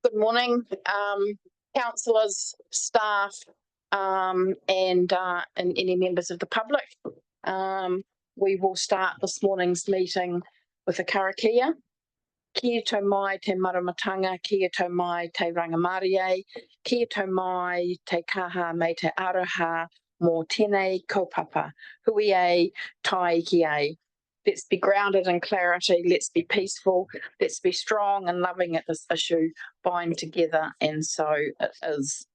Good morning, councillors, staff, and any members of the public. We will start this morning's meeting with a karakia. Kia tau mai te maramatanga, kia tau mai te rangamarie, kia tau mai te kaha me te aroha mō tēnei kaupapa, hui e, tai ki e. Let's be grounded in clarity, let's be peaceful, let's be strong and loving at this issue, bind together, and so it is.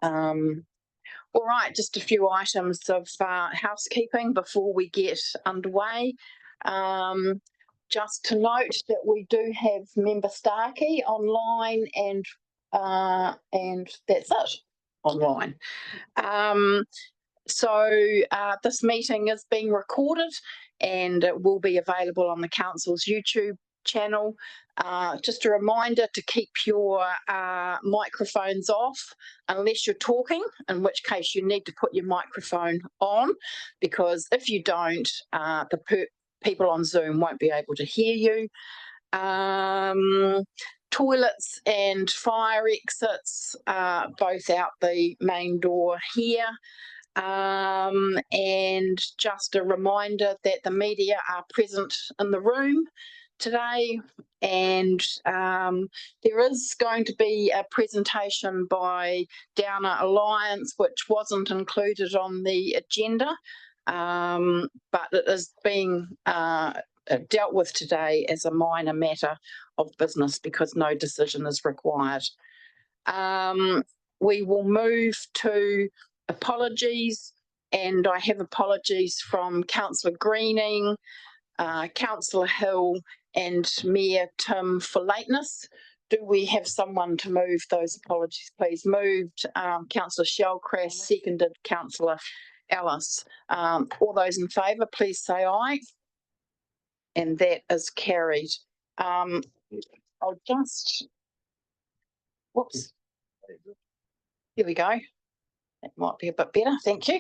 All right, just a few items of housekeeping before we get underway. Just to note that we do have member Starkey online and that's it, online. This meeting is being recorded and it will be available on the council's YouTube channel. Just a reminder to keep your microphones off unless you're talking, in which case you need to put your microphone on, because if you don't, people on Zoom won't be able to hear you. Toilets and fire exits both out the main door here. And just a reminder that the media are present in the room today, and there is going to be a presentation by Downer Alliance which wasn't included on the agenda, but it is being dealt with today as a minor matter of business because no decision is required. We will move to apologies, and I have apologies from Councillor Greening, Councillor Hill and Mayor Tim for lateness. Do we have someone to move those apologies, please? Moved Councillor Shellcraft, seconded Councillor Ellis. All those in favour, please say aye. And that is carried. I'll just, whoops, here we go. That might be a bit better, thank you.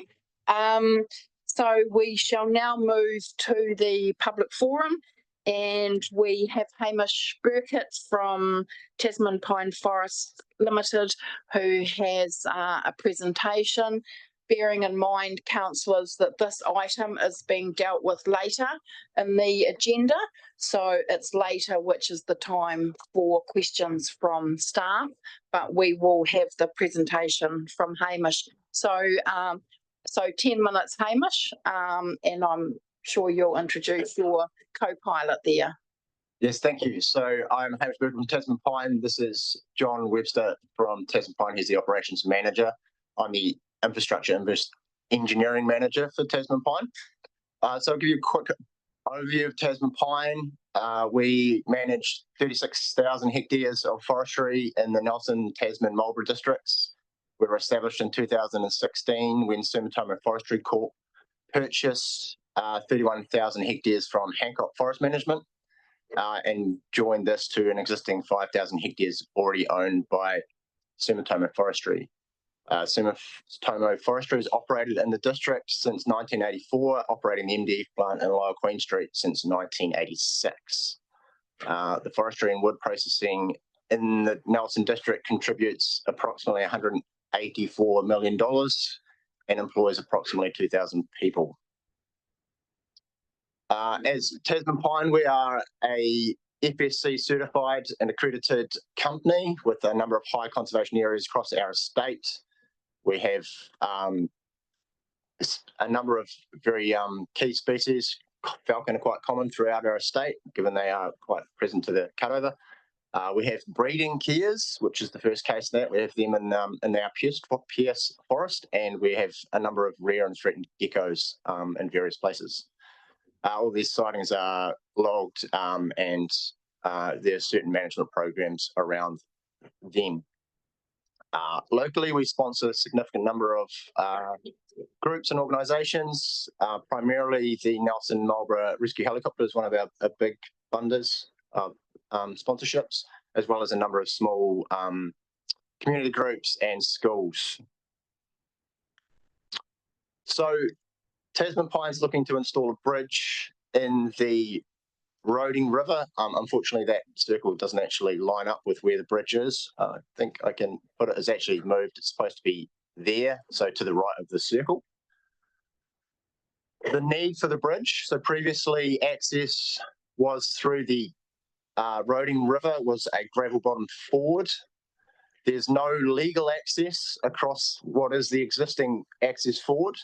So we shall now move to the public forum, and we have Hamish Burkett from Tasman Pine Forest Limited who has a presentation. Bearing in mind, councillors, that this item is being dealt with later in the agenda, so it's later, which is the time for questions from staff, but we will have the presentation from Hamish. So 10 minutes, Hamish, and I'm sure you'll introduce your co-pilot there. Yes, thank you. So I'm Hamish Burkett from Tasman Pine. This is John Webster from Tasman Pine. He's the operations manager. I'm the infrastructure engineering manager for Tasman Pine. So I'll give you a quick overview of Tasman Pine. We manage 36,000 hectares of forestry in the Nelson, Tasman, Marlborough districts. We were established in 2016 when Sumitomo Forestry Corp purchased 31,000 hectares from Hancock Forest Management and joined this to an existing 5,000 hectares already owned by Sumitomo Forestry. Sumitomo Forestry has operated in the district since 1984, operating the MDF plant in Lower Queen Street since 1986. The forestry and wood processing in the Nelson district contributes approximately $184 million and employs approximately 2,000 people. As Tasman Pine, we are a FSC certified and accredited company with a number of high conservation areas across our estate. We have a number of very key species. Falcon are quite common throughout our estate, given they are quite present to the cutover. We have breeding keas, which is the first case of that. We have them in our Pierce Forest, and we have a number of rare and threatened geckos in various places. All these sightings are logged, and there are certain management programs around them. Locally, we sponsor a significant number of groups and organisations, primarily the Nelson Marlborough Rescue Helicopter is one of our big funders of sponsorships, as well as a number of small community groups and schools. So Tasman Pine is looking to install a bridge in the Roding River. Unfortunately, that circle doesn't actually line up with where the bridge is. I think I can put it as actually moved. It's supposed to be there, so to the right of the circle. The need for the bridge. So previously, access was through the Roding River, was a gravel bottom ford. There's no legal access across what is the existing access ford.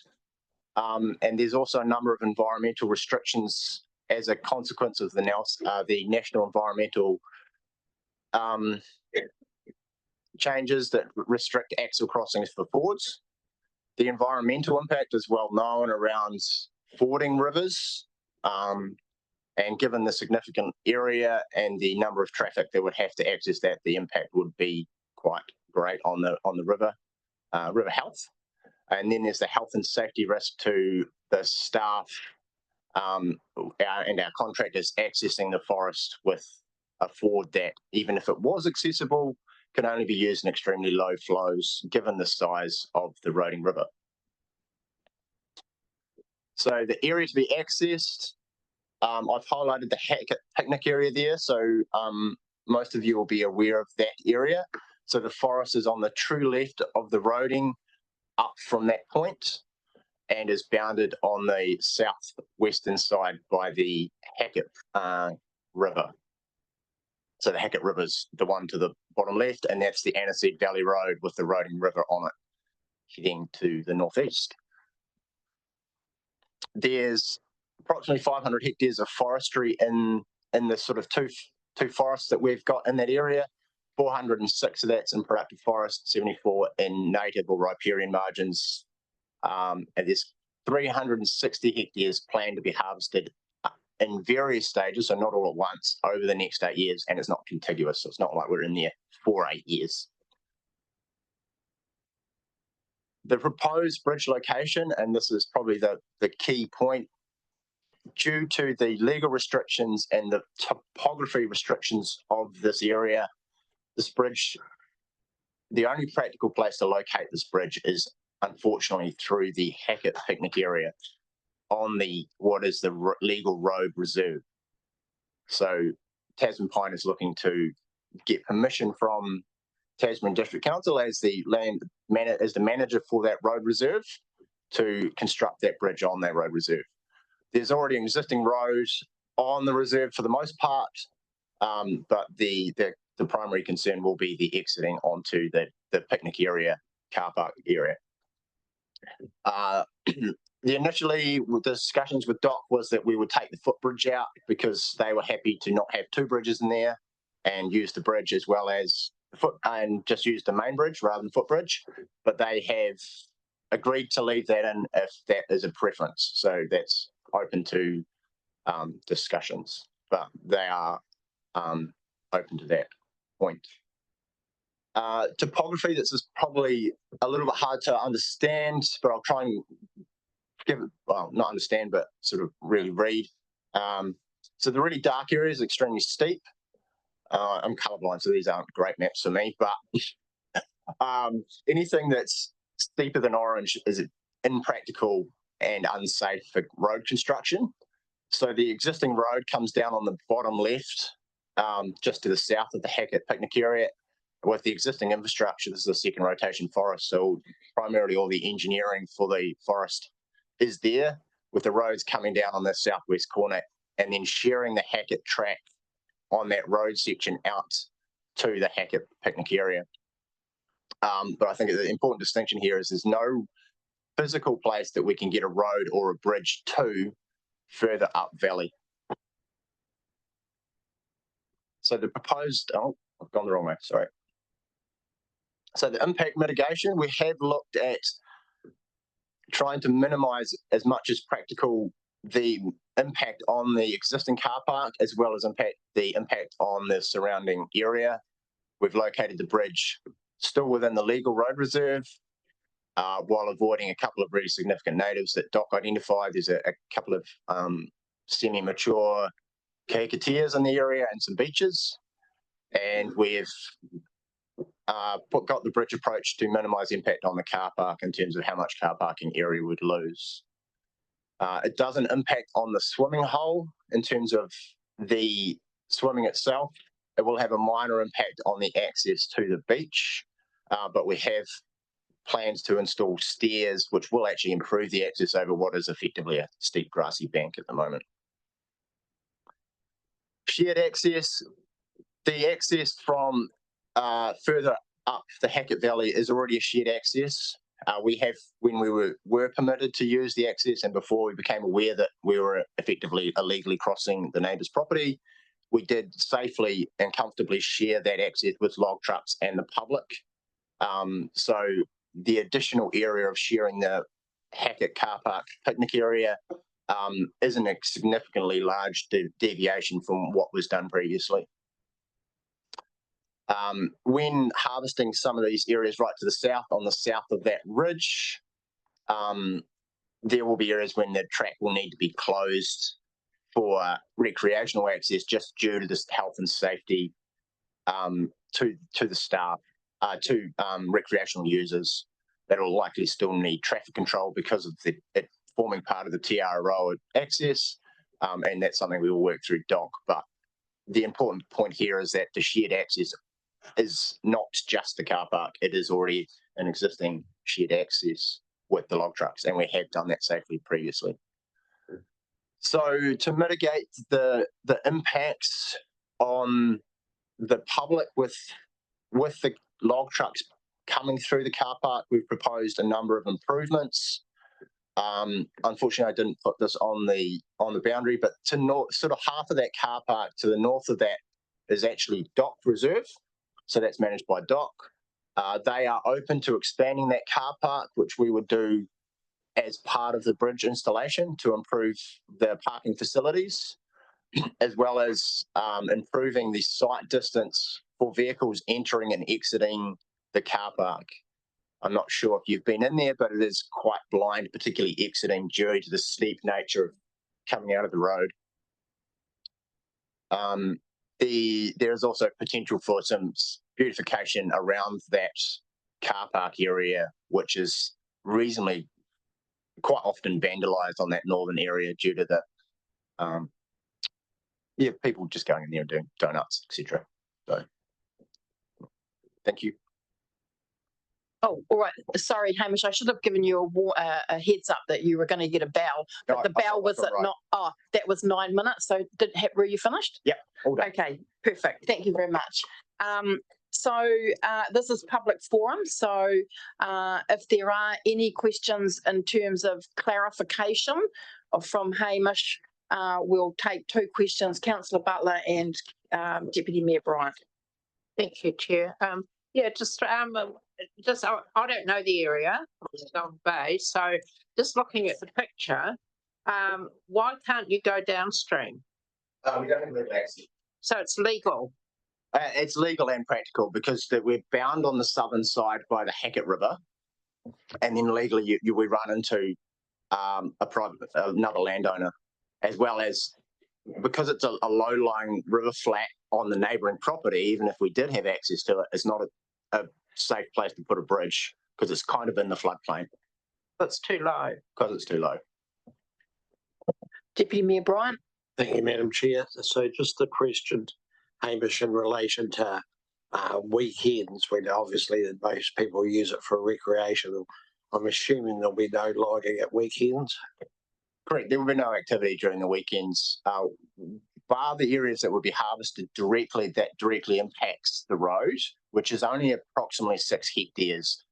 And there's also a number of environmental restrictions as a consequence of the national environmental changes that restrict axle crossings for fords. The environmental impact is well known around fording rivers, and given the significant area and the number of traffic that would have to access that, the impact would be quite great on the river health. And then there's the health and safety risk to the staff and our contractors accessing the forest with a ford that, even if it was accessible, can only be used in extremely low flows given the size of the Roding River. So the area to be accessed, I've highlighted the Hackett picnic area there, so most of you will be aware of that area. So the forest is on the true left of the Roding up from that point, and is bounded on the southwestern side by the Hackett River. So the Hackett River is the one to the bottom left, and that's the Aniseed Valley Road with the Roding River on it, heading to the northeast. There's approximately 500 hectares of forestry in the sort of two forests that we've got in that area. 406 of that's in productive forest, 74 in native or riparian margins. And there's 360 hectares planned to be harvested in various stages, so not all at once, over the next 8 years, and it's not contiguous, so it's not like we're in there for 8 years. The proposed bridge location, and this is probably the key point, due to the legal restrictions and the topography restrictions of this area, this bridge, the only practical place to locate this bridge is unfortunately through the Hackett picnic area on what is the legal road reserve. So Tasman Pine is looking to get permission from Tasman District Council as the manager for that road reserve to construct that bridge on that road reserve. There's already an existing road on the reserve for the most part, but the primary concern will be the exiting onto the picnic area, car park area. The initially discussions with DOC was that we would take the footbridge out because they were happy to not have two bridges in there and use the bridge as well as and just use the main bridge rather than footbridge. But they have agreed to leave that in if that is a preference. So that's open to discussions, but they are open to that point. Topography, this is probably a little bit hard to understand, but I'll try and give it, well, not understand, but sort of really read. So the really dark area is extremely steep. I'm colorblind, so these aren't great maps for me, but anything that's steeper than orange is impractical and unsafe for road construction. So the existing road comes down on the bottom left, just to the south of the Hackett picnic area. With the existing infrastructure, this is a second rotation forest, so primarily all the engineering for the forest is there, with the roads coming down on the southwest corner and then sharing the Hackett track on that road section out to the Hackett picnic area. But I think the important distinction here is there's no physical place that we can get a road or a bridge to further up valley. So the proposed, oh, I've gone the wrong way, sorry. So the impact mitigation, we have looked at trying to minimise as much as practical the impact on the existing car park as well as the impact on the surrounding area. We've located the bridge still within the legal road reserve while avoiding a couple of really significant natives that DOC identified. There's a couple of semi-mature kahikateas in the area and some beaches. And we've got the bridge approach to minimise impact on the car park in terms of how much car parking area we'd lose. It doesn't impact on the swimming hole in terms of The swimming itself, it will have a minor impact on the access to the beach, but we have plans to install stairs which will actually improve the access over what is effectively a steep grassy bank at the moment. Shared access, the access from further up the Hackett Valley is already a shared access. We have, when we were permitted to use the access and before we became aware that we were effectively illegally crossing the neighbour's property, we did safely and comfortably share that access with log trucks and the public. So the additional area of sharing the Hackett car park picnic area isn't a significantly large deviation from what was done previously. When harvesting some of these areas right to the south, on the south of that ridge, there will be areas when the track will need to be closed for recreational access just due to this health and safety to the staff, to recreational users that will likely still need traffic control because of it forming part of the Te Aroa access, and that's something we will work through DOC. But the important point here is that the shared access is not just the car park, it is already an existing shared access with the log trucks, and we have done that safely previously. So to mitigate the impacts on the public with the log trucks coming through the car park, we've proposed a number of improvements. Unfortunately, I didn't put this on the boundary, but to sort of half of that car park to the north of that is actually DOC Reserve. So that's managed by DOC. They are open to expanding that car park, which we would do as part of the bridge installation to improve the parking facilities, as well as improving the sight distance for vehicles entering and exiting the car park. I'm not sure if you've been in there, but it is quite blind, particularly exiting due to the steep nature of coming out of the road. There's also potential for some beautification around that car park area, which is reasonably quite often vandalized on that northern area due to the people just going in there and doing donuts, etc. So thank you. Oh, all right. Sorry, Hamish. I should have given you a heads up that you were going to get a bell. But the bell was it not? Oh, that was 9 minutes. So were you finished? Yep. All done. Okay. Perfect. Thank you very much. So this is public forum. So if there are any questions in terms of clarification from Hamish, we'll take 2 questions. Councillor Butler and Deputy Mayor Bryant. Thank you, Chair. Yeah, I don't know the area of Dog Bay, so just looking at the picture, why can't you go downstream? We don't have legal access. So it's legal. It's legal and practical because we're bound on the southern side by the Hackett River, and then legally we run into another landowner, as well as because it's a low-lying river flat on the neighbouring property. Even if we did have access to it, it's not a safe place to put a bridge because it's kind of in the floodplain. It's too low. Because it's too low. Deputy Mayor Bryant. Thank you, Madam Chair. So just the question, Hamish, in relation to weekends, when obviously most people use it for recreational, I'm assuming there'll be no logging at weekends? Correct. There will be no activity during the weekends, bar the areas that would be harvested directly, that directly impacts the road, which is only approximately 6 hectares.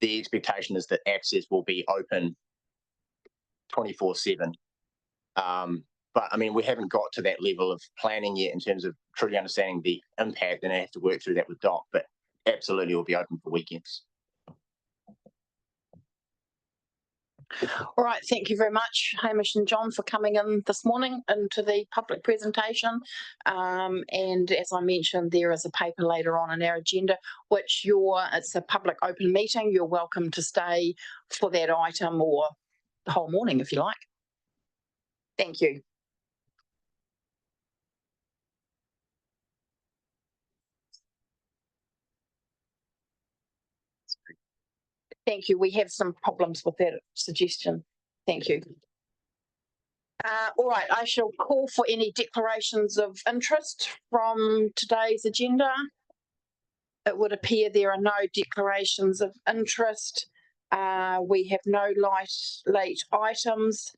The expectation is that access will be open 24/7. But I mean, we haven't got to that level of planning yet in terms of truly understanding the impact, and I have to work through that with DOC, but absolutely will be open for weekends. All right, thank you very much, Hamish and John, for coming in this morning into the public presentation. And as I mentioned, there is a paper later on in our agenda, which it's a public open meeting. You're welcome to stay for that item or the whole morning if you like. Thank you. Thank you. We have some problems with that suggestion. Thank you. All right, I shall call for any declarations of interest from today's agenda. It would appear there are no declarations of interest. We have no late items.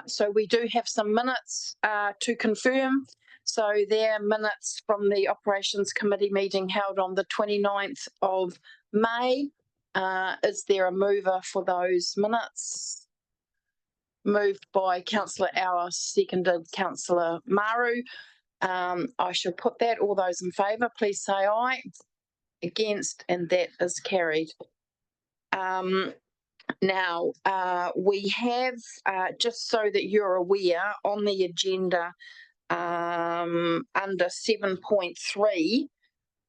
So we do have some minutes to confirm. So they're minutes from the Operations Committee meeting held on the 29th of May. Is there a mover for those minutes? Moved by Councillor Auer, seconded Councillor Maru. I shall put that. All those in favour, please say aye. Against, and that is carried. Now, we have, just so that you're aware, on the agenda under 7.3,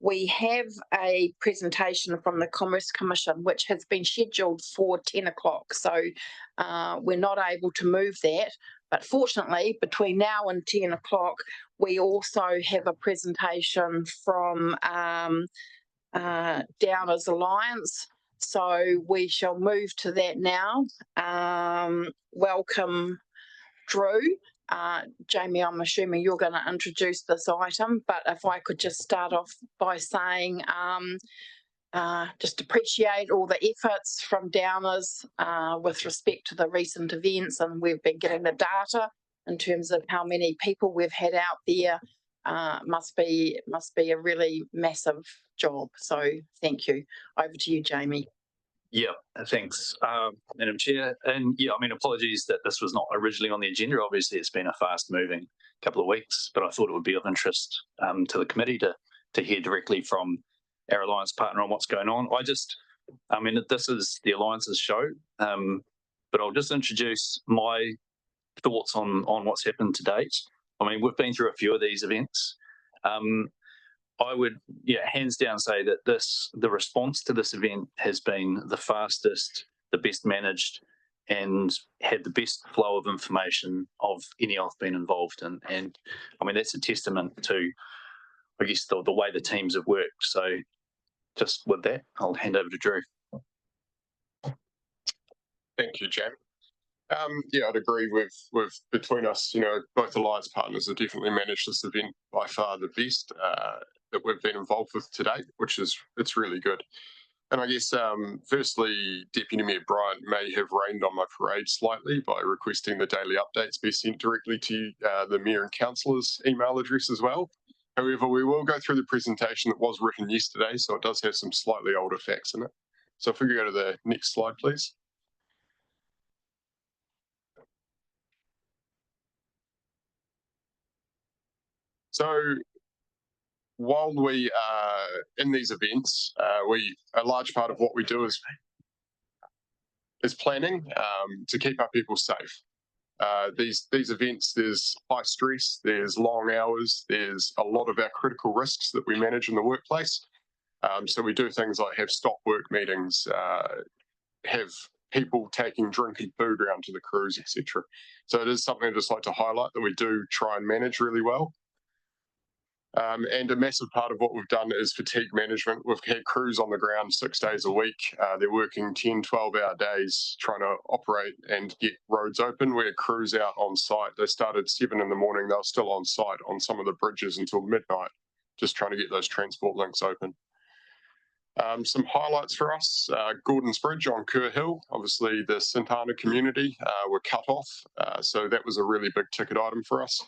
we have a presentation from the Commerce Commission, which has been scheduled for 10 o'clock. So we're not able to move that. But fortunately, between now and 10 o'clock, we also have a presentation from Downers Alliance. So we shall move to that now. Welcome, Drew. Jamie, I'm assuming you're going to introduce this item, but if I could just start off by saying just appreciate all the efforts from Downers with respect to the recent events, and we've been getting the data in terms of how many people we've had out there. Must be a really massive job. So thank you. Over to you, Jamie. Yeah, thanks, Madam Chair. And yeah, I mean, apologies that this was not originally on the agenda. Obviously, it's been a fast-moving couple of weeks, but I thought it would be of interest to the committee to hear directly from our Alliance partner on what's going on. I mean, this is the Alliance's show, but I'll just introduce my thoughts on what's happened to date. I mean, we've been through a few of these events. I would, hands down say that the response to this event has been the fastest, the best managed, and had the best flow of information of any I've been involved in. And I mean, that's a testament to, I guess, the way the teams have worked. So just with that, I'll hand over to Drew. Thank you, Jamie. I'd agree with between us, both Alliance partners have definitely managed this event by far the best that we've been involved with to date, it's really good. And I guess, firstly, Deputy Mayor Bryant may have rained on my parade slightly by requesting the daily updates be sent directly to the Mayor and Councillors' email address as well. However, we will go through the presentation that was written yesterday, so it does have some slightly older facts in it. So if we could go to the next slide, please. So while we are in these events, a large part of what we do is planning to keep our people safe. These events, there's high stress, there's long hours, there's a lot of our critical risks that we manage in the workplace. So we do things like have stop work meetings, have people taking drink and food around to the crews, etc. So it is something I just like to highlight that we do try and manage really well. And a massive part of what we've done is fatigue management. We've had crews on the ground 6 days a week. They're working 10, 12-hour days trying to operate and get roads open. We had crews out on site. They started 7 in the morning. They were still on site on some of the bridges until midnight, just trying to get those transport links open. Some highlights for us, Gordon's Bridge on Kerr Hill. Obviously, the Santana community were cut off. So that was a really big ticket item for us.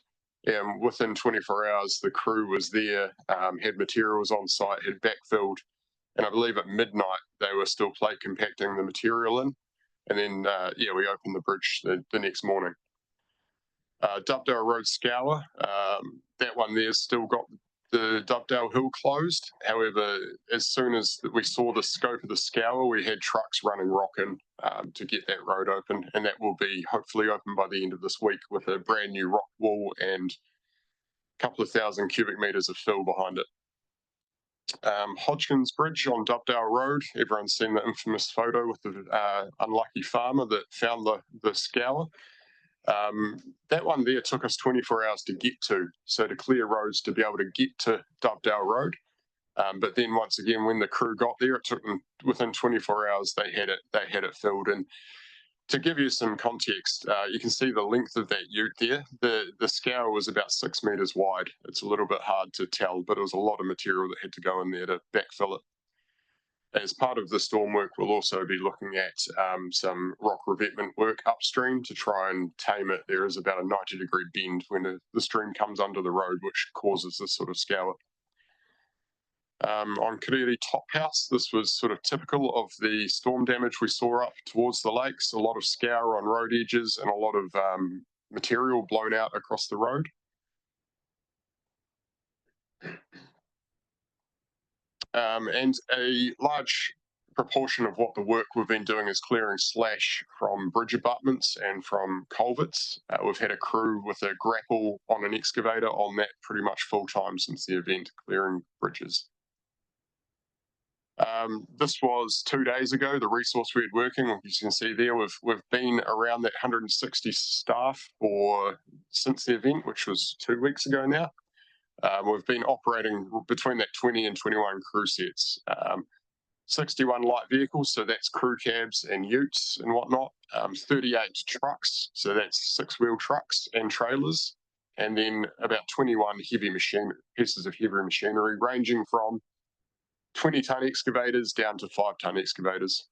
And within 24 hours, the crew was there, had materials on site, had backfilled, and I believe at midnight they were still plate compacting the material in. And then, we opened the bridge the next morning. Dubdale Road Scour, that one there's still got the Dubdale Hill closed. However, as soon as we saw the scope of the scour, we had trucks running rock in to get that road open, and that will be hopefully open by the end of this week with a brand new rock wall and a couple of 1,000 cubic metres of fill behind it. Hodgkins Bridge on Dubdale Road. Everyone's seen the infamous photo with the unlucky farmer that found the scour. That one there took us 24 hours to get to, so to clear roads to be able to get to Dubdale Road. But then once again, when the crew got there, it took them within 24 hours. They had it filled, and to give you some context, you can see the length of that ute there. The scour was about 6 meters wide. It's a little bit hard to tell, but it was a lot of material that had to go in there to backfill it. As part of the storm work, we'll also be looking at some rock revetment work upstream to try and tame it. There is about a 90-degree bend when the stream comes under the road, which causes this sort of scour. On Kiriri Top House, this was sort of typical of the storm damage we saw up towards the lakes. A lot of scour on road edges and a lot of material blown out across the road. And a large proportion of what the work we've been doing is clearing slash from bridge abutments and from culverts. We've had a crew with a grapple on an excavator on that pretty much full time since the event, clearing bridges. This was 2 days ago, the resource we had working. You can see there, we've been around that 160 staff since the event, which was 2 weeks ago now. We've been operating between that 20 and 21 crew sets, 61 light vehicles, so that's crew cabs and utes and whatnot, 38 trucks, so that's 6-wheel trucks and trailers, and then about 21 pieces of heavy machinery, ranging from 20-ton excavators down to 5-ton excavators.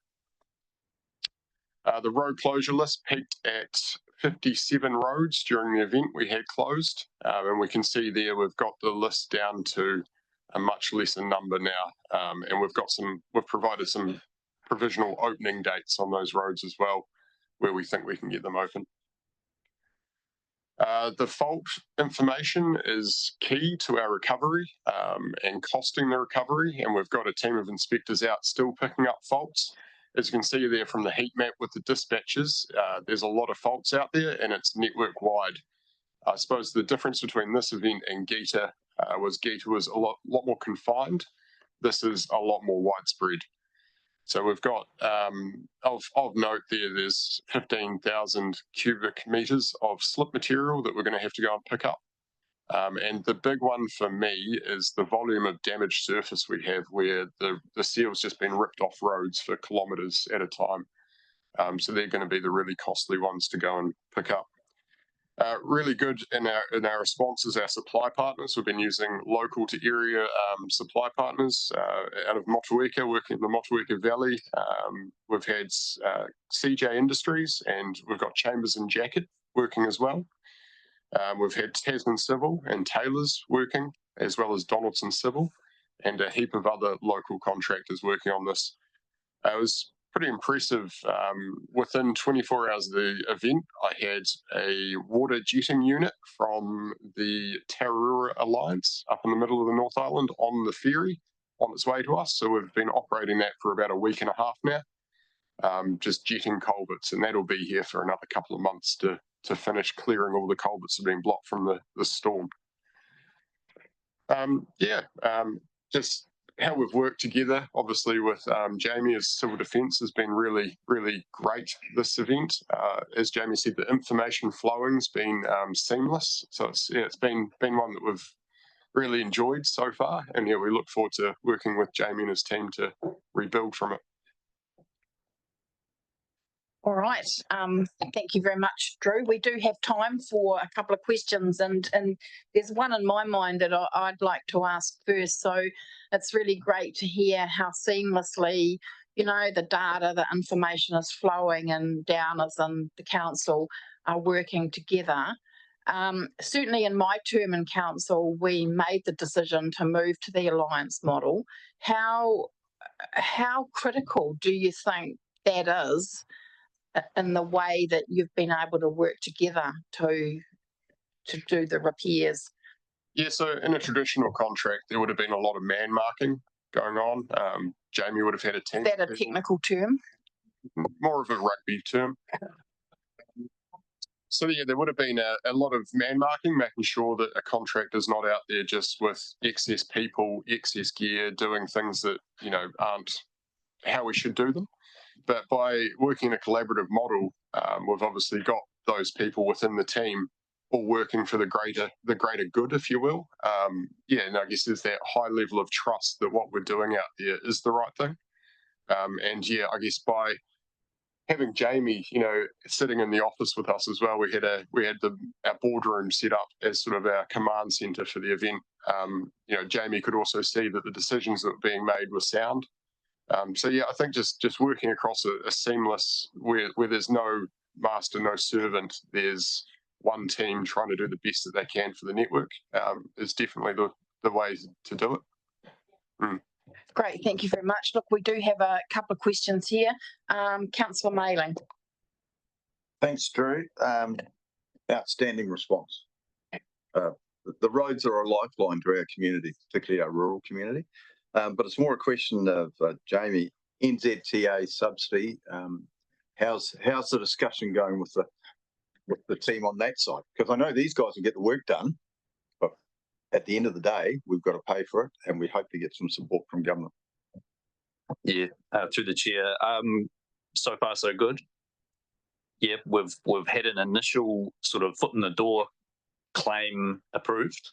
The road closure list peaked at 57 roads during the event we had closed, and we can see there we've got the list down to a much lesser number now, and we've provided some provisional opening dates on those roads as well, where we think we can get them open. The fault information is key to our recovery and costing the recovery, and we've got a team of inspectors out still picking up faults. As you can see there from the heat map with the dispatches, there's a lot of faults out there and it's network wide. I suppose the difference between this event and GETA was a lot more confined. This is a lot more widespread. So we've got, of note there's 15,000 cubic meters of slip material that we're going to have to go and pick up. And the big one for me is the volume of damaged surface we have, where the seal's just been ripped off roads for kilometres at a time. So they're going to be the really costly ones to go and pick up. Really good in our responses, our supply partners. We've been using local to area supply partners out of Motueka, working in the Motueka Valley. We've had CJ Industries, and we've got Chambers and Jacket working as well. We've had Tasman Civil and Taylors working, as well as Donaldson Civil, and a heap of other local contractors working on this. It was pretty impressive. Within 24 hours of the event, I had a water jetting unit from the Tararua Alliance up in the middle of the North Island on the ferry on its way to us. So we've been operating that for about a week and a half now, just jetting culverts, and that'll be here for another couple of months to finish clearing all the culverts that have been blocked from the storm. Just how we've worked together, obviously with Jamie as Civil Defence has been really, really great this event. As Jamie said, the information flowing's been seamless. So it's been one that we've really enjoyed so far. And we look forward to working with Jamie and his team to rebuild from it. All right. Thank you very much, Drew. We do have time for a couple of questions, and there's one in my mind that I'd like to ask first. So it's really great to hear how seamlessly, the data, the information is flowing, and Downers and the council are working together. Certainly in my term in council, we made the decision to move to the alliance model. How critical do you think that is in the way that you've been able to work together to do the repairs? Yeah, so in a traditional contract, there would have been a lot of man marking going on. Jamie would have had a team. Is that a technical term? More of a rugby term. So yeah, there would have been a lot of man marking, making sure that a contractor's not out there just with excess people, excess gear, doing things that, aren't how we should do them. But by working in a collaborative model, we've obviously got those people within the team all working for the greater good, if you will. And I guess there's that high level of trust that what we're doing out there is the right thing. I guess by having Jamie, sitting in the office with us as well, we had our boardroom set up as sort of our command center for the event. Jamie could also see that the decisions that were being made were sound. So yeah, I think just working across a seamless where there's no master, no servant, there's one team trying to do the best that they can for the network is definitely the way to do it. Great, thank you very much. Look, we do have a couple of questions here. Councillor Mayling. Thanks, Drew. Outstanding response. The roads are a lifeline to our community, particularly our rural community. But it's more a question of Jamie, NZTA subsidy. How's the discussion going with the team on that side? Because I know these guys will get the work done, but at the end of the day, we've got to pay for it, and we hope to get some support from government. Yeah, through the chair. So far, so good. Yeah, we've had an initial sort of foot in the door claim approved.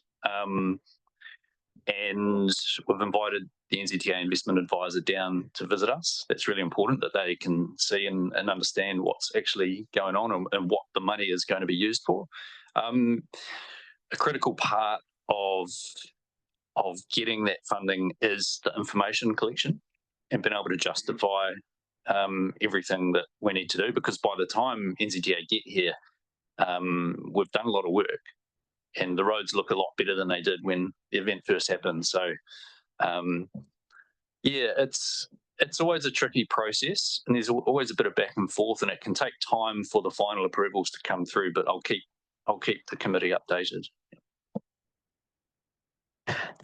And we've invited the NZTA investment advisor down to visit us. That's really important that they can see and understand what's actually going on and what the money is going to be used for. A critical part of getting that funding is the information collection and being able to justify everything that we need to do, because by the time NZTA get here, we've done a lot of work. And the roads look a lot better than they did when the event first happened. So, yeah, it's always a tricky process, and there's always a bit of back and forth, and it can take time for the final approvals to come through. But I'll keep the committee updated.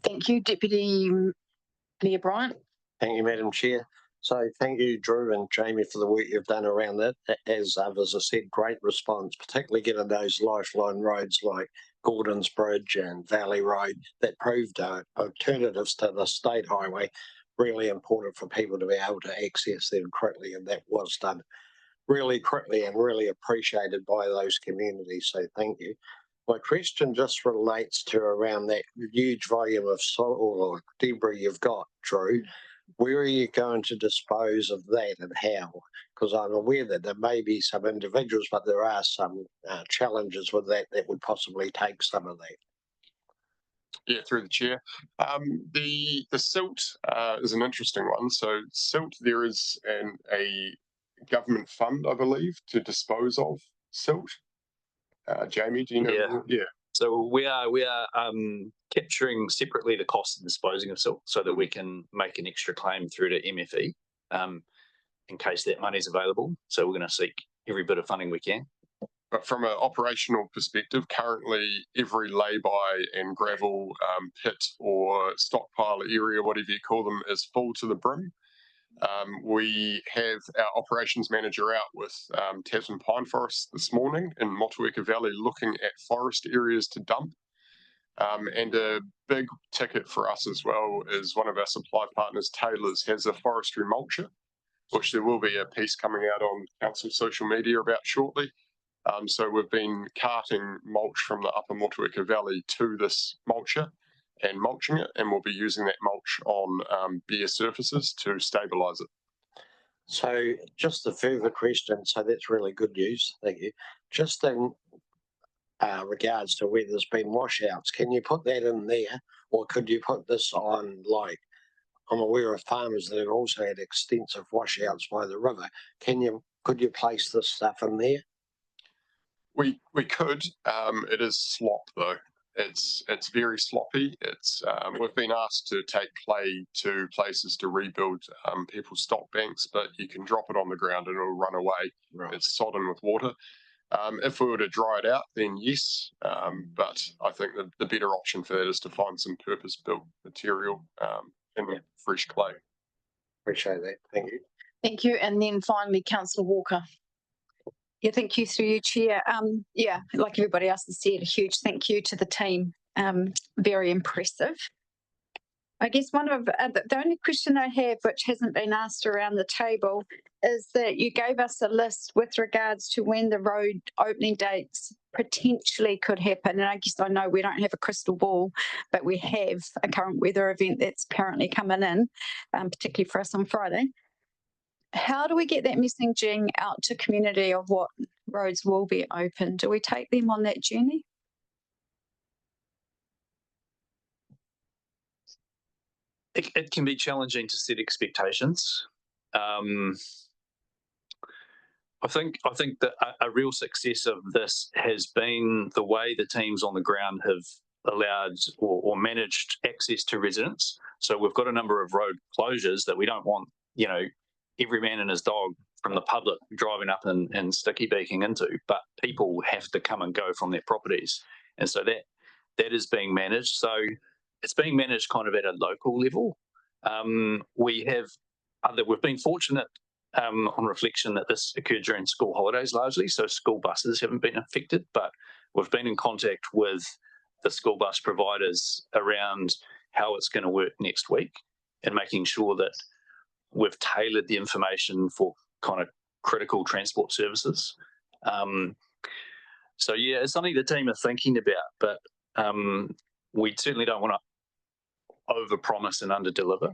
Thank you, Deputy Mayor Bryant. Thank you, Madam Chair. So thank you, Drew and Jamie, for the work you've done around that. As others have said, great response, particularly given those lifeline roads like Gordon's Bridge and Valley Road that proved alternatives to the state highway, really important for people to be able to access them quickly, and that was done really quickly and really appreciated by those communities. So thank you. My question just relates to around that huge volume of soil or debris you've got, Drew. Where are you going to dispose of that and how? Because I'm aware that there may be some individuals, but there are some challenges with that would possibly take some of that. Yeah, through the chair. The silt is an interesting one. So silt, there is a government fund, I believe, to dispose of silt. Jamie, do you know? Yeah. So we are capturing separately the cost of disposing of silt so that we can make an extra claim through to MFE in case that money is available. So we're going to seek every bit of funding we can. But from an operational perspective, currently every lay-by and gravel pit or stockpile area, whatever you call them, is full to the brim. We have our operations manager out with Tasman Pine Forest this morning in Motueka Valley looking at forest areas to dump. And a big ticket for us as well is one of our supply partners, Taylor's, has a forestry mulcher, which there will be a piece coming out on council social media about shortly. So we've been carting mulch from the upper Motueka Valley to this mulcher and mulching it, and we'll be using that mulch on bare surfaces to stabilise it. So just a further question, so that's really good news, thank you. Just in regards to where there's been washouts, can you put that in there, or could you put this on, like, I'm aware of farmers that have also had extensive washouts by the river. Could you place this stuff in there? We could. It is slop though. It's very sloppy. We've been asked to take clay to places to rebuild people's stock banks, but you can drop it on the ground and it'll run away. Right. It's sodden with water. If we were to dry it out, then yes. But I think the better option for that is to find some purpose-built material in fresh clay. Appreciate that. Thank you. Thank you. And then finally, Councillor Walker. Yeah, thank you through you, Chair. Yeah, like everybody else has said, a huge thank you to the team. Very impressive. I guess one of the only question I have, which hasn't been asked around the table, is that you gave us a list with regards to when the road opening dates potentially could happen. And I guess I know we don't have a crystal ball, but we have a current weather event that's apparently coming in, particularly for us on Friday. how do we get that messaging out to community of what roads will be open? Do we take them on that journey? It can be challenging to set expectations. I think that a real success of this has been the way the teams on the ground have allowed or managed access to residents. So we've got a number of road closures that we don't want, every man and his dog from the public driving up and sticky beaking into, but people have to come and go from their properties. And so that is being managed. So it's being managed kind of at a local level. We've been fortunate on reflection that this occurred during school holidays largely, so school buses haven't been affected, but we've been in contact with the school bus providers around how it's going to work next week and making sure that we've tailored the information for kind of critical transport services. So yeah, it's something the team are thinking about, but we certainly don't want to overpromise and underdeliver.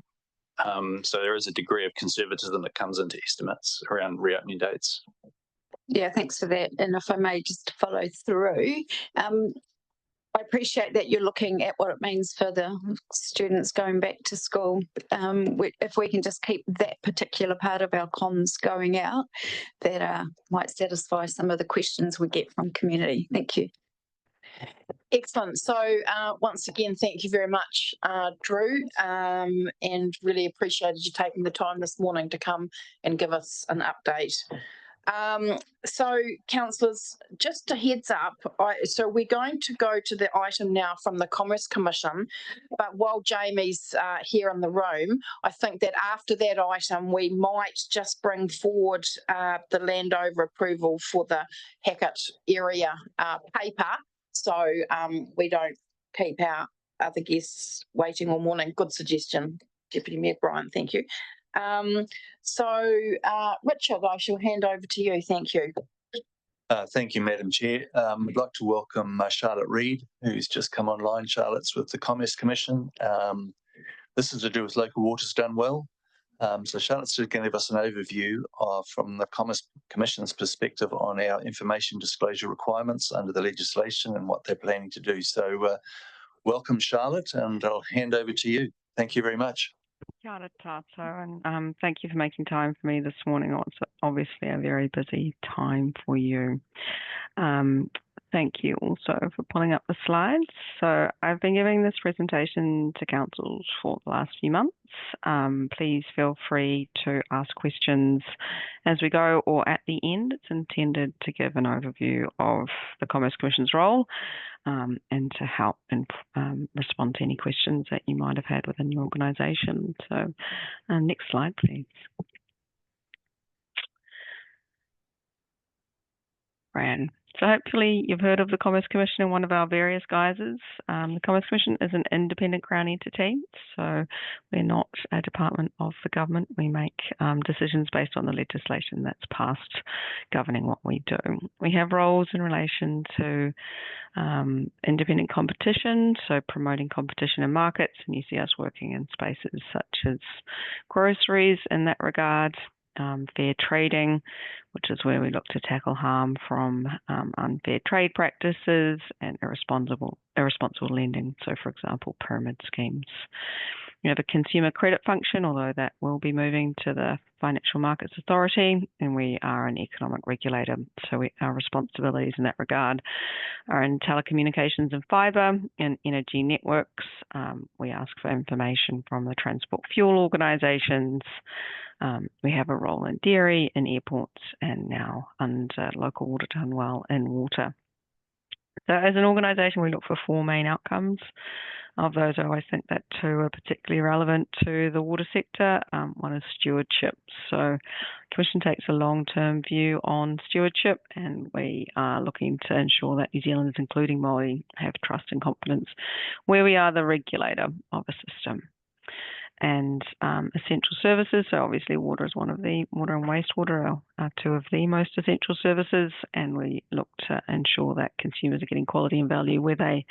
So there is a degree of conservatism that comes into estimates around reopening dates. Yeah, thanks for that. And if I may just follow through, I appreciate that you're looking at what it means for the students going back to school. If we can just keep that particular part of our comms going out, that might satisfy some of the questions we get from community. Thank you. Excellent. So once again, thank you very much, Drew, and really appreciated you taking the time this morning to come and give us an update. So councillors, just a heads up, so we're going to go to the item now from the Commerce Commission, but while Jamie's here in the room, I think that after that item we might just bring forward the Landover approval for the Hackett area paper, so we don't keep our other guests waiting all morning. Good suggestion, Deputy Mayor Bryan, thank you. Richard, I shall hand over to you. Thank you. Thank you, Madam Chair. I'd like to welcome Charlotte Reid, who's just come online. Charlotte's with the Commerce Commission. This is to do with local waters done well. So Charlotte's going to give us an overview from the Commerce Commission's perspective on our information disclosure requirements under the legislation and what they're planning to do. So welcome, Charlotte, and I'll hand over to you. Thank you very much. Kia ora tātou, and thank you for making time for me this morning. It's obviously a very busy time for you. Thank you also for pulling up the slides. So I've been giving this presentation to councils for the last few months. Please feel free to ask questions as we go or at the end. It's intended to give an overview of the Commerce Commission's role and to help and respond to any questions that you might have had within your organisation. So next slide, please. Fran. So hopefully you've heard of the Commerce Commission in one of our various guises. The Commerce Commission is an independent Crown entity, so we're not a department of the government. We make decisions based on the legislation that's passed governing what we do. We have roles in relation to independent competition, so promoting competition in markets, and you see us working in spaces such as groceries in that regard. Fair trading, which is where we look to tackle harm from unfair trade practices, and irresponsible lending. So, for example, pyramid schemes. We have a consumer credit function, although that will be moving to the Financial Markets Authority, and we are an economic regulator. So our responsibilities in that regard are in telecommunications and fibre and energy networks. We ask for information from the transport fuel organisations. We have a role in dairy, in airports, and now under local water done well in water. So as an organisation, we look for 4 main outcomes. Of those, I always think that 2 are particularly relevant to the water sector. One is stewardship. So the Commission takes a long-term view on stewardship, and we are looking to ensure that New Zealanders, including Māori, have trust and confidence where we are the regulator of a system. And essential services, so obviously water is one of the, water and wastewater are 2 of the most essential services, and we look to ensure that consumers are getting quality and value where they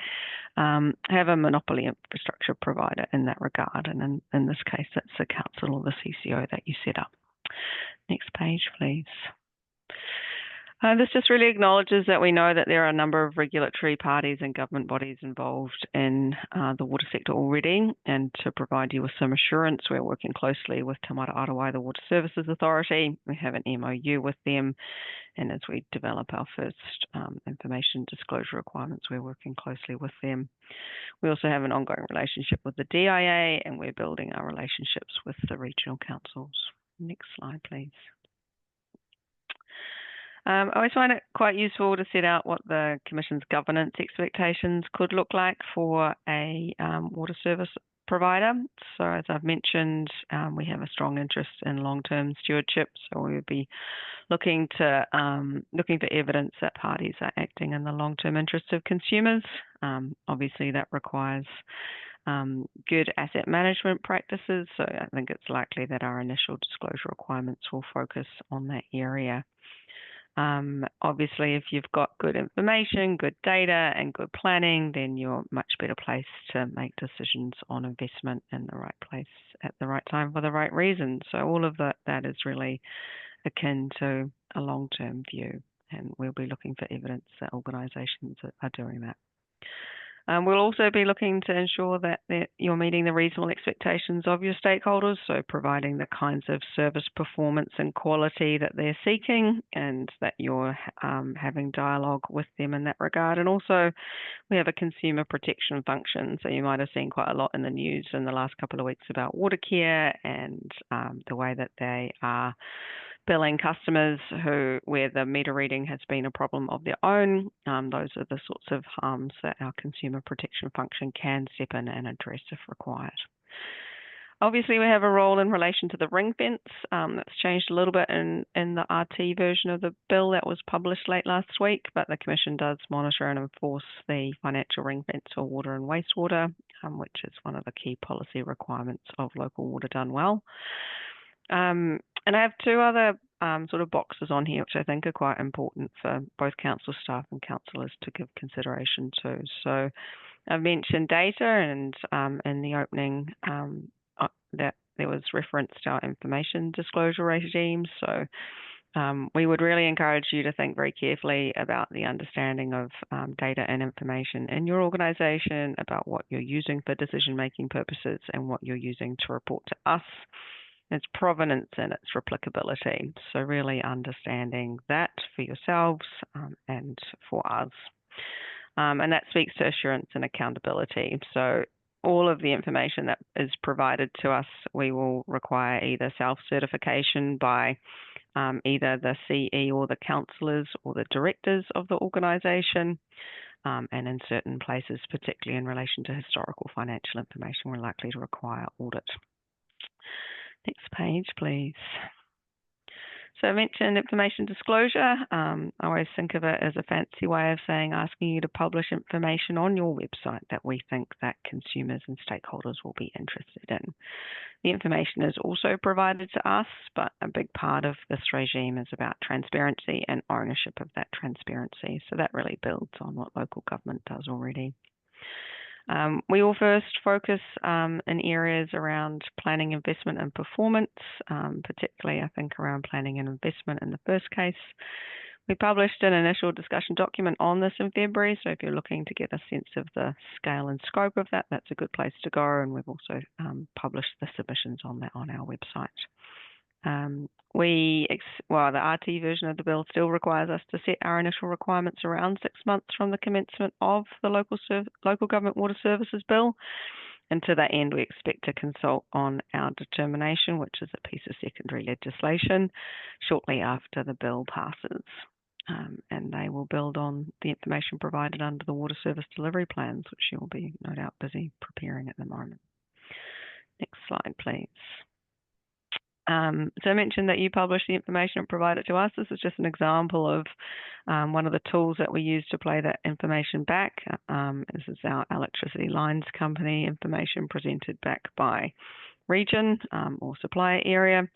have a monopoly infrastructure provider in that regard, and in this case that's the council or the CCO that you set up. Next page, please. This just really acknowledges that we know that there are a number of regulatory parties and government bodies involved in the water sector already, and to provide you with some assurance, we're working closely with Te Mara Arawai, the Water Services Authority. We have an MOU with them, and as we develop our first information disclosure requirements, we're working closely with them. We also have an ongoing relationship with the DIA, and we're building our relationships with the regional councils. Next slide, please. I always find it quite useful to set out what the Commission's governance expectations could look like for a water service provider. So as I've mentioned, we have a strong interest in long-term stewardship. So we would be looking for evidence that parties are acting in the long-term interests of consumers. Obviously, that requires good asset management practices. So I think it's likely that our initial disclosure requirements will focus on that area. Obviously, if you've got good information, good data, and good planning, then you're much better placed to make decisions on investment in the right place at the right time for the right reasons. So all of that is really akin to a long-term view, and we'll be looking for evidence that organisations are doing that. We'll also be looking to ensure that you're meeting the reasonable expectations of your stakeholders, so providing the kinds of service performance and quality that they're seeking, and that you're having dialogue with them in that regard. And also, we have a consumer protection function, so you might have seen quite a lot in the news in the last couple of weeks about Watercare and the way that they are billing customers where the meter reading has been a problem of their own. Those are the sorts of harms that our consumer protection function can step in and address if required. Obviously, we have a role in relation to the ring fence. That's changed a little bit in the RT version of the bill that was published late last week, but the Commission does monitor and enforce the financial ring fence for water and wastewater, which is one of the key policy requirements of Local Water Done Well. And I have two other sort of boxes on here, which I think are quite important for both council staff and councillors to give consideration to. So I've mentioned data, and in the opening that there was reference to our information disclosure regime. So we would really encourage you to think very carefully about the understanding of data and information in your organisation, about what you're using for decision-making purposes and what you're using to report to us, its provenance and its replicability. So really understanding that for yourselves and for us. And that speaks to assurance and accountability. So all of the information that is provided to us, we will require either self-certification by either the CE or the councillors or the directors of the organisation. And in certain places, particularly in relation to historical financial information, we're likely to require audit. Next page, please. So I mentioned information disclosure. I always think of it as a fancy way of saying asking you to publish information on your website that we think that consumers and stakeholders will be interested in. The information is also provided to us, but a big part of this regime is about transparency and ownership of that transparency. So that really builds on what local government does already. We will first focus in areas around planning, investment and performance, particularly I think around planning and investment in the first case. We published an initial discussion document on this in February, so if you're looking to get a sense of the scale and scope of that, that's a good place to go, and we've also published the submissions on that on our website. The RT version of the bill still requires us to set our initial requirements around 6 months from the commencement of the local government water services bill. And to that end, we expect to consult on our determination, which is a piece of secondary legislation, shortly after the bill passes. And they will build on the information provided under the water service delivery plans, which you'll be no doubt busy preparing at the moment. Next slide, please. So I mentioned that you publish the information and provide it to us. This is just an example of one of the tools that we use to play that information back. This is our electricity lines company information presented back by region or supplier area.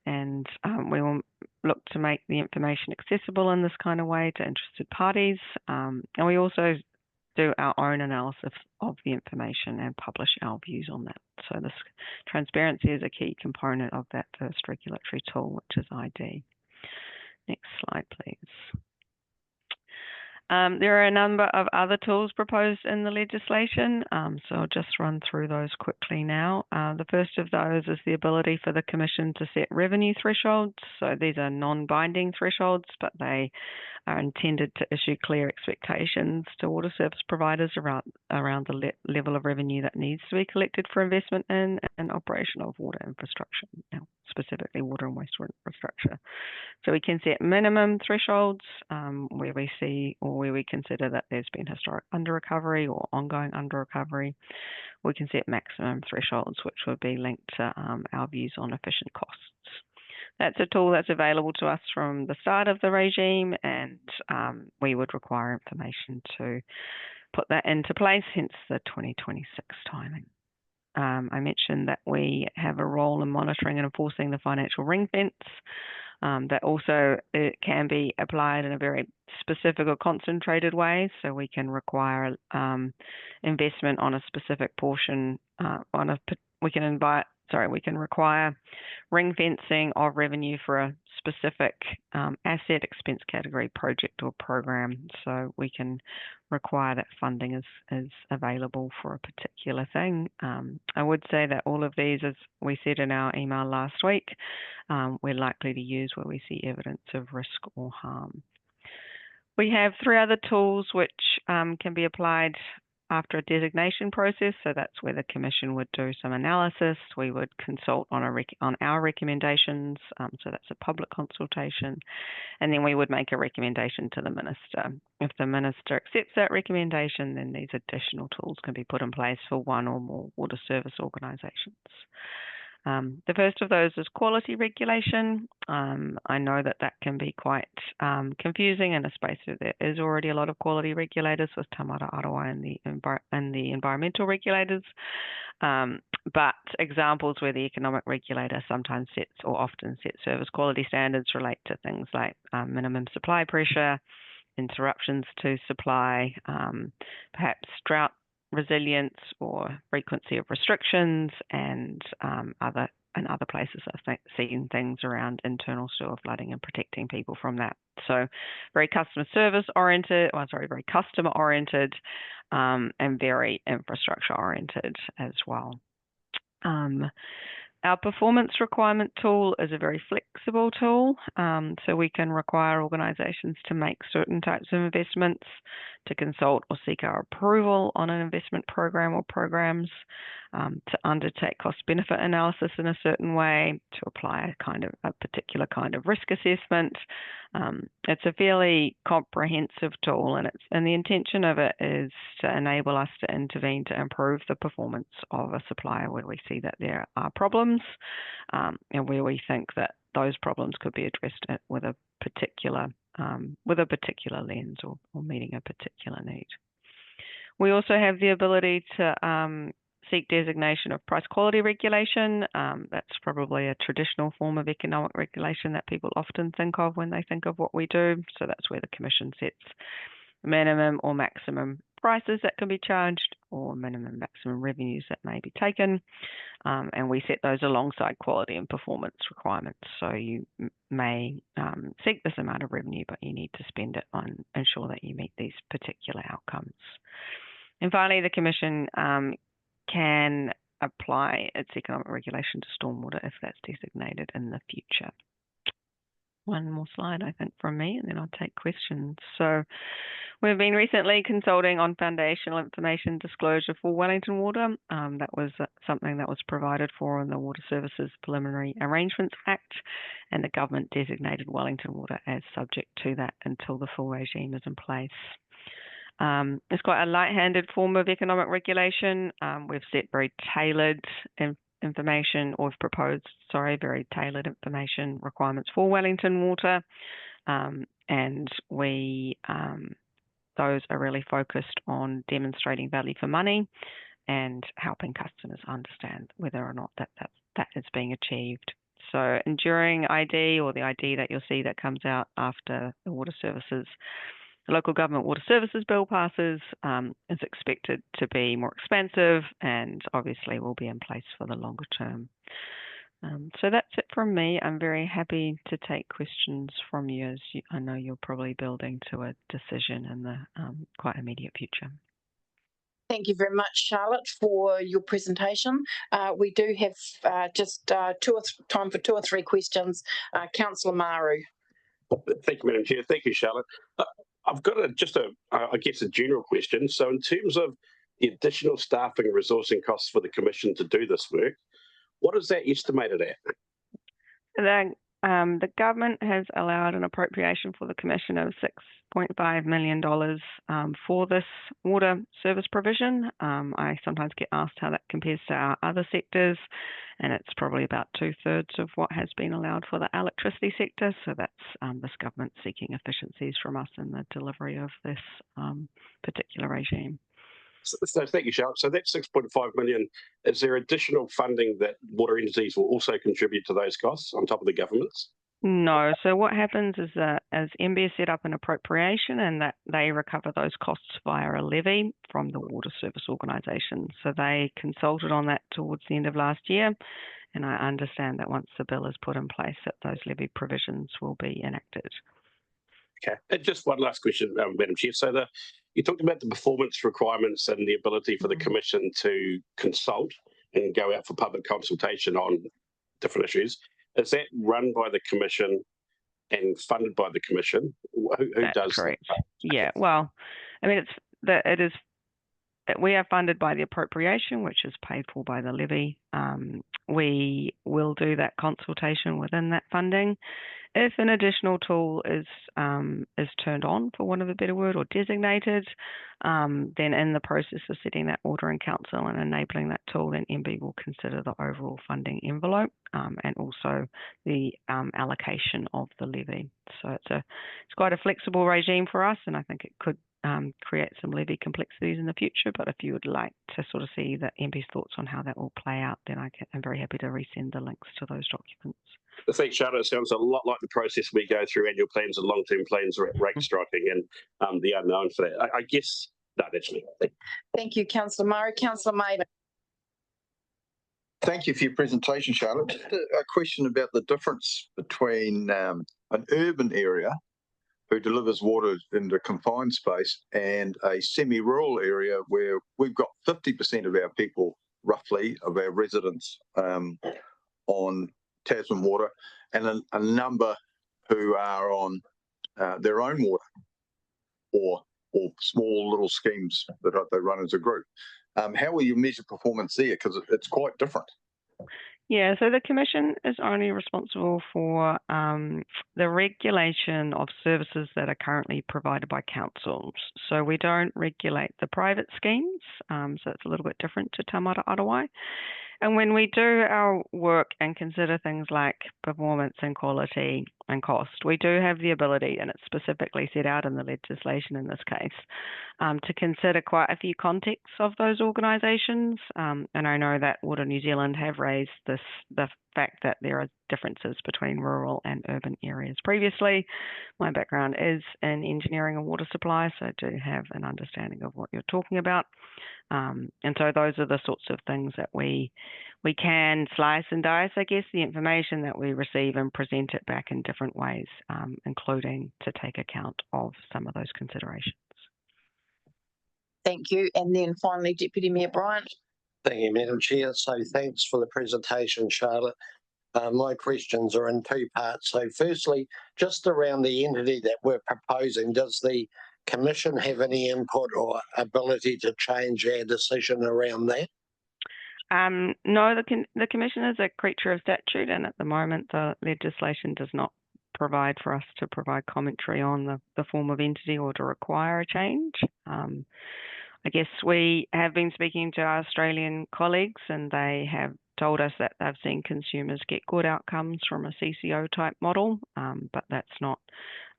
And we will look to make the information accessible in this kind of way to interested parties. And we also do our own analysis of the information and publish our views on that. So this transparency is a key component of that first regulatory tool, which is ID. Next slide, please. There are a number of other tools proposed in the legislation, so I'll just run through those quickly now. The first of those is the ability for the Commission to set revenue thresholds. So these are non-binding thresholds, but they are intended to issue clear expectations to water service providers around the level of revenue that needs to be collected for investment in and operation of water infrastructure, now specifically water and wastewater infrastructure. So we can set minimum thresholds where we see or where we consider that there's been historic under-recovery or ongoing under-recovery. We can set maximum thresholds, which would be linked to our views on efficient costs. That's a tool that's available to us from the start of the regime, and we would require information to put that into place, hence the 2026 timing. I mentioned that we have a role in monitoring and enforcing the financial ring fence. That also it can be applied in a very specific or concentrated way. So we can require investment on a specific portion. We can require ring fencing of revenue for a specific asset, expense category, project or program. So we can require that funding is available for a particular thing. I would say that all of these, as we said in our email last week, we're likely to use where we see evidence of risk or harm. We have 3 other tools which can be applied after a designation process. So that's where the Commission would do some analysis. We would consult on our recommendations. So that's a public consultation. And then we would make a recommendation to the Minister. If the Minister accepts that recommendation, then these additional tools can be put in place for one or more water service organisations. The first of those is quality regulation. I know that can be quite confusing in a space where there is already a lot of quality regulators with Tamarama Arawa and the environmental regulators. But examples where the economic regulator sometimes sets or often sets service quality standards relate to things like minimum supply pressure, interruptions to supply, perhaps drought resilience or frequency of restrictions, and other places I've seen things around internal sewer flooding and protecting people from that. So very customer oriented, and very infrastructure oriented as well. Our performance requirement tool is a very flexible tool, so we can require organisations to make certain types of investments, to consult or seek our approval on an investment program or programs, to undertake cost-benefit analysis in a certain way, to apply a particular kind of risk assessment. It's a fairly comprehensive tool, and the intention of it is to enable us to intervene to improve the performance of a supplier where we see that there are problems, and where we think that those problems could be addressed with a particular lens or meeting a particular need. We also have the ability to seek designation of price quality regulation. That's probably a traditional form of economic regulation that people often think of when they think of what we do. So that's where the Commission sets minimum or maximum prices that can be charged, or minimum maximum revenues that may be taken. And we set those alongside quality and performance requirements. So you may seek this amount of revenue, but you need to spend it on ensure that you meet these particular outcomes. And finally, the Commission can apply its economic regulation to stormwater if that's designated in the future. One more slide, I think, from me, and then I'll take questions. So we've been recently consulting on foundational information disclosure for Wellington Water. That was something that was provided for in the Water Services Preliminary Arrangements Act, and the government designated Wellington Water as subject to that until the full regime is in place. It's quite a light-handed form of economic regulation. We've set very tailored information, or we've proposed, very tailored information requirements for Wellington Water, and those are really focused on demonstrating value for money and helping customers understand whether or not that is being achieved. So enduring ID, or the ID that you'll see that comes out after the water services the local government water services bill passes, is expected to be more expansive and obviously will be in place for the longer term. So that's it from me. I'm very happy to take questions from you, as I know you're probably building to a decision in the quite immediate future. Thank you very much, Charlotte, for your presentation. We do have just time for 2 or 3 questions. Councillor Maru. Thank you, Madam Chair. Thank you, Charlotte. I've got I guess, a general question. So in terms of the additional staffing and resourcing costs for the Commission to do this work, what is that estimated at? The government has allowed an appropriation for the Commission of $6.5 million for this water service provision. I sometimes get asked how that compares to our other sectors, and it's probably about 2/3 of what has been allowed for the electricity sector. So that's this government seeking efficiencies from us in the delivery of this particular regime. So thank you, Charlotte. So that's 6.5 million. Is there additional funding that water entities will also contribute to those costs on top of the government's? No. So what happens is that as MBIE set up an appropriation and that they recover those costs via a levy from the water service organisation. So they consulted on that towards the end of last year. And I understand that once the bill is put in place, that those levy provisions will be enacted. Okay. And just one last question, Madam Chair. So you talked about the performance requirements and the ability for the Commission to consult and go out for public consultation on different issues. Is that run by the Commission and funded by the Commission? Who does correct. that? Yeah. Well, I mean, we are funded by the appropriation, which is paid for by the levy. We will do that consultation within that funding. If an additional tool is turned on, for want of a better word, or designated, then in the process of setting that order in council and enabling that tool, then MBIE will consider the overall funding envelope and also the allocation of the levy. So it's quite a flexible regime for us, and I think it could create some levy complexities in the future. But if you would like to sort of see the MBIE's thoughts on how that will play out, then I'm very happy to resend the links to those documents. Thanks, Charlotte. It sounds a lot like the process we go through annual plans and long-term plans, rate striking, and the unknown for that. I guess, no, that's me. Thank you, Councillor Murray. Councillor Maiden. Thank you for your presentation, Charlotte. Just a question about the difference between an urban area who delivers water in the confined space and a semi-rural area where we've got 50% of our people, roughly, of our residents on Tasman water, and a number who are on their own water or small little schemes that they run as a group. How will you measure performance there? Because it's quite different. Yeah, so the Commission is only responsible for the regulation of services that are currently provided by councils. So we don't regulate the private schemes, so it's a little bit different to Taumata Arawai. And when we do our work and consider things like performance and quality and cost, we do have the ability, and it's specifically set out in the legislation in this case, to consider quite a few contexts of those organisations. And I know that Water New Zealand have raised the fact that there are differences between rural and urban areas previously. My background is in engineering and water supply, so I do have an understanding of what you're talking about. And so those are the sorts of things that we can slice and dice, I guess, the information that we receive and present it back in different ways, including to take account of some of those considerations. Thank you. And then finally, Deputy Mayor Bryant. Thank you, Madam Chair. So thanks for the presentation, Charlotte. My questions are in 2 parts. So firstly, just around the entity that we're proposing, does the Commission have any input or ability to change our decision around that? No, the Commission is a creature of statute, and at the moment the legislation does not provide for us to provide commentary on the form of entity or to require a change. I guess we have been speaking to our Australian colleagues, and they have told us that they've seen consumers get good outcomes from a CCO type model, but that's not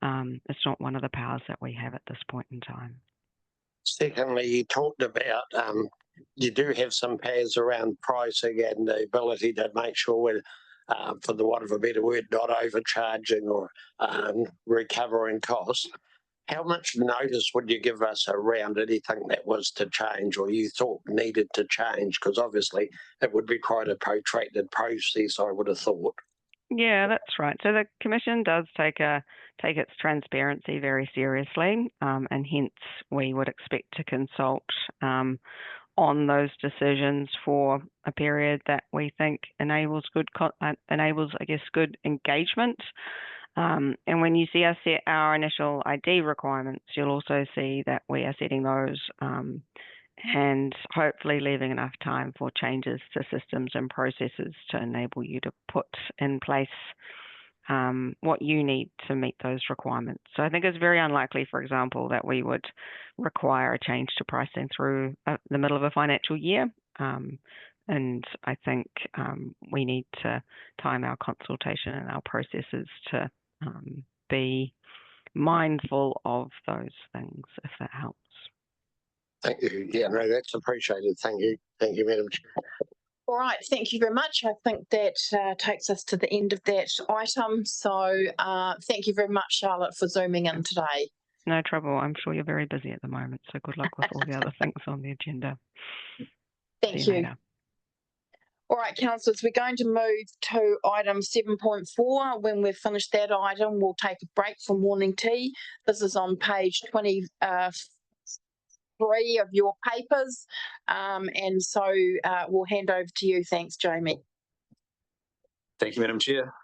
it's not one of the powers that we have at this point in time. Secondly, you talked about you do have some powers around pricing and the ability to make sure we're, for the want of a better word, not overcharging or recovering costs. How much notice would you give us around anything that was to change or you thought needed to change? Because obviously it would be quite a protracted process, I would have thought. Yeah, that's right. So the Commission does take its transparency very seriously, and hence we would expect to consult on those decisions for a period that we think enables good engagement. And when you see us set our initial ID requirements, you'll also see that we are setting those and hopefully leaving enough time for changes to systems and processes to enable you to put in place what you need to meet those requirements. So I think it's very unlikely, for example, that we would require a change to pricing through the middle of a financial year. And I think we need to time our consultation and our processes to be mindful of those things, if that helps. Thank you. Yeah, no, that's appreciated. Thank you. Thank you, Madam Chair. All right, thank you very much. I think that takes us to the end of that item. So thank you very much, Charlotte, for zooming in today. No trouble. I'm sure you're very busy at the moment, so good luck with all the other things on the agenda. Thank you. Later. All right, councillors, we're going to move to item 7.4. When we've finished that item, we'll take a break for morning tea. This is on page 23 of your papers. And so we'll hand over to you. Thanks, Jamie. Thank you, Madam Chair.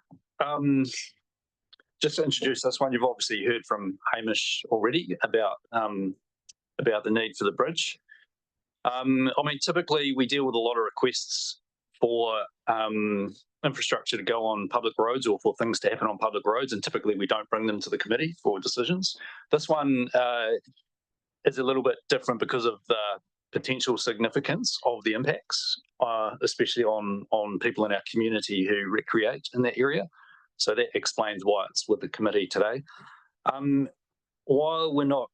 Just to introduce this one, you've obviously heard from Hamish already about the need for the bridge. I mean, typically we deal with a lot of requests for infrastructure to go on public roads or for things to happen on public roads, and typically we don't bring them to the committee for decisions. This one is a little bit different because of the potential significance of the impacts, especially on people in our community who recreate in that area. So that explains why it's with the committee today. While we're not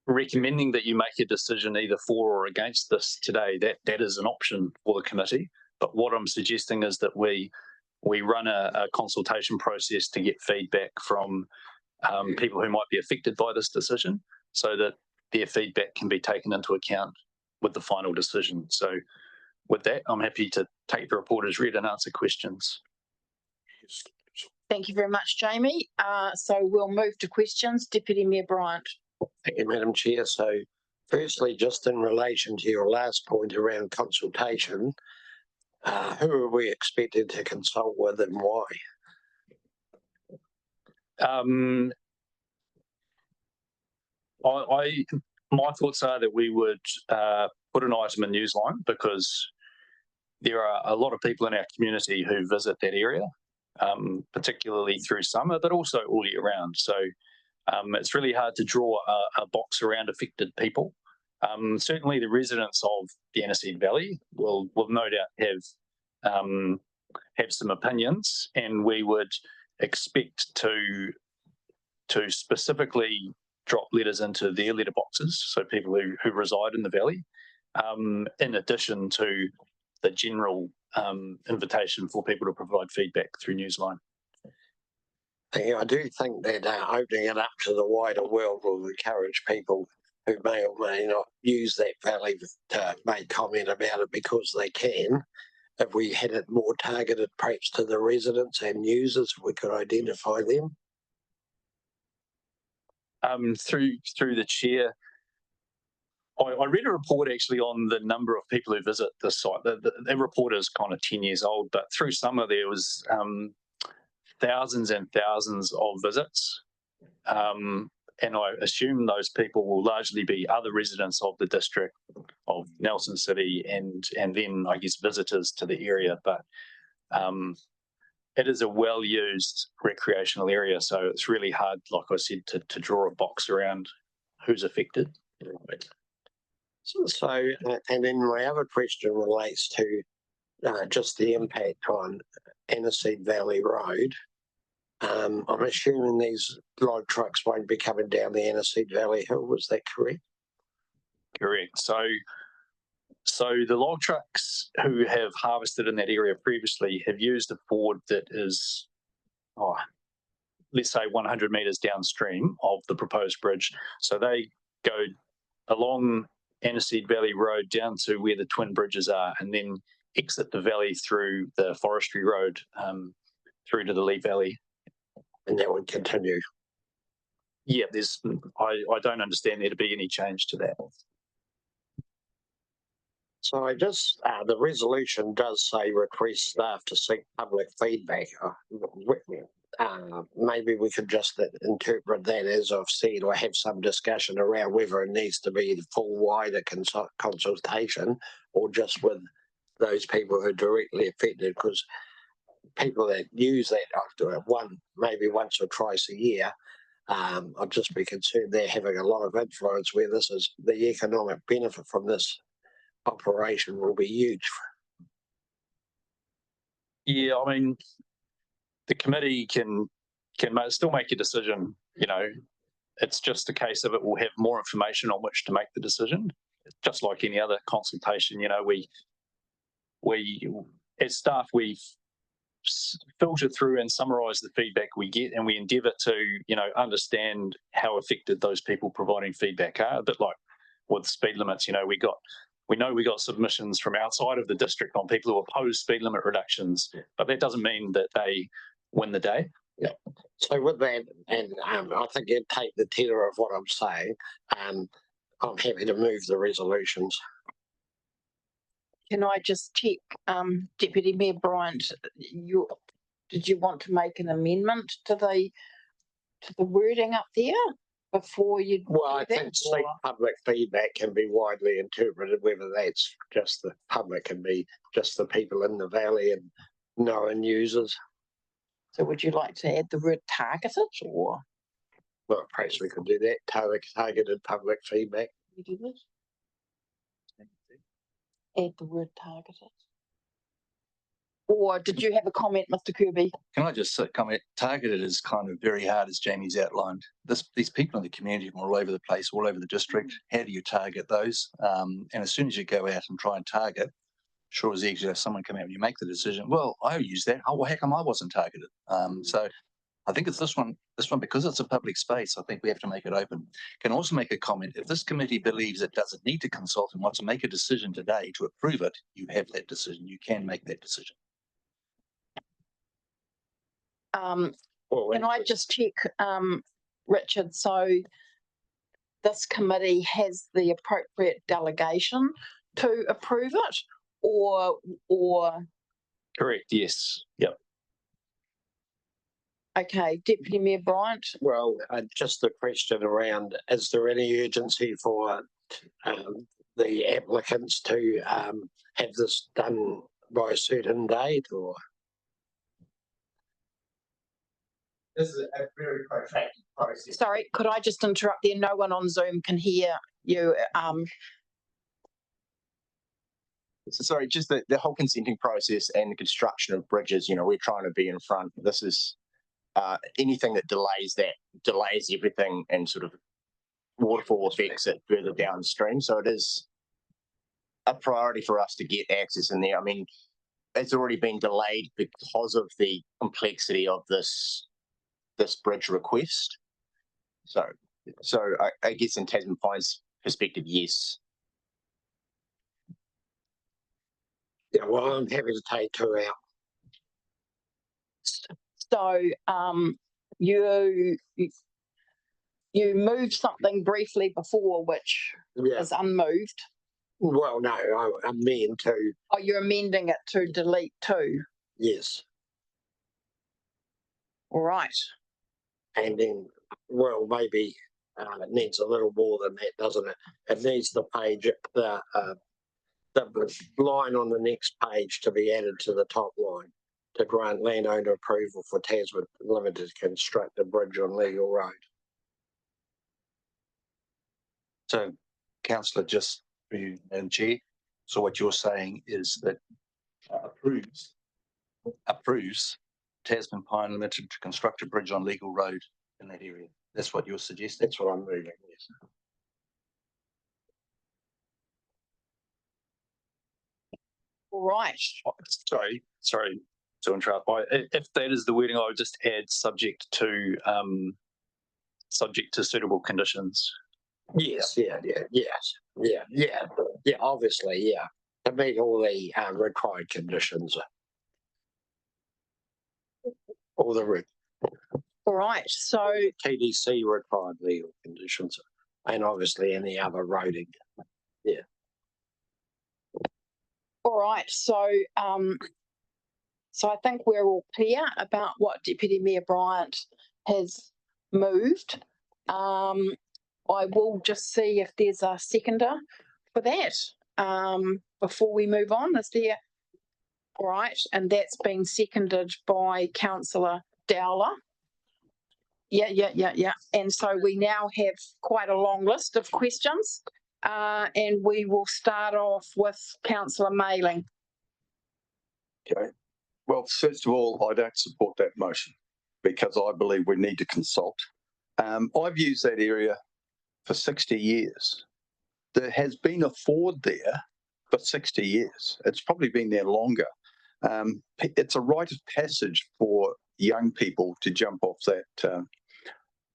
recommending that you make a decision either for or against this today, that is an option for the committee. But what I'm suggesting is that we run a consultation process to get feedback from people who might be affected by this decision, so that their feedback can be taken into account with the final decision. So with that, I'm happy to take the report as read and answer questions. Thank you very much, Jamie. So we'll move to questions. Deputy Mayor Bryant. Thank you, Madam Chair. So firstly, just in relation to your last point around consultation, who are we expected to consult with and why? My thoughts are that we would put an item in Newsline, because there are a lot of people in our community who visit that area, particularly through summer, but also all year round. So it's really hard to draw a box around affected people. Certainly the residents of the Aniseed Valley will no doubt have some opinions, and we would expect to specifically drop letters into their letterboxes, so people who reside in the valley, in addition to the general invitation for people to provide feedback through Newsline. I do think that opening it up to the wider world will encourage people who may or may not use that valley to make comment about it because they can. If we had it more targeted perhaps to the residents and users, we could identify them. Through the chair, I read a report actually on the number of people who visit the site. The report is kind of 10 years old, but through summer there was thousands and thousands of visits. And I assume those people will largely be other residents of the district of Nelson City and then I guess visitors to the area. But it is a well-used recreational area, so it's really hard, like I said, to draw a box around who's affected. So, and then my other question relates to just the impact on Aniseed Valley Road. I'm assuming these log trucks won't be coming down the Aniseed Valley Hill, was that correct? Correct. So the log trucks who have harvested in that area previously have used a ford that is let's say 100 metres downstream of the proposed bridge. So they go along Aniseed Valley Road down to where the twin bridges are, and then exit the valley through the Forestry Road through to the Lee Valley. And that would continue. Yeah, I don't understand there to be any change to that. So I just, the resolution does say request staff to seek public feedback. Maybe we could just interpret that as I've said, or have some discussion around whether it needs to be the full wider consultation or just with those people who are directly affected, because people that use that after maybe once or twice a year, I'd just be concerned they're having a lot of influence where this is the economic benefit from this operation will be huge. Yeah, I mean, the committee can still make a decision. You know, it's just a case of it will have more information on which to make the decision. Just like any other consultation, you know, we as staff, we've filtered through and summarised the feedback we get, and we endeavour to, you know, understand how affected those people providing feedback are. A bit like with speed limits, you know, we got submissions from outside of the district on people who oppose speed limit reductions, but that doesn't mean that they win the day. Yeah. So with that, and I think you take the tenor of what I'm saying, I'm happy to move the resolutions. Can I just check, Deputy Mayor Bryant, did you want to make an amendment to the wording up there before you? Well, I think seek public feedback can be widely interpreted, whether that's just the public, can be just the people in the valley and known users. So would you like to add the word targeted, or? Well, perhaps we could do that, targeted public feedback. You do this? Add the word targeted. Or did you have a comment, Mr. Kirby? Can I just comment? Targeted is kind of very hard, as Jamie's outlined. These people in the community from all over the place, all over the district. How do you target those? And as soon as you go out and try and target, sure as easy as someone come out and you make the decision. Well, I use that. Oh, well, how come I wasn't targeted? So I think it's this one because it's a public space. I think we have to make it open. Can also make a comment. If this committee believes it doesn't need to consult and wants to make a decision today to approve it, you have that decision. You can make that decision. Can I just check, Richard? So this committee has the appropriate delegation to approve it, or? Correct. Yes. Yep. Okay, Deputy Mayor Bryant. Well, just the question around: is there any urgency for the applicants to have this done by a certain date, or? This is a very protracted process. Sorry, could I just interrupt there? No one on Zoom can hear you. So sorry, just the whole consenting process and the construction of bridges, you know, we're trying to be in front. This is anything that delays everything and sort of waterfall effects it further downstream. So it is a priority for us to get access in there. I mean, it's already been delayed because of the complexity of this bridge request. So I guess in Tasman Pine's perspective, yes. Yeah, well, I'm happy to take 2 out. So you moved something briefly before, which is unmoved. Well, no, I amend to. Oh, you're amending it to delete 2. Yes. All right. And then, well, maybe it needs a little more than that, doesn't it? It needs the page, the line on the next page to be added to the top line to grant landowner approval for Tasman Limited to construct a bridge on Legal Road. So, Councillor, just for you, Madam Chair. So what you're saying is that approves Tasman Pine Limited to construct a bridge on Legal Road in that area. That's what you're suggesting? That's what I'm moving, yes. All right. Sorry. interrupt. If that is the wording, I would just add subject to suitable conditions. Yes, obviously, to meet all the required conditions. All the All right, so TDC required legal conditions, and obviously any other roading. all right, so I think we're all clear about what Deputy Mayor Bryant has moved. I will just see if there's a seconder for that before we move on. Is there? All right, and that's been seconded by Councillor Dowler. Yeah. And so we now have quite a long list of questions, and we will start off with Councillor Mailing. Okay. Well, first of all, I don't support that motion because I believe we need to consult. I've used that area for 60 years. There has been a Ford there for 60 years. It's probably been there longer. It's a rite of passage for young people to jump off that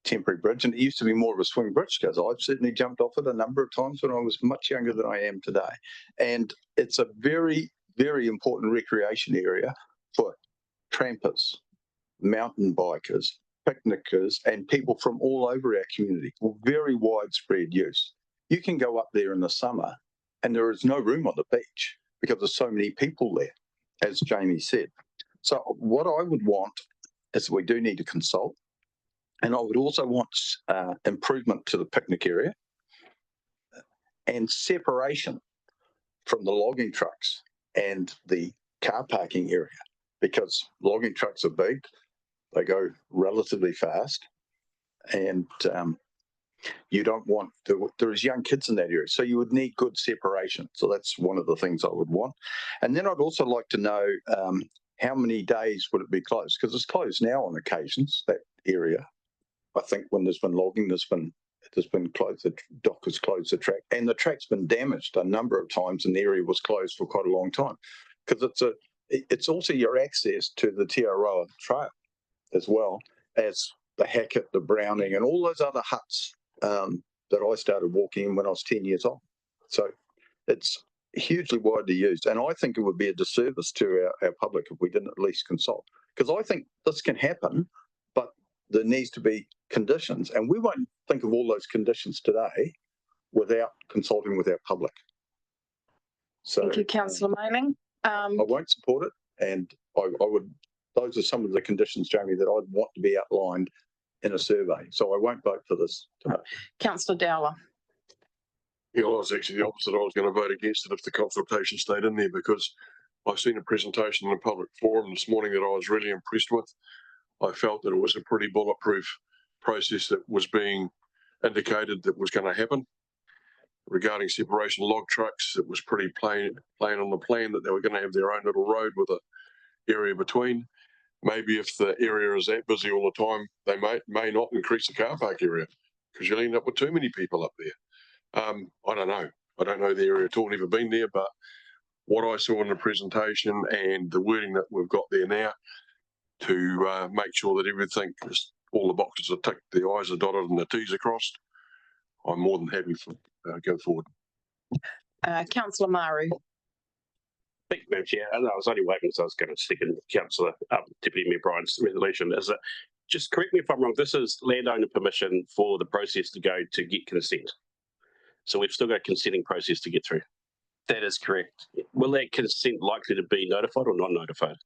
temporary bridge. And it used to be more of a swing bridge because I've certainly jumped off it a number of times when I was much younger than I am today. And it's a very, very important recreation area for trampers, mountain bikers, picnickers, and people from all over our community. Very widespread use. You can go up there in the summer and there is no room on the beach because there's so many people there, as Jamie said. So what I would want is we do need to consult. And I would also want improvement to the picnic area and separation from the logging trucks and the car parking area, because logging trucks are big, they go relatively fast, and you don't want there is young kids in that area, so you would need good separation. So that's one of the things I would want. And then I'd also like to know how many days would it be closed, because it's closed now on occasions, that area. I think when there's been logging, there's been closed, the dock has closed the track, and the track's been damaged a number of times, and the area was closed for quite a long time, because it's also your access to the Te Aroa Trail, as well as the Hackett, the Browning, and all those other huts that I started walking in when I was 10 years old. So it's hugely widely used, and I think it would be a disservice to our public if we didn't at least consult, because I think this can happen, but there needs to be conditions, and we won't think of all those conditions today without consulting with our public. So Thank you, Councillor Mailing. I won't support it, and I would. Those are some of the conditions, Jamie, that I'd want to be outlined in a survey. So I won't vote for this tonight. Councillor Dowler. Yeah, well, I was actually the opposite. I was going to vote against it if the consultation stayed in there, because I've seen a presentation in a public forum this morning that I was really impressed with. I felt that it was a pretty bulletproof process that was being indicated that was going to happen. Regarding separation log trucks, it was pretty plain on the plan that they were going to have their own little road with an area between. Maybe if the area is that busy all the time, they may not increase the car park area, because you'll end up with too many people up there. I don't know. I don't know the area at all, never been there, but what I saw in the presentation and the wording that we've got there now to make sure that everything, all the boxes are ticked, the I's are dotted and the T's are crossed, I'm more than happy for go forward. Councillor Maru. Thank you, Madam Chair. I was only waiting because I was going to second Councillor Deputy Mayor Bryant's resolution. Just correct me if I'm wrong, this is landowner permission for the process to go to get consent. So we've still got a consenting process to get through. That is correct. Will that consent likely to be notified or non-notified?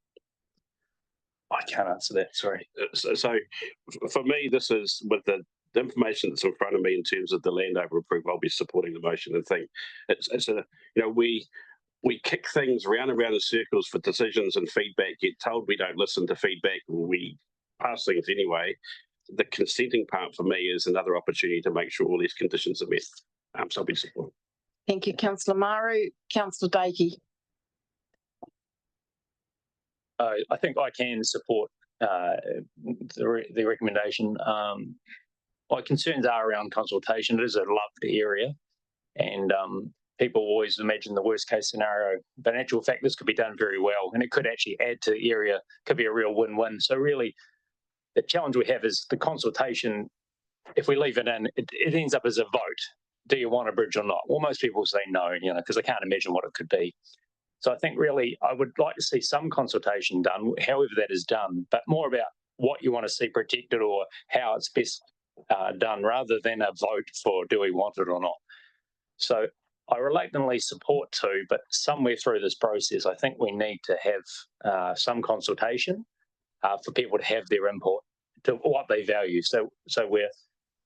I can't answer that, sorry. So for me, this is with the information that's in front of me in terms of the landowner approval, I'll be supporting the motion and think it's a, we kick things round and round in circles for decisions and feedback, get told we don't listen to feedback, we pass things anyway. The consenting part for me is another opportunity to make sure all these conditions are met. So I'll be supporting. Thank you, Councillor Maru. Councillor Dakey. I think I can support the recommendation. My concerns are around consultation. It is a loved area, and people always imagine the worst case scenario, but in actual fact, this could be done very well, and it could actually add to the area, could be a real win-win. So really, the challenge we have is the consultation. If we leave it in, it ends up as a vote. Do you want a bridge or not? Well, most people say no, because I can't imagine what it could be. So I think really I would like to see some consultation done, however that is done, but more about what you want to see protected or how it's best done rather than a vote for do we want it or not. So I reluctantly support two, but somewhere through this process, I think we need to have some consultation for people to have their input to what they value. So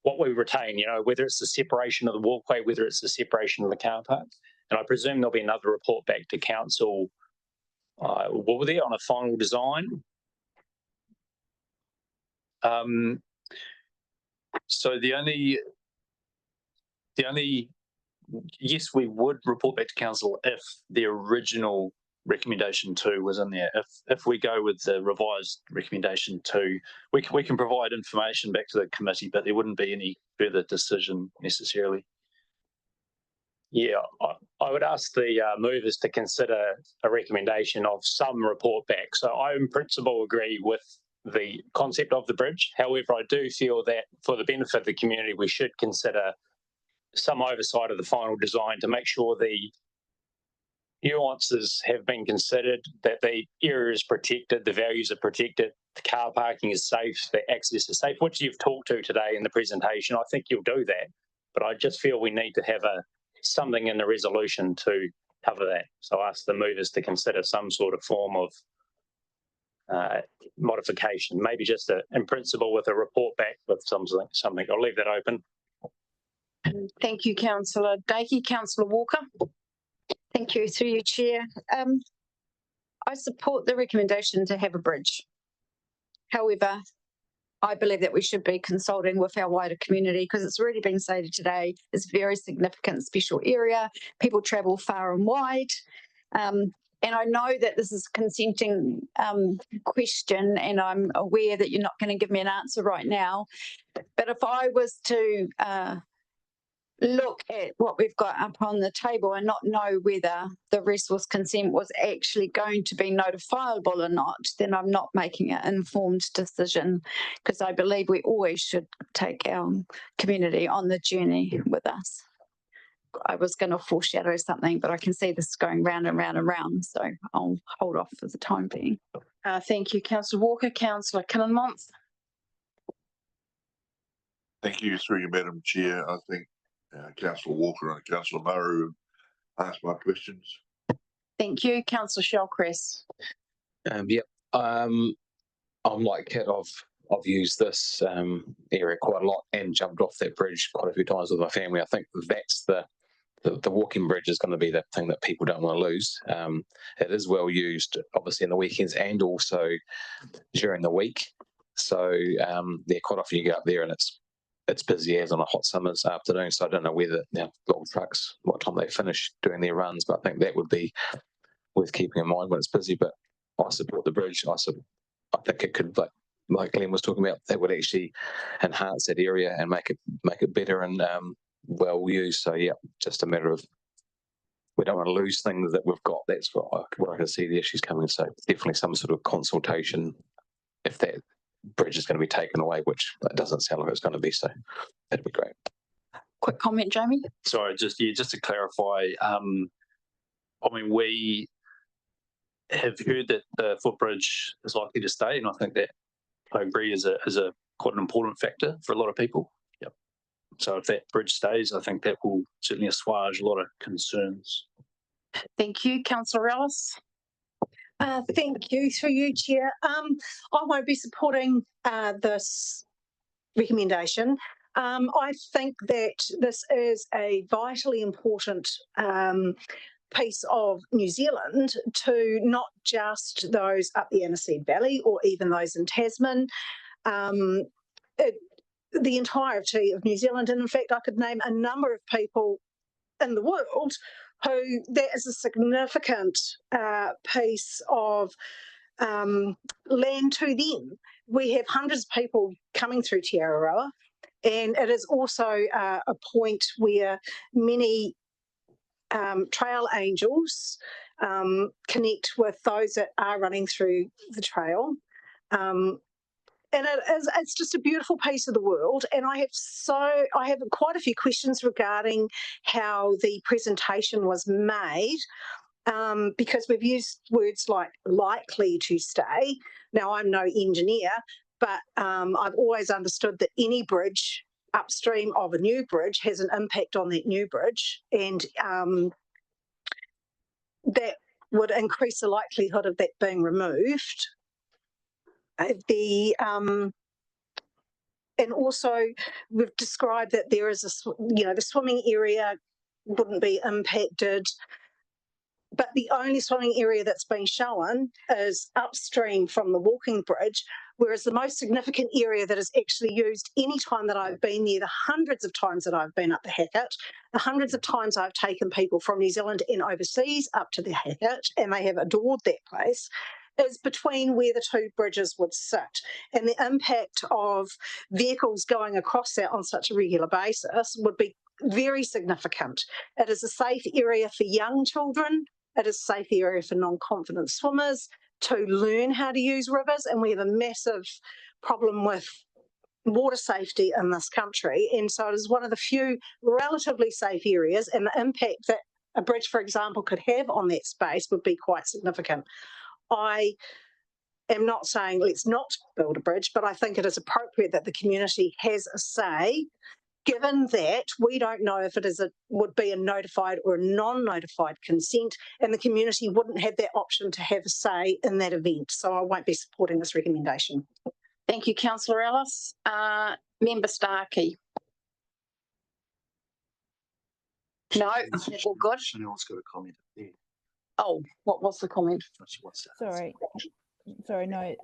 what we retain, whether it's the separation of the walkway, whether it's the separation of the car park. And I presume there'll be another report back to council, will there, on a final design? So the only, yes, we would report back to council if the original recommendation 2 was in there. If we go with the revised recommendation 2, we can provide information back to the committee, but there wouldn't be any further decision necessarily. Yeah, I would ask the movers to consider a recommendation of some report back. So I in principle agree with the concept of the bridge. However, I do feel that for the benefit of the community, we should consider some oversight of the final design to make sure the nuances have been considered, that the area is protected, the values are protected, the car parking is safe, the access is safe, which you've talked to today in the presentation. I think you'll do that, but I just feel we need to have something in the resolution to cover that. So I ask the movers to consider some sort of form of modification, maybe just in principle with a report back with something. I'll leave that open. Thank you, Councillor Dakey. Councillor Walker. Thank you, through you, Chair. I support the recommendation to have a bridge. However, I believe that we should be consulting with our wider community because it's already been stated today, it's a very significant special area. People travel far and wide. And I know that this is a consenting question, and I'm aware that you're not going to give me an answer right now. But if I was to look at what we've got up on the table and not know whether the resource consent was actually going to be notifiable or not, then I'm not making an informed decision, because I believe we always should take our community on the journey with us. I was going to foreshadow something, but I can see this going round and round and round, so I'll hold off for the time being. Thank you, Councillor Walker. Councillor Kinnan-Month. Thank you, through you, Madam Chair. I think Councillor Walker and Councillor Murray have asked my questions. Thank you, Councillor Shellcrest. I'm like Kit. I've used this area quite a lot and jumped off that bridge quite a few times with my family. I think that's the walking bridge is going to be the thing that people don't want to lose. It is well used, obviously, in the weekends and also during the week. So quite often you get up there and it's busy as on a hot summer's afternoon. So I don't know whether long trucks, what time they finish doing their runs, but I think that would be worth keeping in mind when it's busy. But I support the bridge. I think it could, like Glenn was talking about, that would actually enhance that area and make it better and well used. So yeah, just a matter of, we don't want to lose things that we've got. That's where I can see the issues coming. So definitely some sort of consultation if that bridge is going to be taken away, which it doesn't sound like it's going to be. So that'd be great. Quick comment, Jamie. Sorry, just to clarify, we have heard that the footbridge is likely to stay, and I think that I agree is a quite an important factor for a lot of people. Yep. So if that bridge stays, I think that will certainly assuage a lot of concerns. Thank you, Councillor Ellis. Thank you, through you, Chair. I won't be supporting this recommendation. I think that this is a vitally important piece of New Zealand to not just those up the Aniseed Valley or even those in Tasman, the entirety of New Zealand. And in fact, I could name a number of people in the world who that is a significant piece of land to them. We have hundreds of people coming through Te Araroa, and it is also a point where many trail angels connect with those that are running through the trail. And it's just a beautiful piece of the world. And I have quite a few questions regarding how the presentation was made, because we've used words like likely to stay. Now, I'm no engineer, but I've always understood that any bridge upstream of a new bridge has an impact on that new bridge, and that would increase the likelihood of that being removed. And also we've described that there is the swimming area wouldn't be impacted, but the only swimming area that's been shown is upstream from the walking bridge, whereas the most significant area that is actually used any time that I've been there, the hundreds of times that I've been up the Hackett, the hundreds of times I've taken people from New Zealand and overseas up to the Hackett, and they have adored that place, is between where the two bridges would sit. And the impact of vehicles going across that on such a regular basis would be very significant. It is a safe area for young children. It is a safe area for non-confident swimmers to learn how to use rivers. And we have a massive problem with water safety in this country. And so it is one of the few relatively safe areas, and the impact that a bridge, for example, could have on that space would be quite significant. I am not saying let's not build a bridge, but I think it is appropriate that the community has a say, given that we don't know if it would be a notified or a non-notified consent, and the community wouldn't have that option to have a say in that event. So I won't be supporting this recommendation. Thank you, Councillor Ellis. Member Starkey. No, all good. Chanel's got a comment there. Oh, what was the comment? Sorry, no,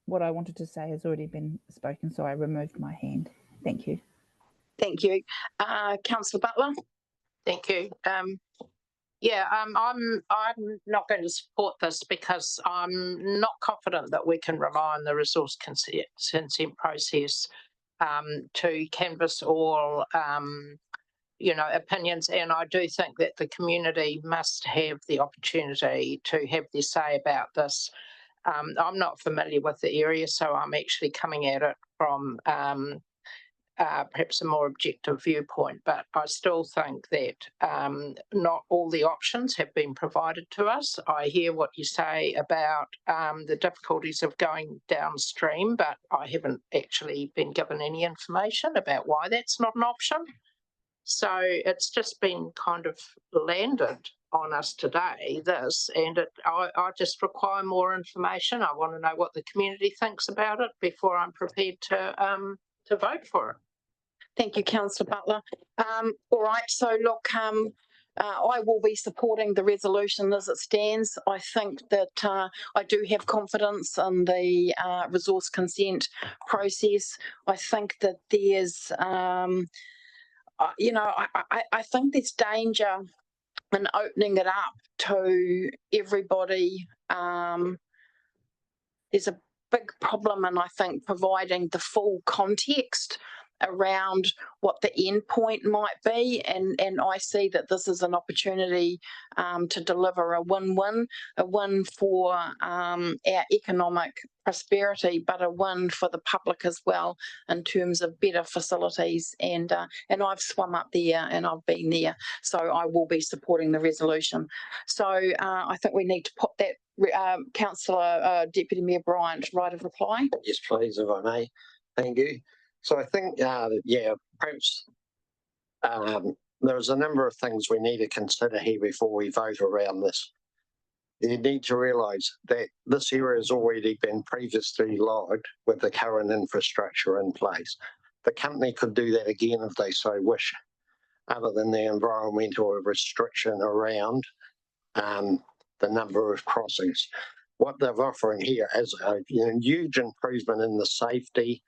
what I wanted to say has already been spoken, so I removed my hand. Thank you. Thank you. Councillor Butler. Thank you. I'm not going to support this because I'm not confident that we can rely on the resource consent process to canvass all opinions, and I do think that the community must have the opportunity to have their say about this. I'm not familiar with the area, so I'm actually coming at it from perhaps a more objective viewpoint, but I still think that not all the options have been provided to us. I hear what you say about the difficulties of going downstream, but I haven't actually been given any information about why that's not an option. So it's just been kind of landed on us today, and I just require more information. I want to know what the community thinks about it before I'm prepared to vote for it. Thank you, Councillor Butler. All right, so look, I will be supporting the resolution as it stands. I think that I do have confidence in the resource consent process. I think that there's I think there's danger in opening it up to everybody. There's a big problem in, I think, providing the full context around what the end point might be, and I see that this is an opportunity to deliver a win-win for our economic prosperity, but a win for the public as well in terms of better facilities. And I've swum up there and I've been there, so I will be supporting the resolution. So I think we need to put that Councillor Deputy Mayor Bryant right of reply. Yes, please, if I may. Thank you. So I think, perhaps there's a number of things we need to consider here before we vote around this. You need to realise that this area has already been previously logged with the current infrastructure in place. The company could do that again if they so wish, other than the environmental restriction around the number of crossings. What they're offering here is a huge improvement in the safety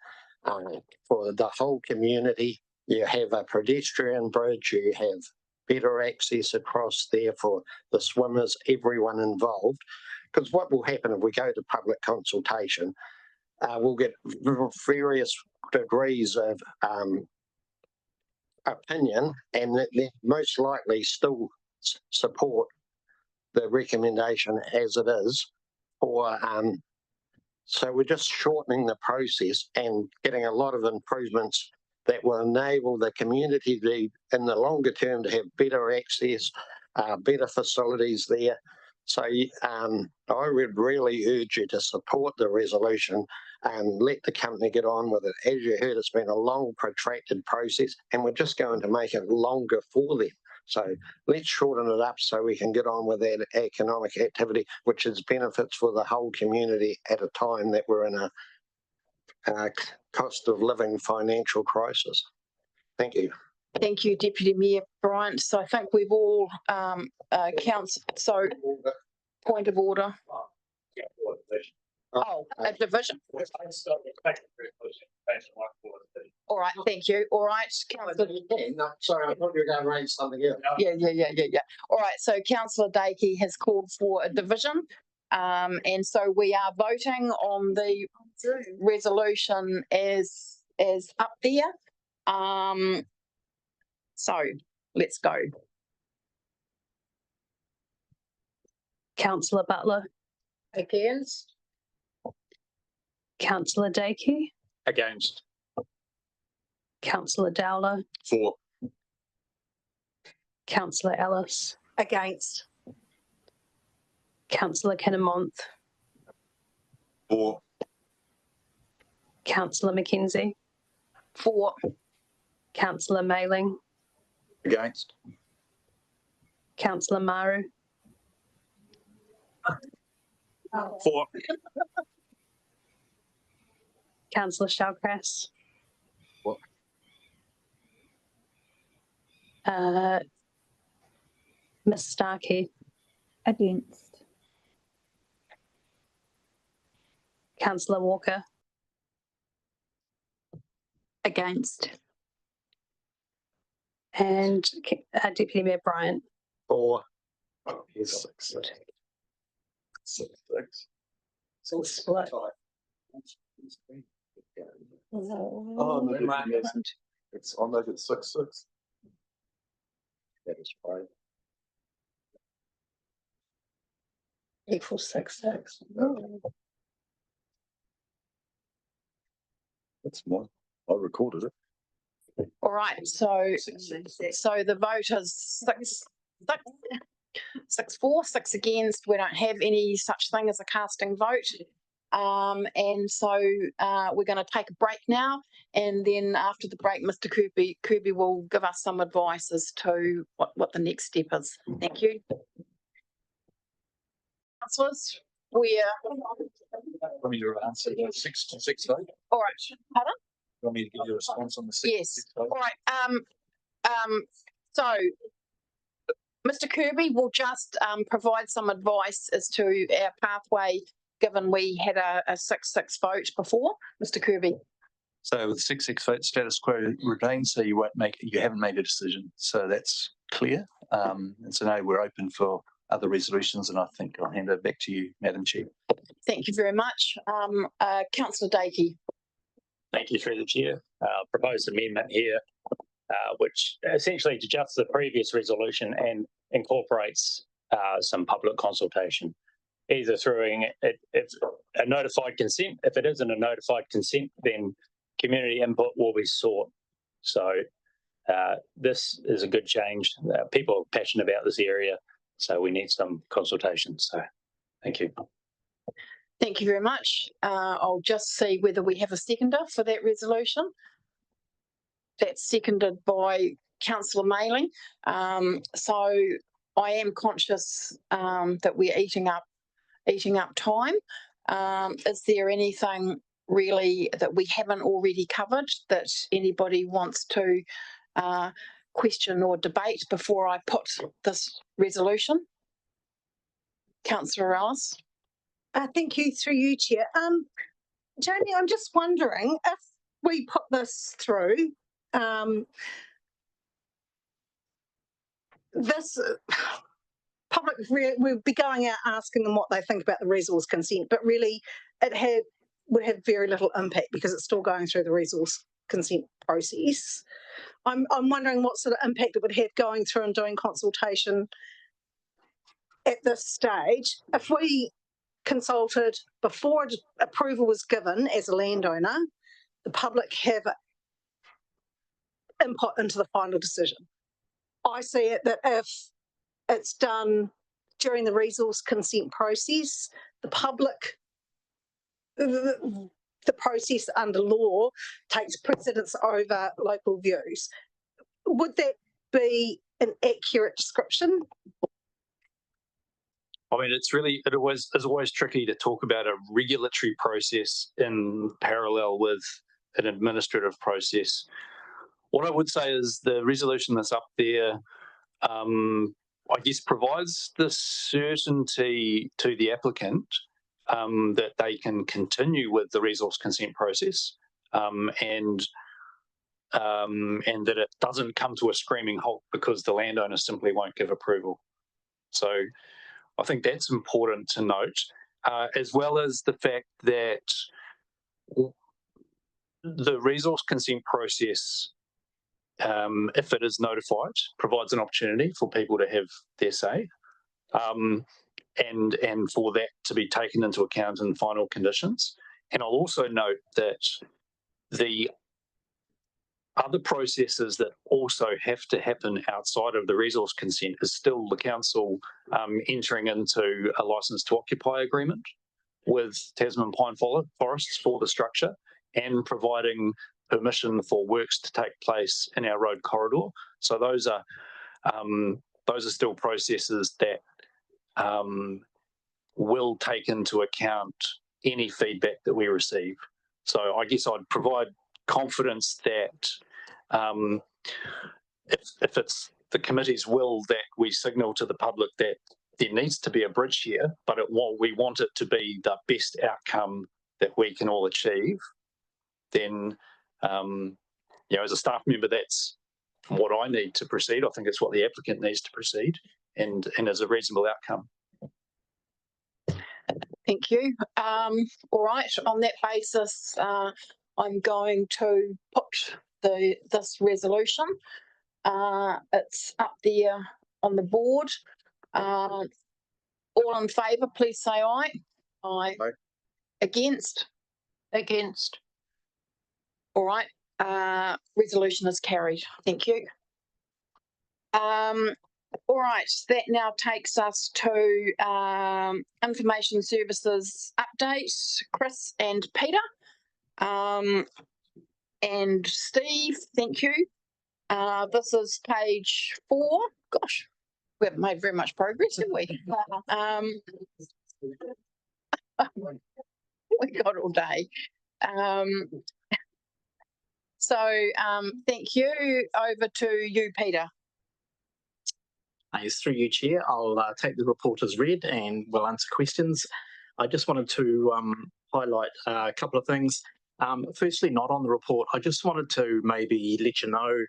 for the whole community. You have a pedestrian bridge, you have better access across there for the swimmers, everyone involved. Because what will happen if we go to public consultation, we'll get various degrees of opinion, and they're most likely still support the recommendation as it is for, so we're just shortening the process and getting a lot of improvements that will enable the community to, in the longer term, to have better access, better facilities there. So I would really urge you to support the resolution and let the company get on with it. As you heard, it's been a long, protracted process, and we're just going to make it longer for them. So let's shorten it up so we can get on with that economic activity, which is benefits for the whole community at a time that we're in a cost of living financial crisis. Thank you. Thank you, Deputy Mayor Bryant. So I think we've all, so point of order. Oh, a division. All right, thank you. All right, Councillor. Sorry, I thought you were going to raise something else. Yeah. All right, so Councillor Dakey has called for a division. And so we are voting on the resolution as up there. So let's go. Councillor Butler. Against? Councillor Dakey. Against. Councillor Dowler. For. Councillor Ellis. Against. Councillor Kennemonth. For. Councillor McKenzie. For. Councillor Mailing. Against. Councillor Maru. For. Councillor Shawcrass. What? Ms Starkey. Against. Councillor Walker. Against. And Deputy Mayor Bryant. For. So split. Oh, no, it's, I'll make it 6-6. That is right. Equals 6-6. That's mine. I recorded it. All right, so the vote is 6 for, 6 against. We don't have any such thing as a casting vote. And so we're going to take a break now, and then after the break, Mr. Kirby will give us some advice as to what the next step is. Thank you. Councillors, we Want me to answer the 6-6 vote? all right. Pardon? Want me to give you a response on the 6-6 Yes. vote? All right. So Mr. Kirby will just provide some advice as to our pathway, given we had a 6-6 vote before. Mr. Kirby. So with 6-6 vote, status quo retains, so you haven't made a decision. So that's clear. And so now we're open for other resolutions, and I think I'll hand it back to you, Madam Chair. Thank you very much. Councillor Dakey. Thank you, through the chair. Proposed amendment here, which essentially adjusts the previous resolution and incorporates some public consultation, either through if a notified consent. If it isn't a notified consent, then community input will be sought. So this is a good change. People are passionate about this area, so we need some consultation. So thank you. Thank you very much. I'll just see whether we have a seconder for that resolution. That's seconded by Councillor Mailing. So I am conscious that we're eating up time. Is there anything really that we haven't already covered that anybody wants to question or debate before I put this resolution? Councillor Ellis. Thank you, through you, Chair. Jamie, I'm just wondering if we put this through, this public, we'll be going out asking them what they think about the resource consent, but really would have very little impact because it's still going through the resource consent process. I'm wondering what sort of impact it would have going through and doing consultation at this stage. If we consulted before approval was given as a landowner, the public have input into the final decision. I see it that if it's done during the resource consent process, the public, the process under law takes precedence over local views. Would that be an accurate description? I mean, it's always tricky to talk about a regulatory process in parallel with an administrative process. What I would say is the resolution that's up there, I guess, provides the certainty to the applicant that they can continue with the resource consent process, and that it doesn't come to a screaming halt because the landowner simply won't give approval. So I think that's important to note, as well as the fact that the resource consent process, if it is notified, provides an opportunity for people to have their say, and for that to be taken into account in final conditions. And I'll also note that the other processes that also have to happen outside of the resource consent is still the council entering into a licence to occupy agreement with Tasman Pine Forests for the structure and providing permission for works to take place in our road corridor. So those are still processes that will take into account any feedback that we receive. So I guess I'd provide confidence that if it's the committee's will that we signal to the public that there needs to be a bridge here, but we want it to be the best outcome that we can all achieve, then as a staff member, that's what I need to proceed. I think it's what the applicant needs to proceed, and as a reasonable outcome. Thank you. All right, on that basis, I'm going to put this resolution. It's up there on the board. All in favour, please say aye. Aye. Aye. Against? Against. All right, resolution is carried. Thank you. All right, that now takes us to information services update. Chris and Peter. And Steve, thank you. This is page 4. Gosh, we haven't made very much progress, have we? We got all day. Thank you. Over to you, Peter. Yes, through you, Chair. I'll take the report as read and we'll answer questions. I just wanted to highlight a couple of things. Firstly, not on the report, I just wanted to maybe let you know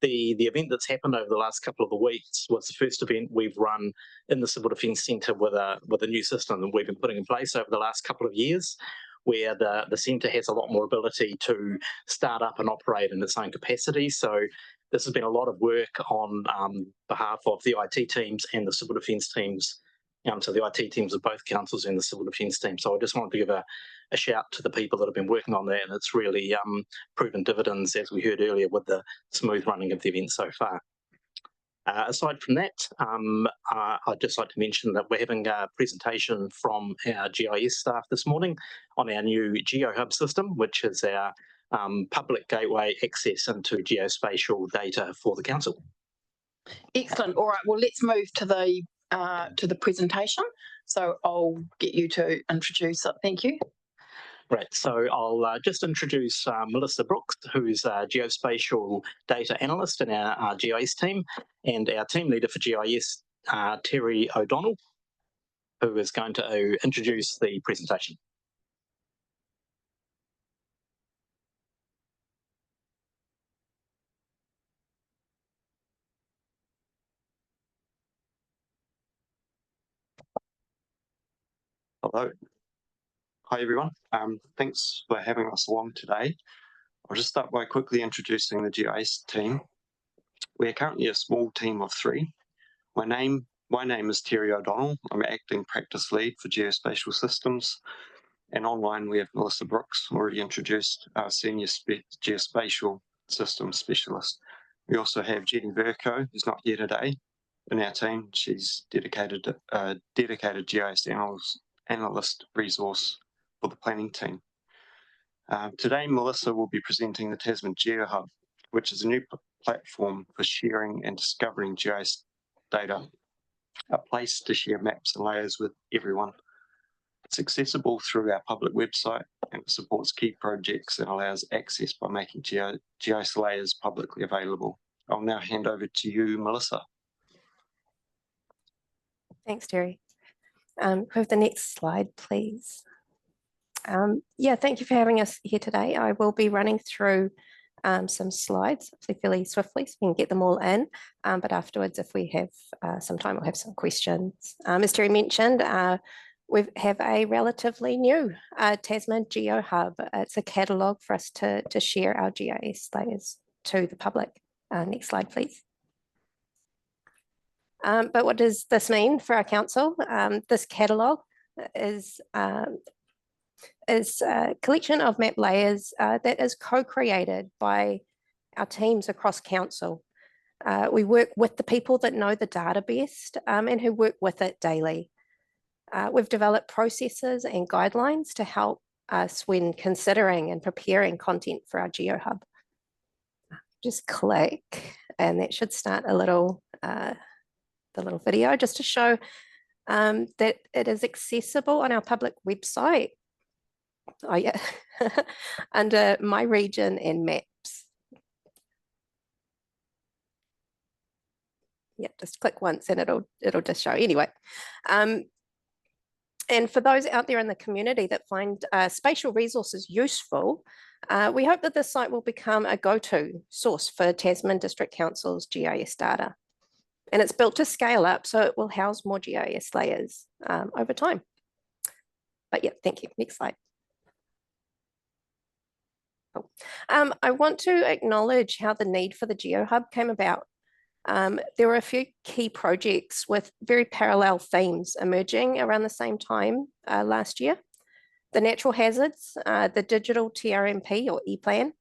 the event that's happened over the last couple of weeks was the first event we've run in the Civil Defence Centre with a new system that we've been putting in place over the last couple of years, where the centre has a lot more ability to start up and operate in its own capacity. So this has been a lot of work on behalf of the IT teams and the Civil Defence teams, so the IT teams of both councils and the Civil Defence team. So I just wanted to give a shout to the people that have been working on that, and it's really proven dividends, as we heard earlier, with the smooth running of the event so far. Aside from that, I'd just like to mention that we're having a presentation from our GIS staff this morning on our new GeoHub system, which is our public gateway access into geospatial data for the council. Excellent. All right. Well, let's move to the presentation. So I'll get you to introduce it. Thank you. Right. So I'll just introduce Melissa Brooks, who's a geospatial data analyst in our GIS team, and our team leader for GIS, Terry O'Donnell, who is going to introduce the presentation. Hello. Hi, everyone. Thanks for having us along today. I'll just start by quickly introducing the GIS team. We're currently a small team of 3. My name is Terry O'Donnell. I'm acting practice lead for geospatial systems. And online we have Melissa Brooks, already introduced, our senior geospatial systems specialist. We also have Jenny Verco, who's not here today, in our team. She's dedicated GIS analyst resource for the planning team. Today, Melissa will be presenting the Tasman GeoHub, which is a new platform for sharing and discovering GIS data, a place to share maps and layers with everyone. It's accessible through our public website and it supports key projects and allows access by making GIS layers publicly available. I'll now hand over to you, Melissa. Thanks, Terry. Can we have the next slide, please? Yeah, thank you for having us here today. I will be running through some slides fairly swiftly so we can get them all in. But afterwards, if we have some time, we'll have some questions. As Terry mentioned, we have a relatively new Tasman GeoHub. It's a catalogue for us to share our GIS layers to the public. Next slide, please. But what does this mean for our council? This catalogue is a collection of map layers that is co-created by our teams across council. We work with the people that know the data best and who work with it daily. We've developed processes and guidelines to help us when considering and preparing content for our GeoHub. Just click and that should start a little, the little video just to show that it is accessible on our public website. Oh yeah, under My Region and Maps. Yeah, just click once and it'll just show. Anyway, and for those out there in the community that find spatial resources useful, we hope that this site will become a go-to source for Tasman District Council's GIS data. And it's built to scale up so it will house more GIS layers over time. But yeah, thank you. Next slide. I want to acknowledge how the need for the GeoHub came about. There were a few key projects with very parallel themes emerging around the same time last year. The natural hazards, the digital TRMP or E-plan,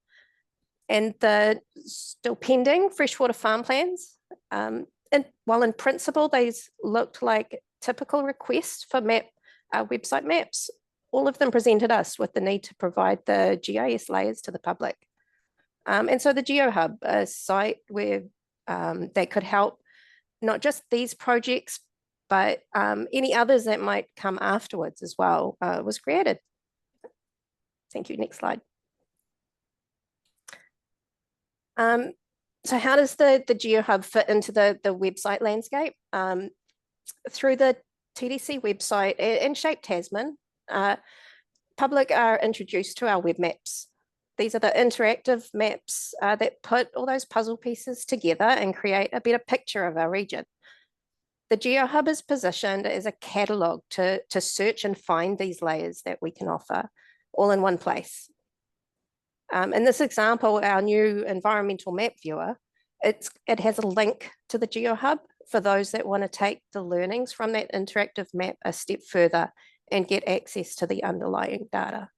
and the still pending freshwater farm plans. And while in principle, these looked like typical requests for website maps, all of them presented us with the need to provide the GIS layers to the public. And so the GeoHub, a site where they could help not just these projects, but any others that might come afterwards as well, was created. Thank you. Next slide. So how does the GeoHub fit into the website landscape? Through the TDC website and Shape Tasman, public are introduced to our web maps. These are the interactive maps that put all those puzzle pieces together and create a better picture of our region. The GeoHub is positioned as a catalogue to search and find these layers that we can offer all in one place. In this example, our new environmental map viewer, it has a link to the GeoHub for those that want to take the learnings from that interactive map a step further and get access to the underlying data.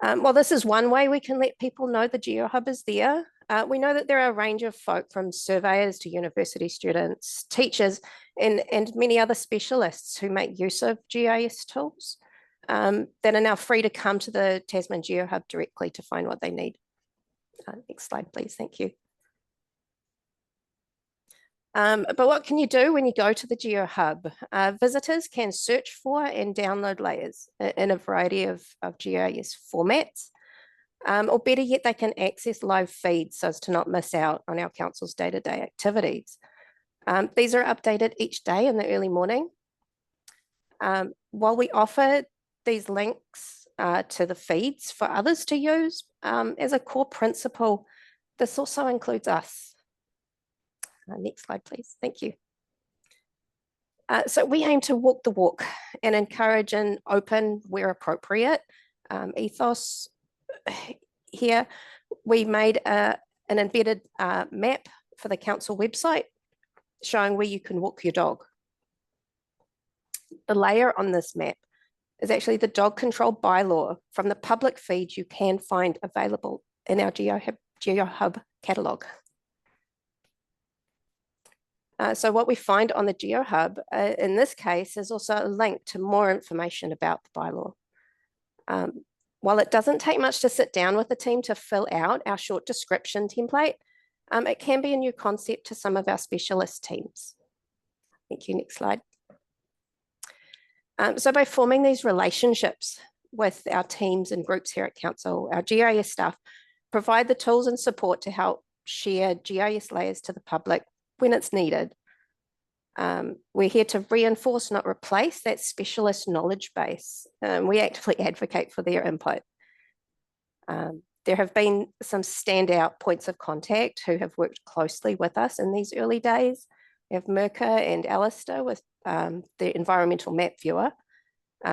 Well, this is one way we can let people know the GeoHub is there. We know that there are a range of folk from surveyors to university students, teachers, and many other specialists who make use of GIS tools that are now free to come to the Tasman GeoHub directly to find what they need. Next slide, please. Thank you. But what can you do when you go to the GeoHub? Visitors can search for and download layers in a variety of GIS formats, or better yet, they can access live feeds so as to not miss out on our council's day-to-day activities. These are updated each day in the early morning. While we offer these links to the feeds for others to use, as a core principle, this also includes us. Next slide, please. Thank you. So we aim to walk the walk and encourage an open, where appropriate, ethos here, we made an embedded map for the council website showing where you can walk your dog. The layer on this map is actually the dog control bylaw from the public feed you can find available in our GeoHub catalogue. So what we find on the GeoHub in this case is also a link to more information about the bylaw. While it doesn't take much to sit down with the team to fill out our short description template, it can be a new concept to some of our specialist teams. Thank you, next slide. So by forming these relationships with our teams and groups here at Council, our GIS staff provide the tools and support to help share GIS layers to the public when it's needed. We're here to reinforce, not replace, that specialist knowledge base. We actively advocate for their input. There have been some standout points of contact who have worked closely with us in these early days. We have Mirka and Alistair with the environmental map viewer,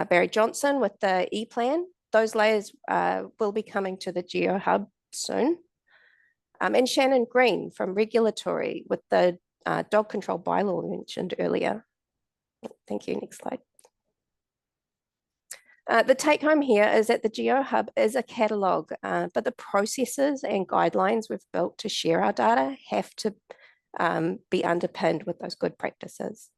Barry Johnson with the ePlan. Those layers will be coming to the GeoHub soon. And Shannon Green from regulatory with the dog control bylaw mentioned earlier. Thank you, next slide. The take home here is that the GeoHub is a catalogue, but the processes and guidelines we've built to share our data have to be underpinned with those good practices.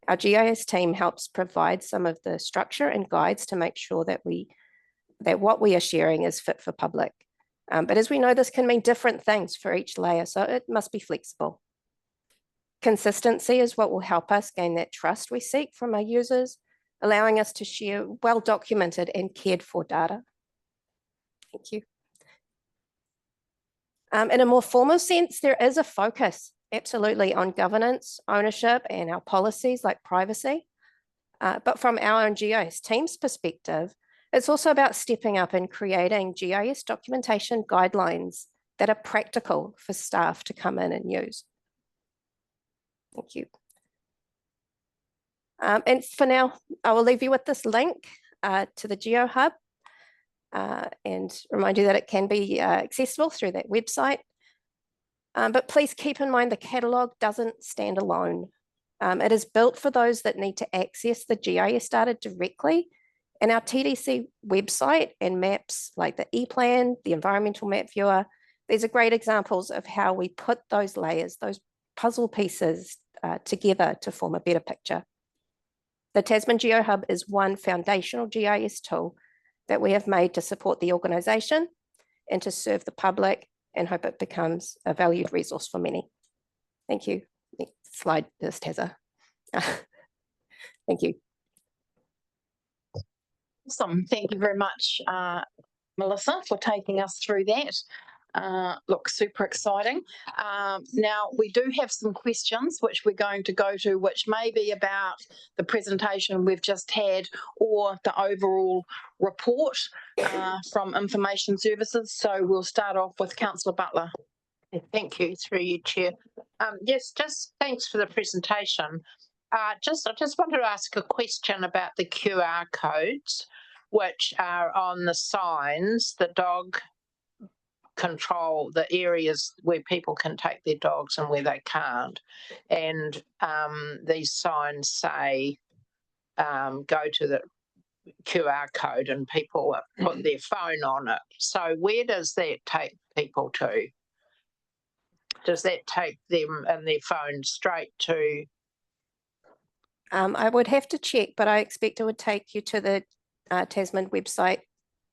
Our GIS team helps provide some of the structure and guides to make sure that what we are sharing is fit for public. But as we know, this can mean different things for each layer, so it must be flexible. Consistency is what will help us gain that trust we seek from our users, allowing us to share well-documented and cared-for data. Thank you. In a more formal sense, there is a focus, absolutely, on governance, ownership, and our policies like privacy. But from our own GIS team's perspective, it's also about stepping up and creating GIS documentation guidelines that are practical for staff to come in and use. Thank you. And for now, I will leave you with this link to the GeoHub and remind you that it can be accessible through that website. But please keep in mind the catalogue doesn't stand alone. It is built for those that need to access the GIS data directly, and our TDC website and maps like the ePlan, the environmental map viewer, these are great examples of how we put those layers, those puzzle pieces together to form a better picture. The Tasman GeoHub is one foundational GIS tool that we have made to support the organisation and to serve the public, and hope it becomes a valued resource for many. Thank you. Next slide, is Tazza. Thank you. Awesome. Thank you very much, Melissa, for taking us through that. Look, super exciting. Now, we do have some questions which we're going to go to, which may be about the presentation we've just had or the overall report from Information Services. So we'll start off with Councillor Butler. Thank you, through you, Chair. Yes, just thanks for the presentation. I just wanted to ask a question about the QR codes, which are on the signs, the dog control, the areas where people can take their dogs and where they can't. And these signs say, go to the QR code, and people put their phone on it. So where does that take people to? Does that take them and their phone straight to? I would have to check, but I expect it would take you to the Tasman website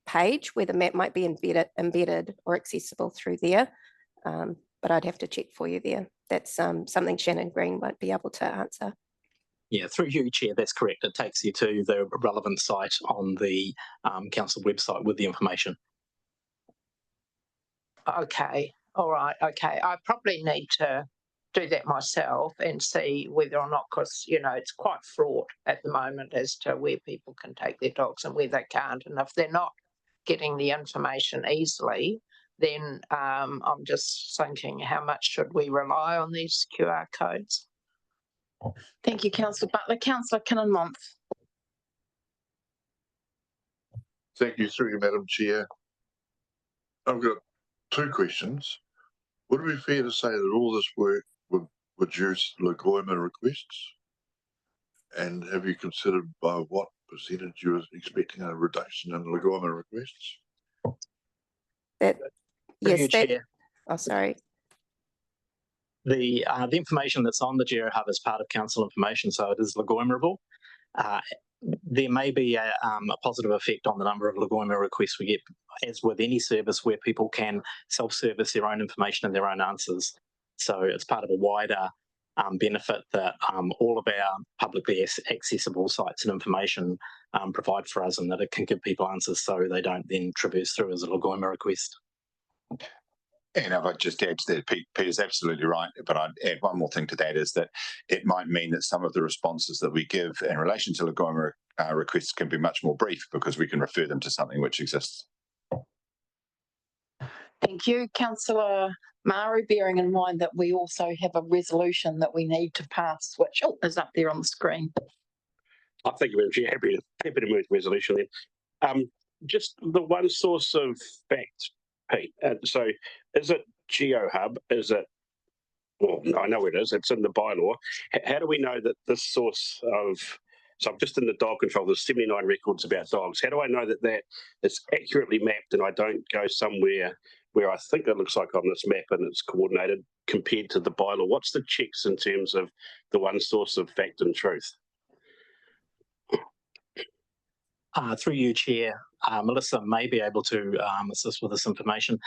page where the map might be embedded or accessible through there. But I'd have to check for you there. That's something Shannon Green won't be able to answer. Yeah, through you, Chair, that's correct. It takes you to the relevant site on the council website with the information. Okay, all right, okay. I probably need to do that myself and see whether or not, because, you know, it's quite fraught at the moment as to where people can take their dogs and where they can't. And if they're not getting the information easily, then I'm just thinking, how much should we rely on these QR codes? Thank you, Councillor Butler. Councillor Kinnan-Month. Thank you, through you, Madam Chair. I've got two questions. Would it be fair to say that all this work would reduce Lagoima requests? And have you considered by what percentage you were expecting a reduction in Lagoima requests? That, Through yes, you, that, Chair. oh, sorry. The information that's on the GeoHub is part of council information, so it is Lagoimerable. There may be a positive effect on the number of Lagoima requests we get, as with any service where people can self-service their own information and their own answers. So it's part of a wider benefit that all of our publicly accessible sites and information provide for us, and that it can give people answers so they don't then traverse through as a Lagoima request. And if I just add to that, Peter's absolutely right, but I'd add one more thing to that, is that it might mean that some of the responses that we give in relation to Lagoima requests can be much more brief because we can refer them to something which exists. Thank you, Councillor Maru, bearing in mind that we also have a resolution that we need to pass, which is up there on the screen. I think we're happy to move the resolution then. Just the one source of fact, Pete. So is it GeoHub? Is it, well, I know it is, it's in the bylaw. How do we know that this source of, so I'm just in the dog control, there's 79 records about dogs. How do I know that that is accurately mapped and I don't go somewhere where I think it looks like on this map and it's coordinated compared to the bylaw? What's the checks in terms of the one source of fact and truth? Through you, Chair, Melissa may be able to assist with this information.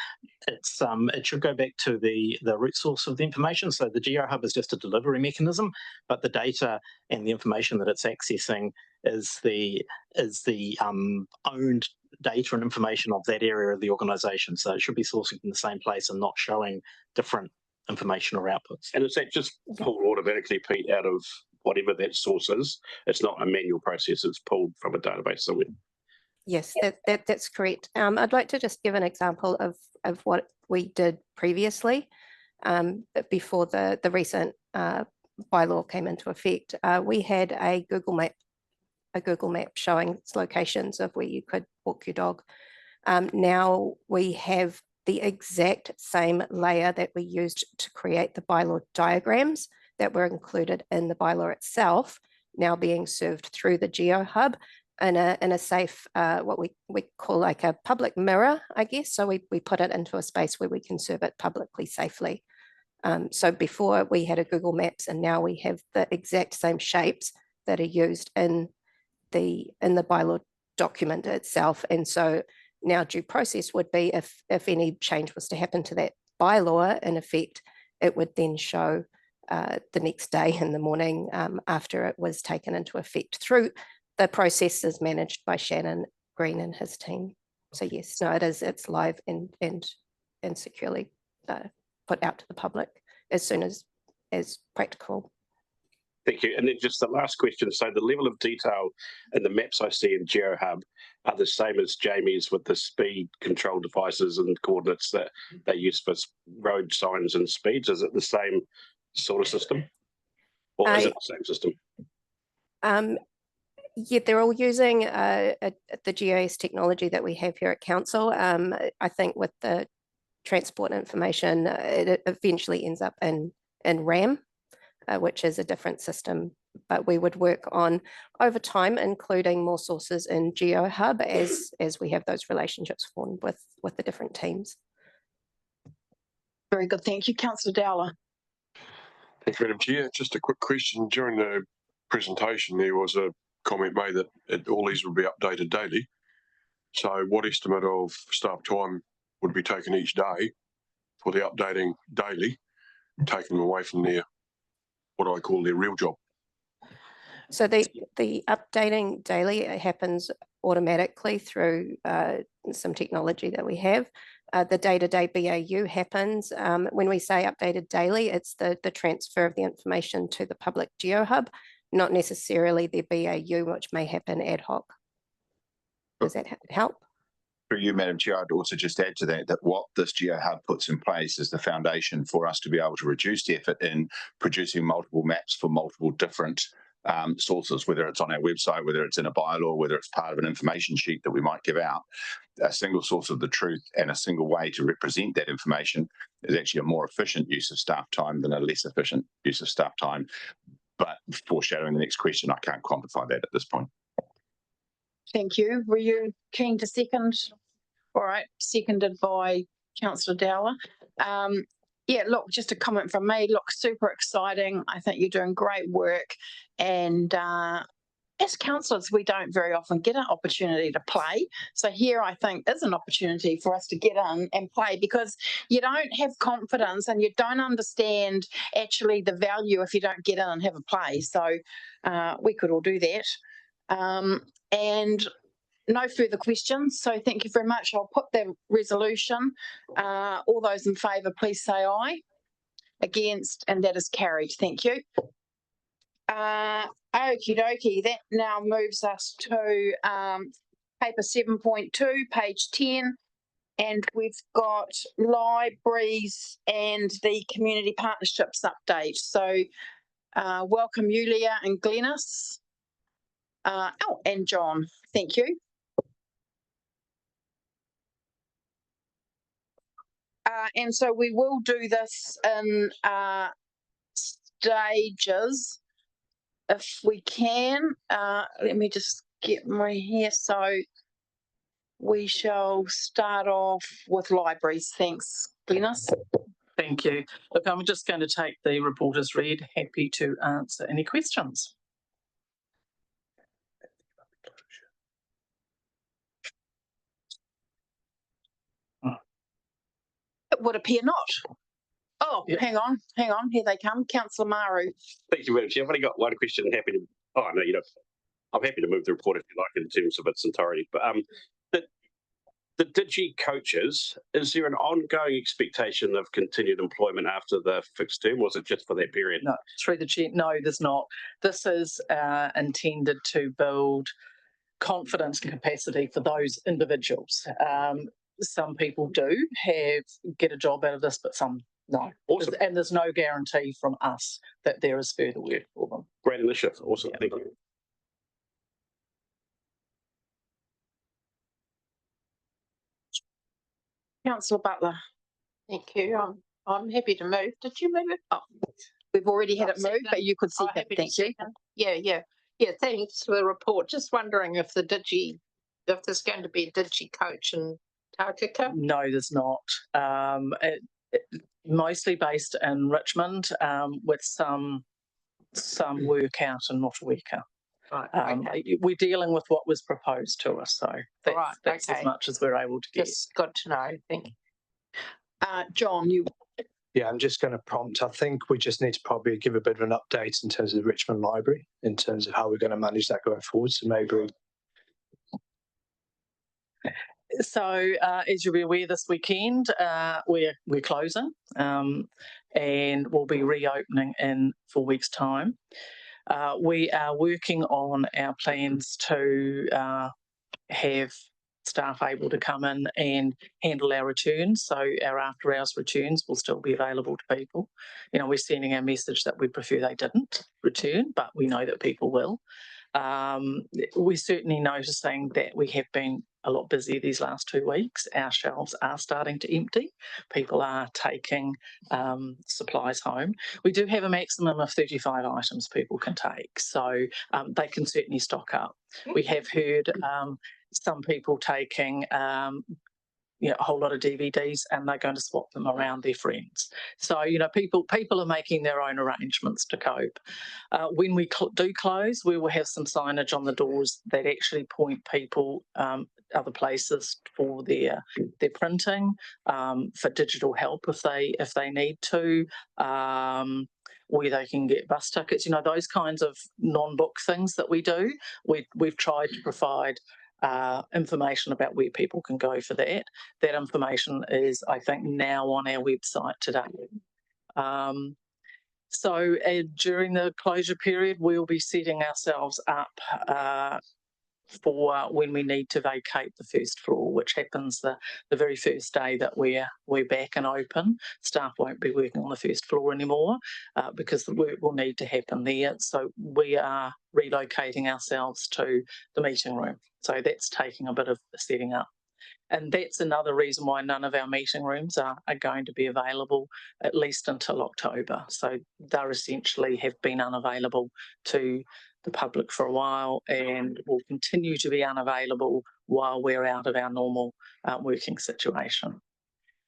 It should go back to the root source of the information. So the GeoHub is just a delivery mechanism, but the data and the information that it's accessing is the owned data and information of that area of the organisation. So it should be sourcing from the same place and not showing different information or outputs. And is that just pulled automatically, Pete, out of whatever that source is? It's not a manual process, it's pulled from a database somewhere. Yes, that's correct. I'd like to just give an example of what we did previously before the recent bylaw came into effect. We had a Google Map showing its locations of where you could walk your dog. Now we have the exact same layer that we used to create the bylaw diagrams that were included in the bylaw itself, now being served through the GeoHub in a safe, what we call like a public mirror, I guess. So we put it into a space where we can serve it publicly safely. So before we had a Google Maps, and now we have the exact same shapes that are used in the bylaw document itself. And so now due process would be if any change was to happen to that bylaw, in effect, it would then show the next day in the morning after it was taken into effect. Through the process is managed by Shannon Green and his team. So yes, no, it's live and securely put out to the public as soon as practical. Thank you. And then just the last question. So the level of detail in the maps I see in GeoHub are the same as Jamie's with the speed control devices and coordinates that they use for road signs and speeds. Is it the same sort of system? Or is it the same system? Yeah, they're all using the GIS technology that we have here at Council. I think with the transport information, it eventually ends up in RAM, which is a different system. But we would work on over time, including more sources in GeoHub as we have those relationships formed with the different teams. Very good. Thank you, Councillor Dowler. Thank you, Madam Chair. Just a quick question. During the presentation, there was a comment made that all these will be updated daily. So what estimate of staff time would be taken each day for the updating daily, taking them away from their, what I call their real job? So the updating daily, it happens automatically through some technology that we have. The day-to-day BAU happens. When we say updated daily, it's the transfer of the information to the public GeoHub, not necessarily the BAU, which may happen ad hoc. Does that help? For you, Madam Chair, I'd also just add to that what this GeoHub puts in place is the foundation for us to be able to reduce the effort in producing multiple maps for multiple different sources, whether it's on our website, whether it's in a bylaw, whether it's part of an information sheet that we might give out. A single source of the truth and a single way to represent that information is actually a more efficient use of staff time than a less efficient use of staff time. But foreshadowing the next question, I can't quantify that at this point. Thank you. Were you keen to second? All right, seconded by Councillor Dowler. Yeah, look, just a comment from me. Look, super exciting. I think you're doing great work. And as councillors, we don't very often get an opportunity to play. So here, I think, is an opportunity for us to get in and play, because you don't have confidence and you don't understand actually the value if you don't get in and have a play. So we could all do that. And no further questions. So thank you very much. I'll put the resolution. All those in favour, please say aye. Against, and that is carried. Thank you. Okie dokie, that now moves us to paper 7.2, page 10, and we've got libraries and the community partnerships update. So welcome Yulia and Glenys. And John, thank you. And so we will do this in stages if we can. Let me just get my hair. So we shall start off with libraries. Thanks, Glenys. Thank you. Look, I'm just going to take the report as read. Happy to answer any questions. It would appear not. Oh, Yeah. hang on. Here they come. Councillor Maru. Thank you, Madam Chair. I've only got one question. Happy to. Oh no, you know, I'm happy to move the report if you like in terms of its entirety. But the Digi coaches, is there an ongoing expectation of continued employment after the fixed term? Or was it just for that period? No, through the chair. No, there's not. This is intended to build confidence and capacity for those individuals. Some people do get a job out of this, but some no. Awesome. And there's no guarantee from us that there is further work for them. Great initiative. Awesome. Yeah. Thank you. Councillor Butler. Thank you. I'm happy to move. Did you move it? Oh, we've already had it moved, but you could see that. Thank you. Yeah. Thanks for the report. Just wondering if there's going to be a Digi coach in Tākaka? No, there's not. Mostly based in Richmond, with some work out in Motueka. Right. Okay. We're dealing with what was proposed to us, so that's okay. as much as we're able to get. Just good to know. Thank you. John, you. Yeah, I'm just going to prompt. I think we just need to probably give a bit of an update in terms of the Richmond Library, in terms of how we're going to manage that going forward. So maybe. So, as you'll be aware, this weekend we're closing, and we'll be reopening in 4 weeks' time. We are working on our plans to have staff able to come in and handle our returns. So our after hours returns will still be available to people. You know, we're sending our message that we prefer they didn't return, but we know that people will. We're certainly noticing that we have been a lot busier these last 2 weeks. Our shelves are starting to empty. People are taking supplies home. We do have a maximum of 35 items people can take, so they can certainly stock up. We have heard some people taking a whole lot of DVDs, and they're going to swap them around their friends. So, you know, people are making their own arrangements to cope. When we do close, we will have some signage on the doors that actually point people other places for their printing, for digital help if they need to, where they can get bus tickets. You know, those kinds of non-book things that we do. We've tried to provide information about where people can go for that. That information is, I think, now on our website today. So during the closure period, we'll be setting ourselves up for when we need to vacate the first floor, which happens the very first day that we're back and open. Staff won't be working on the first floor anymore because the work will need to happen there. So we are relocating ourselves to the meeting room. So that's taking a bit of setting up. And that's another reason why none of our meeting rooms are going to be available at least until October. So they're essentially have been unavailable to the public for a while and will continue to be unavailable while we're out of our normal working situation.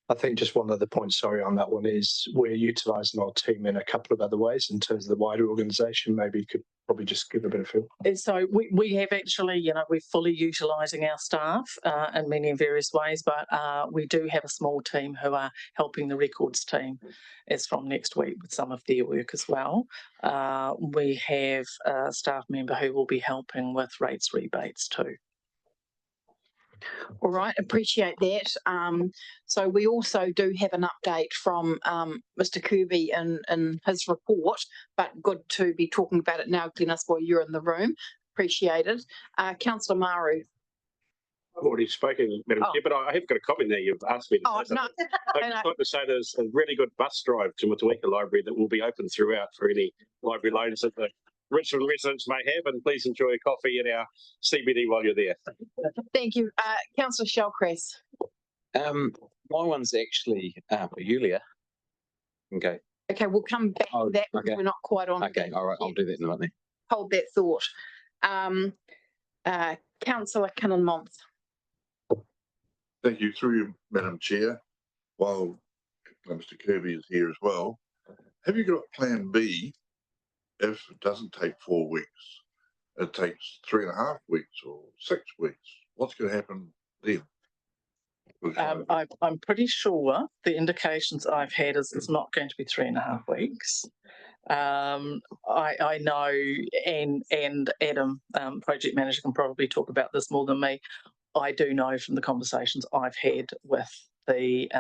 I think just one other point, sorry, on that one is we're utilising our team in a couple of other ways in terms of the wider organisation. Maybe you could probably just give a bit of feel. And so we have actually, we're fully utilising our staff in many various ways, but we do have a small team who are helping the records team as from next week with some of their work as well. We have a staff member who will be helping with rates rebates too. All right, appreciate that. So we also do have an update from Mr. Kirby in his report, but good to be talking about it now, Glenys, while you're in the room. Appreciate it. Councillor Maru. I've already spoken, Madam Chair, but I have got a comment there. You've asked me to say something. I'd just like to say there's a really good bus drive to Motueka Library that will be open throughout for any library loans that the Richmond residents may have, and please enjoy a coffee in our CBD while you're there. Thank you. Councillor Shellcrest. My one's actually for Yulia. Okay. Okay, we'll come back to that because we're not quite on. Okay, all right, I'll do that in a minute. Hold that thought. Councillor Kinnan-Month. Thank you. Through you, Madam Chair, while Mr. Kirby is here as well, have you got plan B if it doesn't take 4 weeks? It takes 3.5 weeks or 6 weeks. What's going to happen then? I'm pretty sure the indications I've had is it's not going to be 3.5 weeks. I know, and Adam, project manager, can probably talk about this more than me. I do know from the conversations I've had with the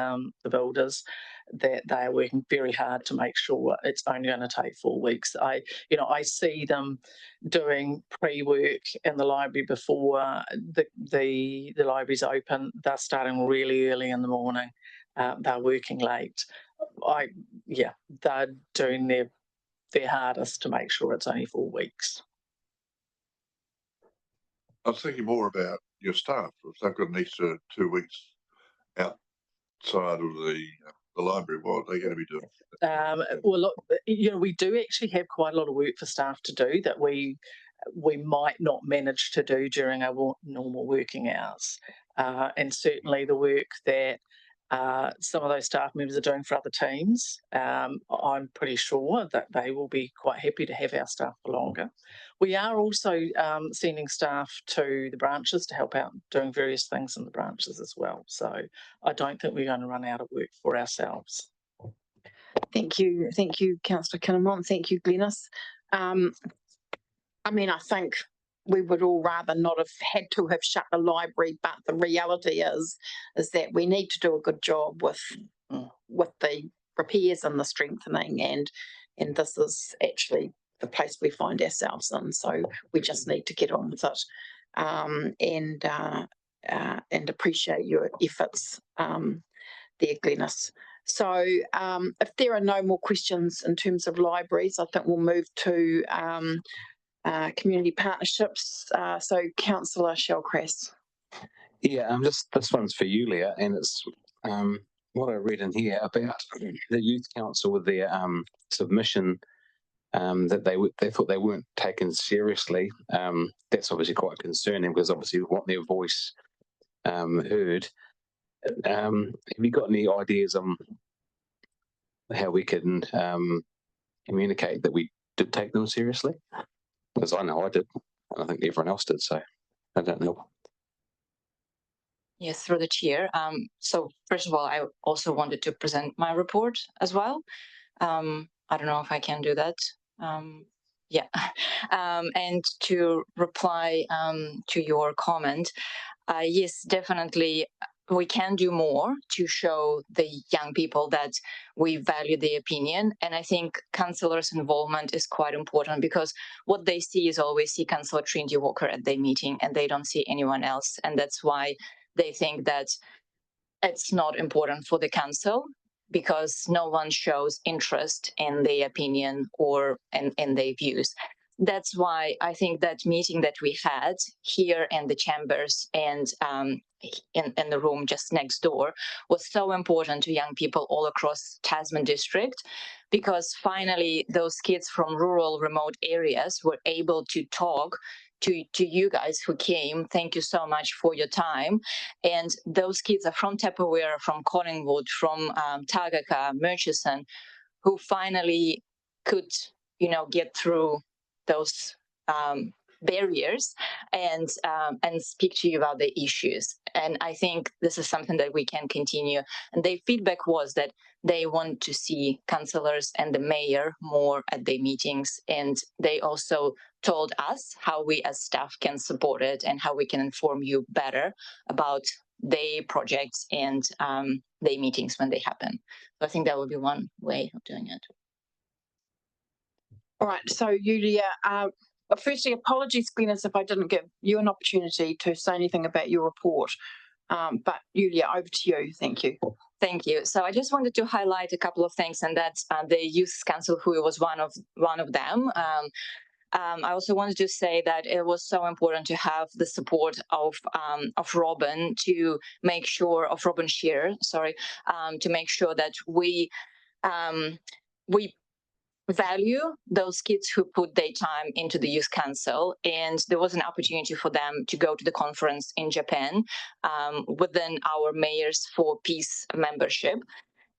builders that they are working very hard to make sure it's only going to take 4 weeks. I see them doing pre-work in the library before the library's open. They're starting really early in the morning. They're working late. They're doing their hardest to make sure it's only 4 weeks. I was thinking more about your staff. If they've got an extra 2 weeks outside of the library, what are they going to be doing? Well, look, we do actually have quite a lot of work for staff to do that we might not manage to do during our normal working hours. And certainly the work that some of those staff members are doing for other teams, I'm pretty sure that they will be quite happy to have our staff for longer. We are also sending staff to the branches to help out doing various things in the branches as well. So I don't think we're going to run out of work for ourselves. Thank you, Councillor Kinnan-Month. Thank you, Glenys. I think we would all rather not have had to have shut the library, but the reality is that we need to do a good job with the repairs and the strengthening, and this is actually the place we find ourselves in. So we just need to get on with it, and appreciate your efforts there, Glenys. So if there are no more questions in terms of libraries, I think we'll move to community partnerships. So Councillor Shellcrest. Yeah, this one's for Yulia, and it's what I read in here about the Youth Council with their submission that they thought they weren't taken seriously. That's obviously quite concerning because obviously we want their voice heard. Have you got any ideas on how we can communicate that we did take them seriously? Because I know I did, and I think everyone else did, so I don't know. Yes, through the chair. So first of all, I also wanted to present my report as well. I don't know if I can do that. And to reply to your comment, yes, definitely we can do more to show the young people that we value their opinion. And I think councillors' involvement is quite important, because what they see is always see Councillor Trinity Walker at their meeting and they don't see anyone else. And that's why they think that it's not important for the council, because no one shows interest in their opinion or in their views. That's why I think that meeting that we had here in the chambers and in the room just next door was so important to young people all across Tasman district, because finally those kids from rural remote areas were able to talk to you guys who came. Thank you so much for your time. And those kids are from Tapawera, from Collingwood, from Tagaka, Murchison, who finally could, get through those barriers and speak to you about the issues. And I think this is something that we can continue. And their feedback was that they want to see councillors and the mayor more at their meetings. And they also told us how we as staff can support it and how we can inform you better about their projects and their meetings when they happen. So I think that would be one way of doing it. All right, so Yulia, firstly, apologies, Glenys, if I didn't give you an opportunity to say anything about your report. But Yulia, over to you. Thank you. Thank you. So I just wanted to highlight a couple of things, and that's the Youth Council, who was one of them. I also wanted to say that it was so important to have the support of Robin to make sure Robin Shearer, to make sure that we value those kids who put their time into the Youth Council. And there was an opportunity for them to go to the conference in Japan within our Mayors for Peace membership.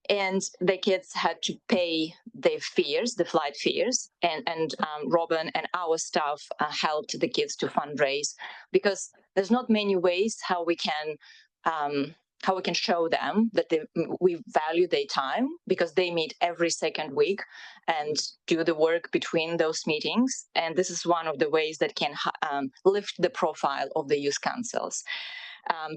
And the kids had to pay their fees, the flight fees, and Robin and our staff helped the kids to fundraise, because there's not many ways how we can show them that we value their time, because they meet every second week and do the work between those meetings. And this is one of the ways that can lift the profile of the youth councils.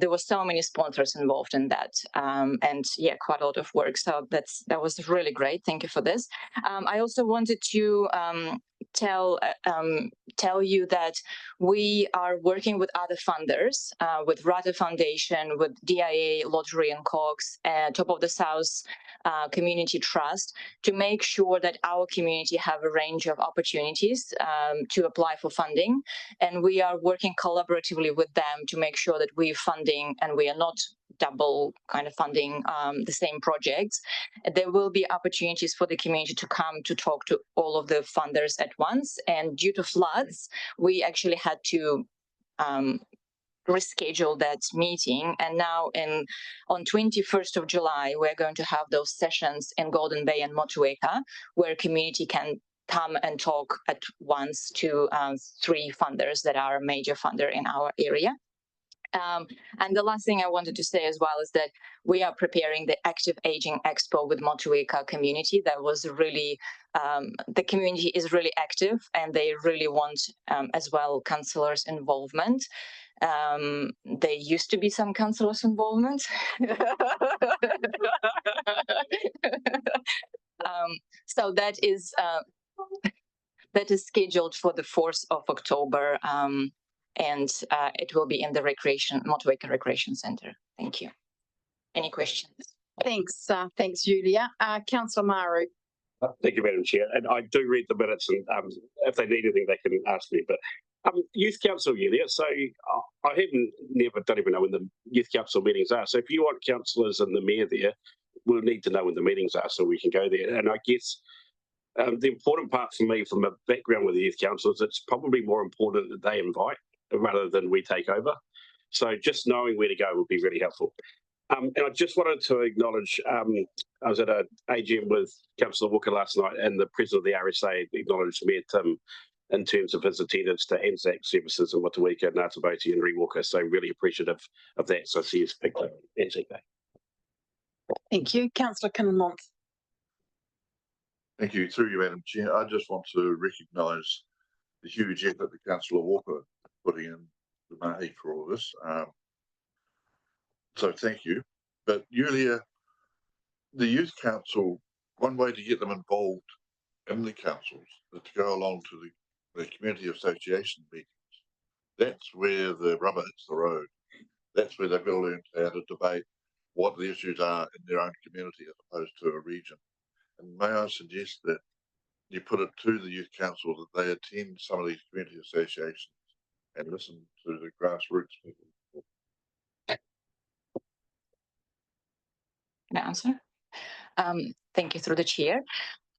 There were so many sponsors involved in that, and yeah, quite a lot of work. So that was really great. Thank you for this. I also wanted to tell you that we are working with other funders, with Rata Foundation, with DIA, Lottery and Cox, Top of the South Community Trust, to make sure that our community have a range of opportunities to apply for funding. And we are working collaboratively with them to make sure that we're funding and we are not double kind of funding the same projects. There will be opportunities for the community to come to talk to all of the funders at once. And due to floods, we actually had to reschedule that meeting. And now on 21st of July, we're going to have those sessions in Golden Bay and Motueka, where community can come and talk at once to 3 funders that are a major funder in our area. And the last thing I wanted to say as well is that we are preparing the Active Aging Expo with Motueka community. That was really, the community is really active and they really want as well councillors' involvement. There used to be some councillors' involvement. So that is scheduled for the 4th of October. And it will be in the Motueka Recreation Centre. Thank you. Any questions? Thanks, Yulia. Councillor Maru. Thank you, Madam Chair. And I do read the minutes, and if they need anything, they can ask me. But Youth Council, Yulia. So I don't even know when the Youth Council meetings are. So if you want councillors and the mayor there, we'll need to know when the meetings are so we can go there. And I guess the important part for me, from a background with the Youth Council, is it's probably more important that they invite rather than we take over. So just knowing where to go would be really helpful. And I just wanted to acknowledge, I was at an AGM with Councillor Walker last night, and the president of the RSA acknowledged Mayor Tim in terms of his attendance to ANZAC services in Motueka, Ngātaboti and Rewalker. So really appreciative of that. So see you picked up ANZAC Day. Thank you. Councillor Kinnermonth. Thank you. Through you, Madam Chair, I just want to recognise the huge effort that Councillor Walker putting in the mahi for all of this. So thank you. But Julia, the youth council, one way to get them involved in the councils is to go along to the community association meetings. That's where the rubber hits the road. That's where they've got to learn how to debate what the issues are in their own community as opposed to a region. And may I suggest that you put it to the youth council that they attend some of these community associations and listen to the grassroots people. Can I answer? Thank you through the chair.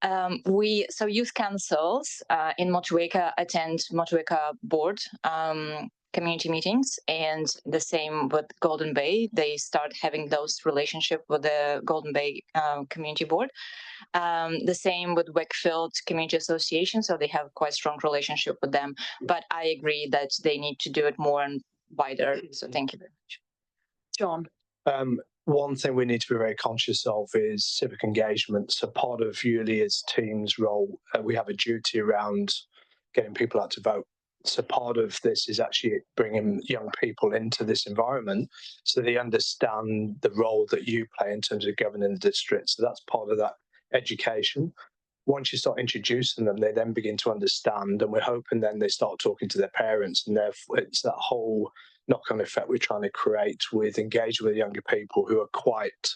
So youth councils in Motueka attend Motueka board community meetings, and the same with Golden Bay. They start having those relationship with the Golden Bay community board. The same with Wakefield Community Association, so they have quite strong relationship with them. But I agree that they need to do it more and wider. So thank you very much. John. One thing we need to be very conscious of is civic engagement. So part of Julia's team's role, we have a duty around getting people out to vote. So part of this is actually bringing young people into this environment so they understand the role that you play in terms of governing the district. So that's part of that education. Once you start introducing them, they then begin to understand, and we're hoping then they start talking to their parents, and therefore it's that whole knock-on effect we're trying to create with engaging with younger people who are quite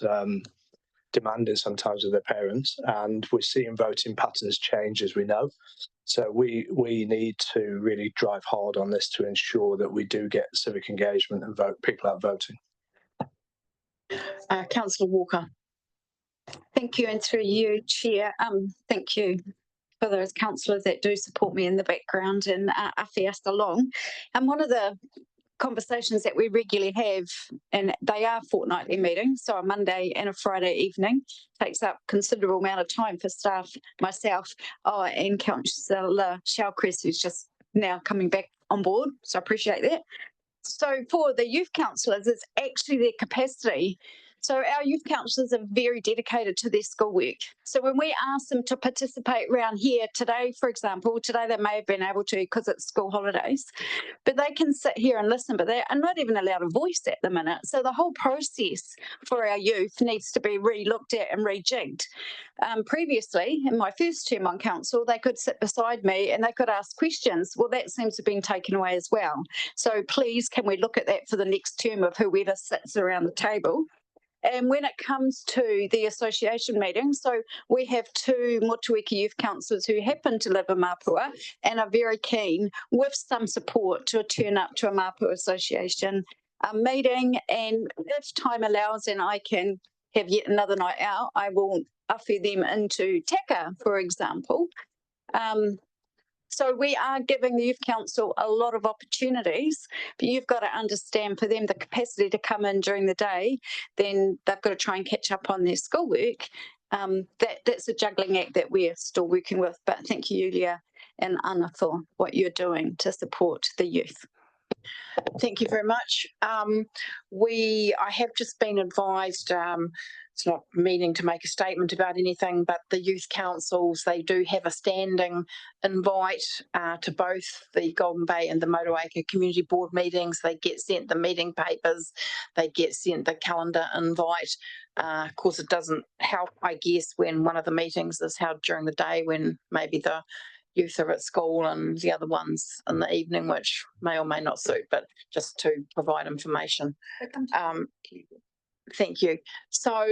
demanding sometimes of their parents, and we're seeing voting patterns change, as we know. So we need to really drive hard on this to ensure that we do get civic engagement and people out voting. Councillor Walker. Thank you, and through you, Chair. Thank you for those councillors that do support me in the background and awhi us along. And one of the conversations that we regularly have, and they are fortnightly meetings, so a Monday and a Friday evening, takes up considerable amount of time for staff, myself, and Councillor Shellcrest, who's just now coming back on board, so I appreciate that. So for the youth councillors, it's actually their capacity. So our youth councillors are very dedicated to their schoolwork. So when we ask them to participate around here today, for example, today they may have been able to because it's school holidays, but they can sit here and listen, but they are not even allowed a voice at the minute. So the whole process for our youth needs to be re-looked at and rejigged. Previously, in my first term on council, they could sit beside me and they could ask questions. Well, that seems to have been taken away as well. So please, can we look at that for the next term of whoever sits around the table? And when it comes to the association meetings, so we have two Motueka youth councillors who happen to live in Mapua and are very keen, with some support, to turn up to a Mapua Association meeting. And if time allows and I can have yet another night out, I will awhi them into Taka, for example. So we are giving the Youth Council a lot of opportunities, but you've got to understand, for them the capacity to come in during the day, then they've got to try and catch up on their schoolwork. That's a juggling act that we're still working with. But thank you, Julia and Anna, for what you're doing to support the youth. Thank you very much. I have just been advised, it's not meaning to make a statement about anything, but the youth councils, they do have a standing invite to both the Golden Bay and the Motueka Community Board meetings. They get sent the meeting papers, they get sent the calendar invite. Of course, it doesn't help, I guess, when one of the meetings is held during the day when maybe the youth are at school and the other ones in the evening, which may or may not suit, but just to provide information. Thank you. So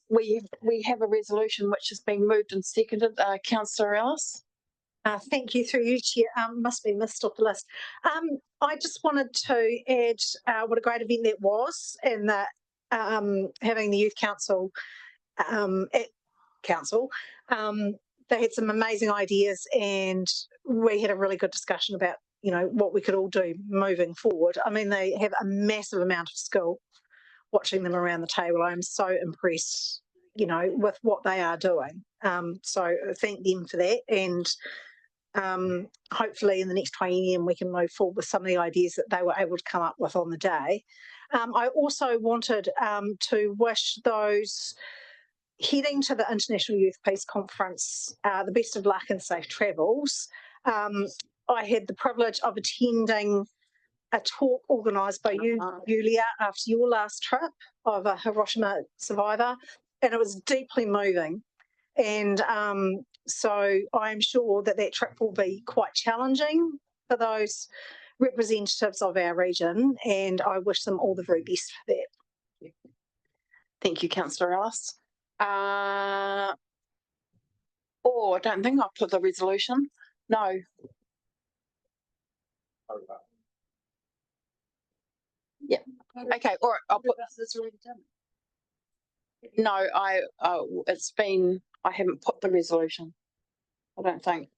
we have a resolution which has been moved and seconded. Councillor Ellis. Thank you, through you, Chair. Must be missed off the list. I just wanted to add what a great event that was, and that having the Youth Council at Council, they had some amazing ideas, and we had a really good discussion about, you know, what we could all do moving forward. I mean, they have a massive amount of skill. Watching them around the table, I'm so impressed, you know, with what they are doing. So thank them for that, and hopefully in the next 20 years we can move forward with some of the ideas that they were able to come up with on the day. I also wanted to wish those heading to the International Youth Peace Conference the best of luck and safe travels. I had the privilege of attending a talk organised by you, Julia, after your last trip of a Hiroshima survivor, and it was deeply moving. And so I'm sure that that trip will be quite challenging for those representatives of our region, and I wish them all the very best for that. Thank you, Councillor Ellis. I don't think I'll put the resolution. No. Yeah. Okay. All right. I'll put. No, I haven't put the resolution. I don't think.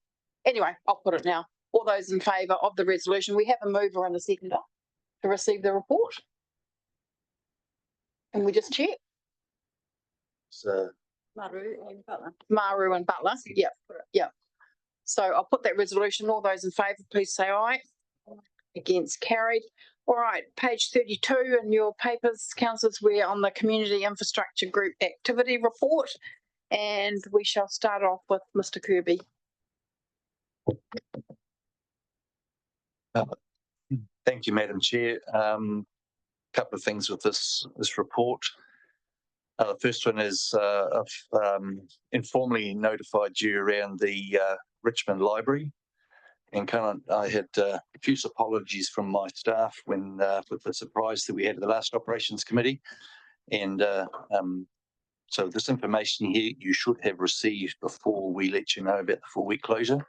Anyway, I'll put it now. All those in favour of the resolution, we have a mover and a seconder to receive the report. And we just check. So Maru and Butler. Maru and Butler. Yep. Yep. So I'll put that resolution. All those in favour, please say aye. Against, carried. All right, page 32 in your papers, councillors, we're on the Community Infrastructure Group Activity Report, and we shall start off with Mr. Kirby. Thank you, Madam Chair. Couple of things with this report. The first one is I've informally notified you around the Richmond Library. And I had profuse apologies from my staff when with the surprise that we had at the last operations committee. And so this information here you should have received before we let you know about the 4-week closure.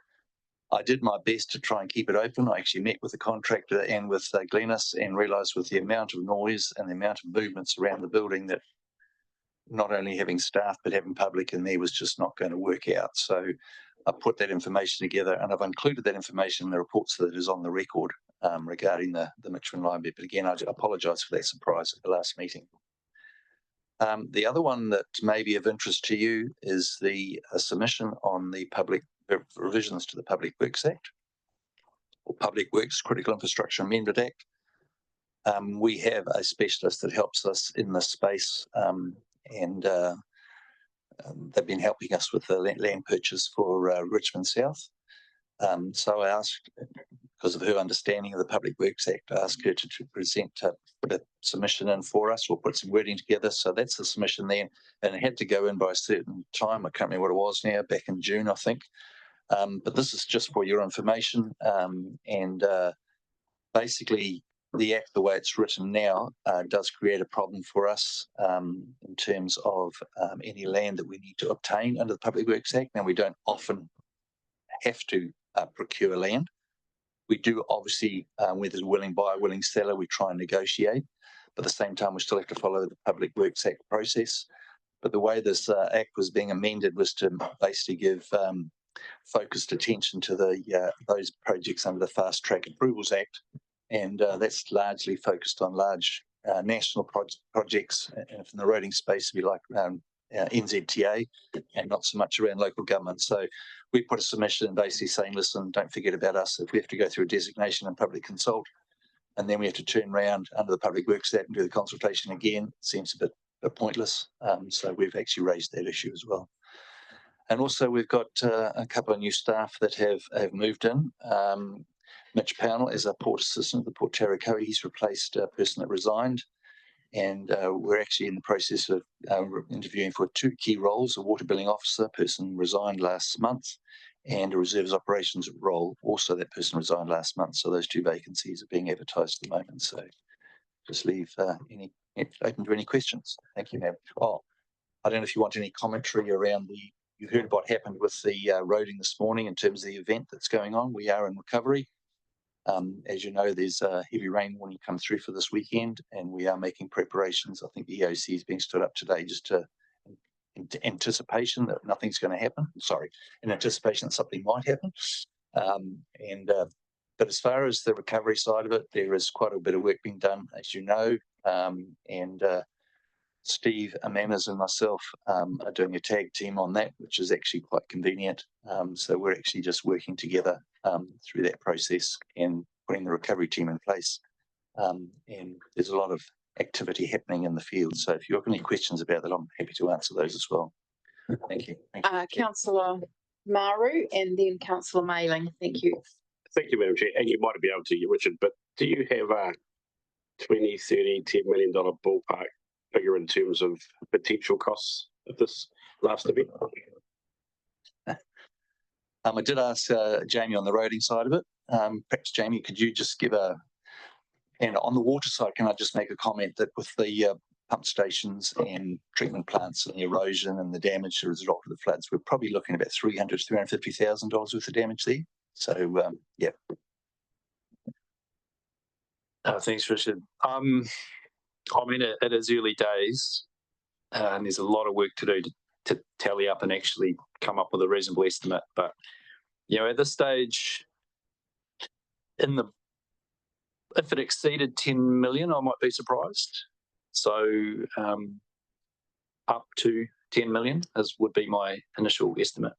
I did my best to try and keep it open. I actually met with the contractor and with Glennis and realised with the amount of noise and the amount of movements around the building that not only having staff but having public in there was just not going to work out. So I put that information together and I've included that information in the report so that it is on the record regarding the Richmond Library. But again, I apologise for that surprise at the last meeting. The other one that may be of interest to you is the submission on the public revisions to the Public Works Act, or Public Works Critical Infrastructure Amendment Act. We have a specialist that helps us in this space, and they've been helping us with the land purchase for Richmond South. So I asked, because of her understanding of the Public Works Act, I asked her to present, put a submission in for us, or put some wording together. So that's the submission then, and it had to go in by a certain time. I can't remember what it was now, back in June, I think. But this is just for your information, and basically the Act, the way it's written now, does create a problem for us in terms of any land that we need to obtain under the Public Works Act. Now, we don't often have to procure land. We do obviously, where there's a willing buyer, willing seller, we try and negotiate. But at the same time, we still have to follow the Public Works Act process. But the way this Act was being amended was to basically give focused attention to those projects under the Fast Track Approvals Act. And that's largely focused on large national projects, and from the roading space, to be like NZTA, and not so much around local government. So we put a submission basically saying, listen, don't forget about us. If we have to go through a designation and public consult, and then we have to turn around under the Public Works Act and do the consultation again, it seems a bit pointless. So we've actually raised that issue as well. And also we've got a couple of new staff that have moved in. Mitch Pownell is a port assistant at the Port Tarakoa. He's replaced a person that resigned. And we're actually in the process of interviewing for 2 key roles: a water billing officer, person resigned last month, and a reserves operations role. Also, that person resigned last month. So those 2 vacancies are being advertised at the moment. So just leave open to any questions. Thank you, ma'am. Oh, I don't know if you want any commentary around you heard what happened with the roading this morning in terms of the event that's going on. We are in recovery. As you know, there's a heavy rain warning come through for this weekend, and we are making preparations. I think the EOC is being stood up today just in anticipation that nothing's going to happen. Sorry, in anticipation that something might happen. But as far as the recovery side of it, there is quite a bit of work being done, as you know, and Steve, Amanas and myself are doing a tag team on that, which is actually quite convenient. So we're actually just working together through that process and putting the recovery team in place. And there's a lot of activity happening in the field. So if you have any questions about that, I'm happy to answer those as well. Thank you. Councillor Maru and then Councillor Mayling. Thank you. Thank you, Madam Chair. And you might be able to, Richard, but do you have a 20, 30, $10 million ballpark figure in terms of potential costs of this last event? I did ask Jamie on the roading side of it. Perhaps Jamie, could you just give and on the water side, can I just make a comment that with the pump stations and treatment plants and the erosion and the damage as a result of the floods, we're probably looking at about $300,000 to $350,000 worth of damage there. So, yeah. Thanks, Richard. I mean, it is early days, and there's a lot of work to do to tally up and actually come up with a reasonable estimate. But at this stage, if it exceeded 10 million, I might be surprised. So, up to 10 million would be my initial estimate.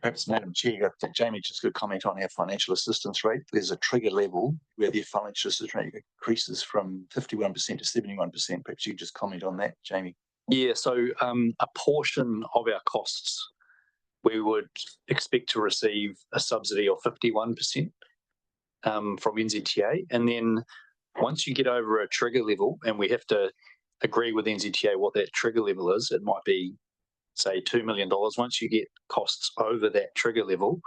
Perhaps, Madam Chair, Jamie just could comment on our financial assistance rate. There's a trigger level where the financial assistance rate increases from 51% to 71%. Perhaps you just comment on that, Jamie. Yeah, so a portion of our costs, we would expect to receive a subsidy of 51% from NZTA. And then once you get over a trigger level, and we have to agree with NZTA what that trigger level is, it might be, say, $2 million. Once you get costs over that trigger level,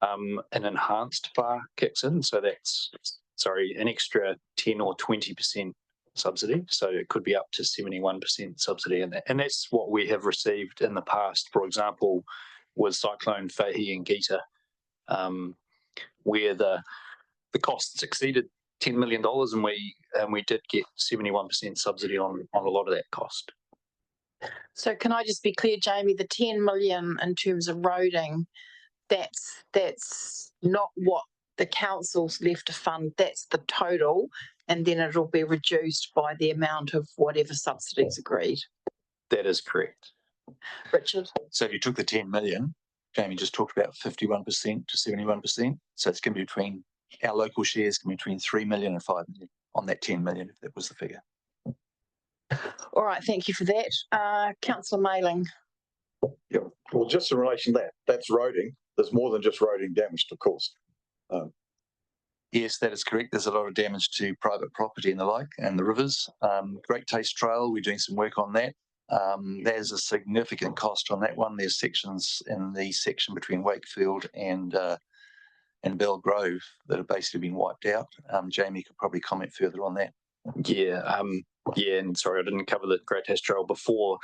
an enhanced FAR kicks in. So that's, an extra 10 or 20% subsidy. So it could be up to 71% subsidy. And that's what we have received in the past, for example, with Cyclone Fahi and Gita, where the costs exceeded $10 million and we did get 71% subsidy on a lot of that cost. So can I just be clear, Jamie, the 10 million in terms of roading, that's not what the council's left to fund, that's the total, and then it'll be reduced by the amount of whatever subsidies agreed. That is correct. Richard? So if you took the 10 million, Jamie just talked about 51% to 71%. So it's going to be between, our local shares can be between 3 million and 5 million on that 10 million, if that was the figure. All right, thank you for that. Councillor Mayling. Yeah, well, just in relation to that's roading. There's more than just roading damage, of course. Yes, that is correct. There's a lot of damage to private property and the like, and the rivers. Great Taste Trail, we're doing some work on that. There's a significant cost on that one. There's sections in the section between Wakefield and Bell Grove that have basically been wiped out. Jamie could probably comment further on that. Yeah, and sorry, I didn't cover the Great Taste Trail before.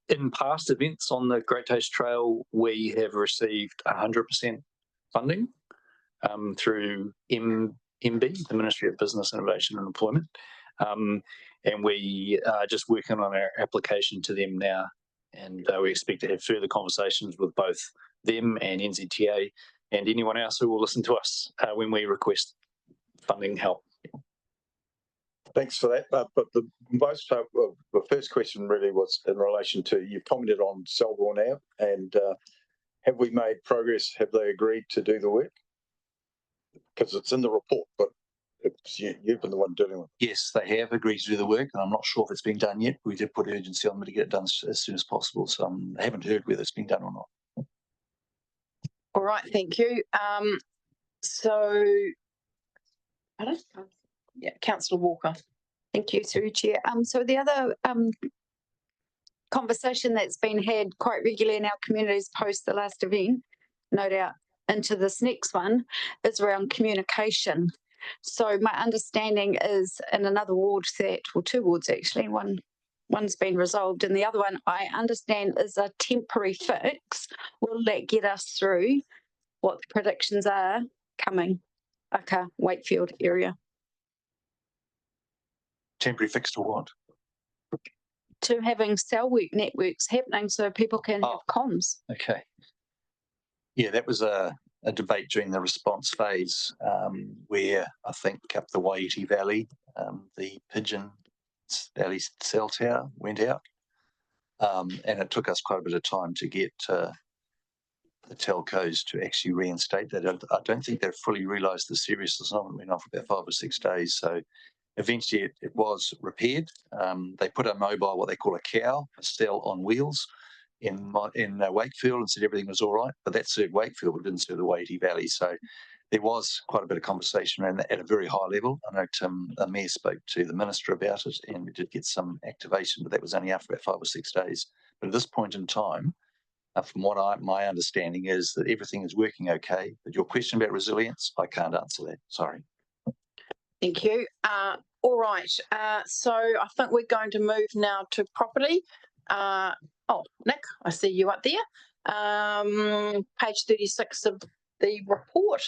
In past events on the Great Taste Trail, we have received 100% funding through MB, the Ministry of Business, Innovation and Employment. And we are just working on our application to them now. And we expect to have further conversations with both them and NZTA and anyone else who will listen to us when we request funding help. Thanks for that. But the first question really was in relation to, you commented on Selborne Ave, and have we made progress? Have they agreed to do the work? Because it's in the report, but you've been the one dealing with it. Yes, they have agreed to do the work, and I'm not sure if it's been done yet. We did put urgency on them to get it done as soon as possible. So I haven't heard whether it's been done or not. All right, thank you. Councillor Walker. Thank you, through Chair. So the other conversation that's been had quite regularly in our communities post the last event, no doubt into this next one, is around communication. So my understanding is in another ward two wards actually, one's been resolved and the other one I understand is a temporary fix. Will that get us through what the predictions are coming? Okay, Wakefield area. Temporary fix to what? To having cell networks happening so people can have comms. Okay. Yeah, that was a debate during the response phase where I think up the Waiiti Valley, the Pigeon Valley cell tower went out. And it took us quite a bit of time to get the telcos to actually reinstate that. I don't think they've fully realised the seriousness of it. It went on for about 5 or 6 days. So eventually it was repaired. They put a mobile, what they call a cow, a cell on wheels in Wakefield and said everything was all right. But that served Wakefield, it didn't serve the Waiiti Valley. So There was quite a bit of conversation around that at a very high level. I know the Mayor spoke to the Minister about it and we did get some activation, but that was only after about 5 or 6 days. But at this point in time, from what my understanding is that everything is working okay. But your question about resilience, I can't answer that. Sorry. Thank you. All right. So I think we're going to move now to property. Oh, Nick, I see you up there. Page 36 of the report.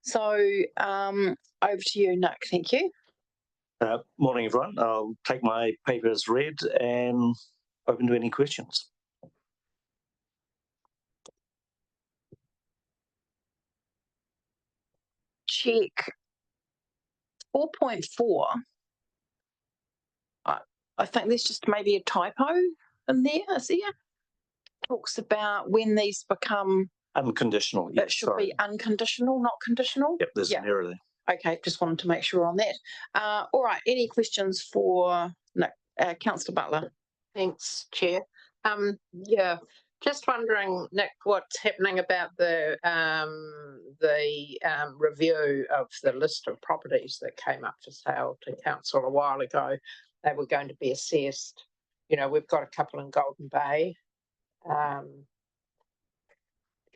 So over to you, Nick. Thank you. Morning, everyone. I'll take my paper as read and open to any questions. Check 4.4. I think there's just maybe a typo in there, is there? Talks about when these become unconditional. It should be unconditional, not conditional. Yep, there's an error there. Okay, just wanted to make sure on that. All right, any questions for Nick, Councillor Butler? Thanks, Chair. Yeah, just wondering, Nick, what's happening about the review of the list of properties that came up for sale to council a while ago. They were going to be assessed. You know, we've got a couple in Golden Bay,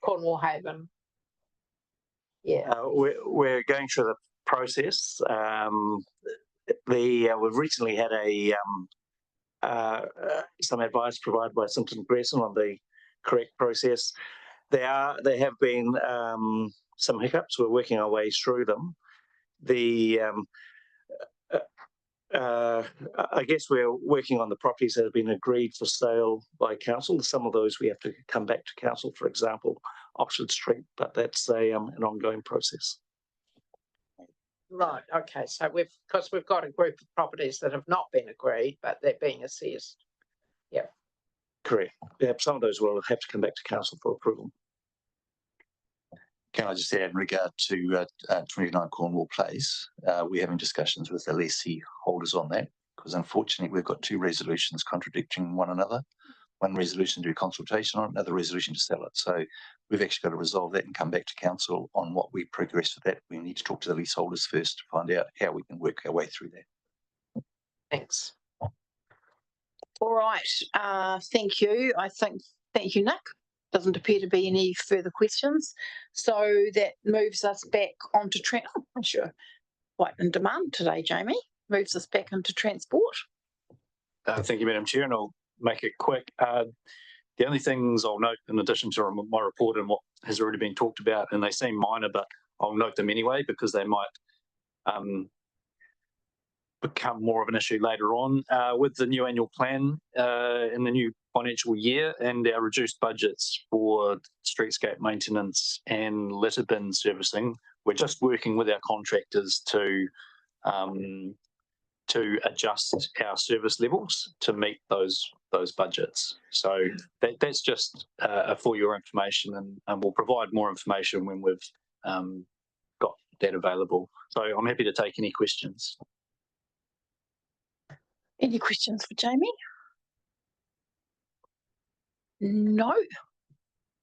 Cornwall Haven. Yeah, we're going through the process. We've recently had some advice provided by Simpson Grayson on the correct process. There have been some hiccups. We're working our way through them. I guess we're working on the properties that have been agreed for sale by council. Some of those we have to come back to council, for example, Oxford Street, but that's an ongoing process. Right. Okay. So because we've got a group of properties that have not been agreed, but they're being assessed. Yeah. Correct. Yeah, some of those will have to come back to council for approval. Can I just add in regard to 29 Cornwall Place, we're having discussions with the lessee holders on that because unfortunately we've got 2 resolutions contradicting one another. One resolution to do consultation on, another resolution to sell it. So we've actually got to resolve that and come back to council on what we progress with that. We need to talk to the leaseholders first to find out how we can work our way through that. Thanks. All right. Thank you. Thank you, Nick. Doesn't appear to be any further questions. So that moves us back onto sure. Quite in demand today, Jamie. Moves us back into transport. Thank you, Madam Chair, and I'll make it quick. The only things I'll note in addition to my report and what has already been talked about, and they seem minor, but I'll note them anyway because they might become more of an issue later on with the new annual plan in the new financial year and our reduced budgets for streetscape maintenance and litter bin servicing. We're just working with our contractors to adjust our service levels to meet those budgets. So that's just for your information, and we'll provide more information when we've got that available. So I'm happy to take any questions. Any questions for Jamie? No.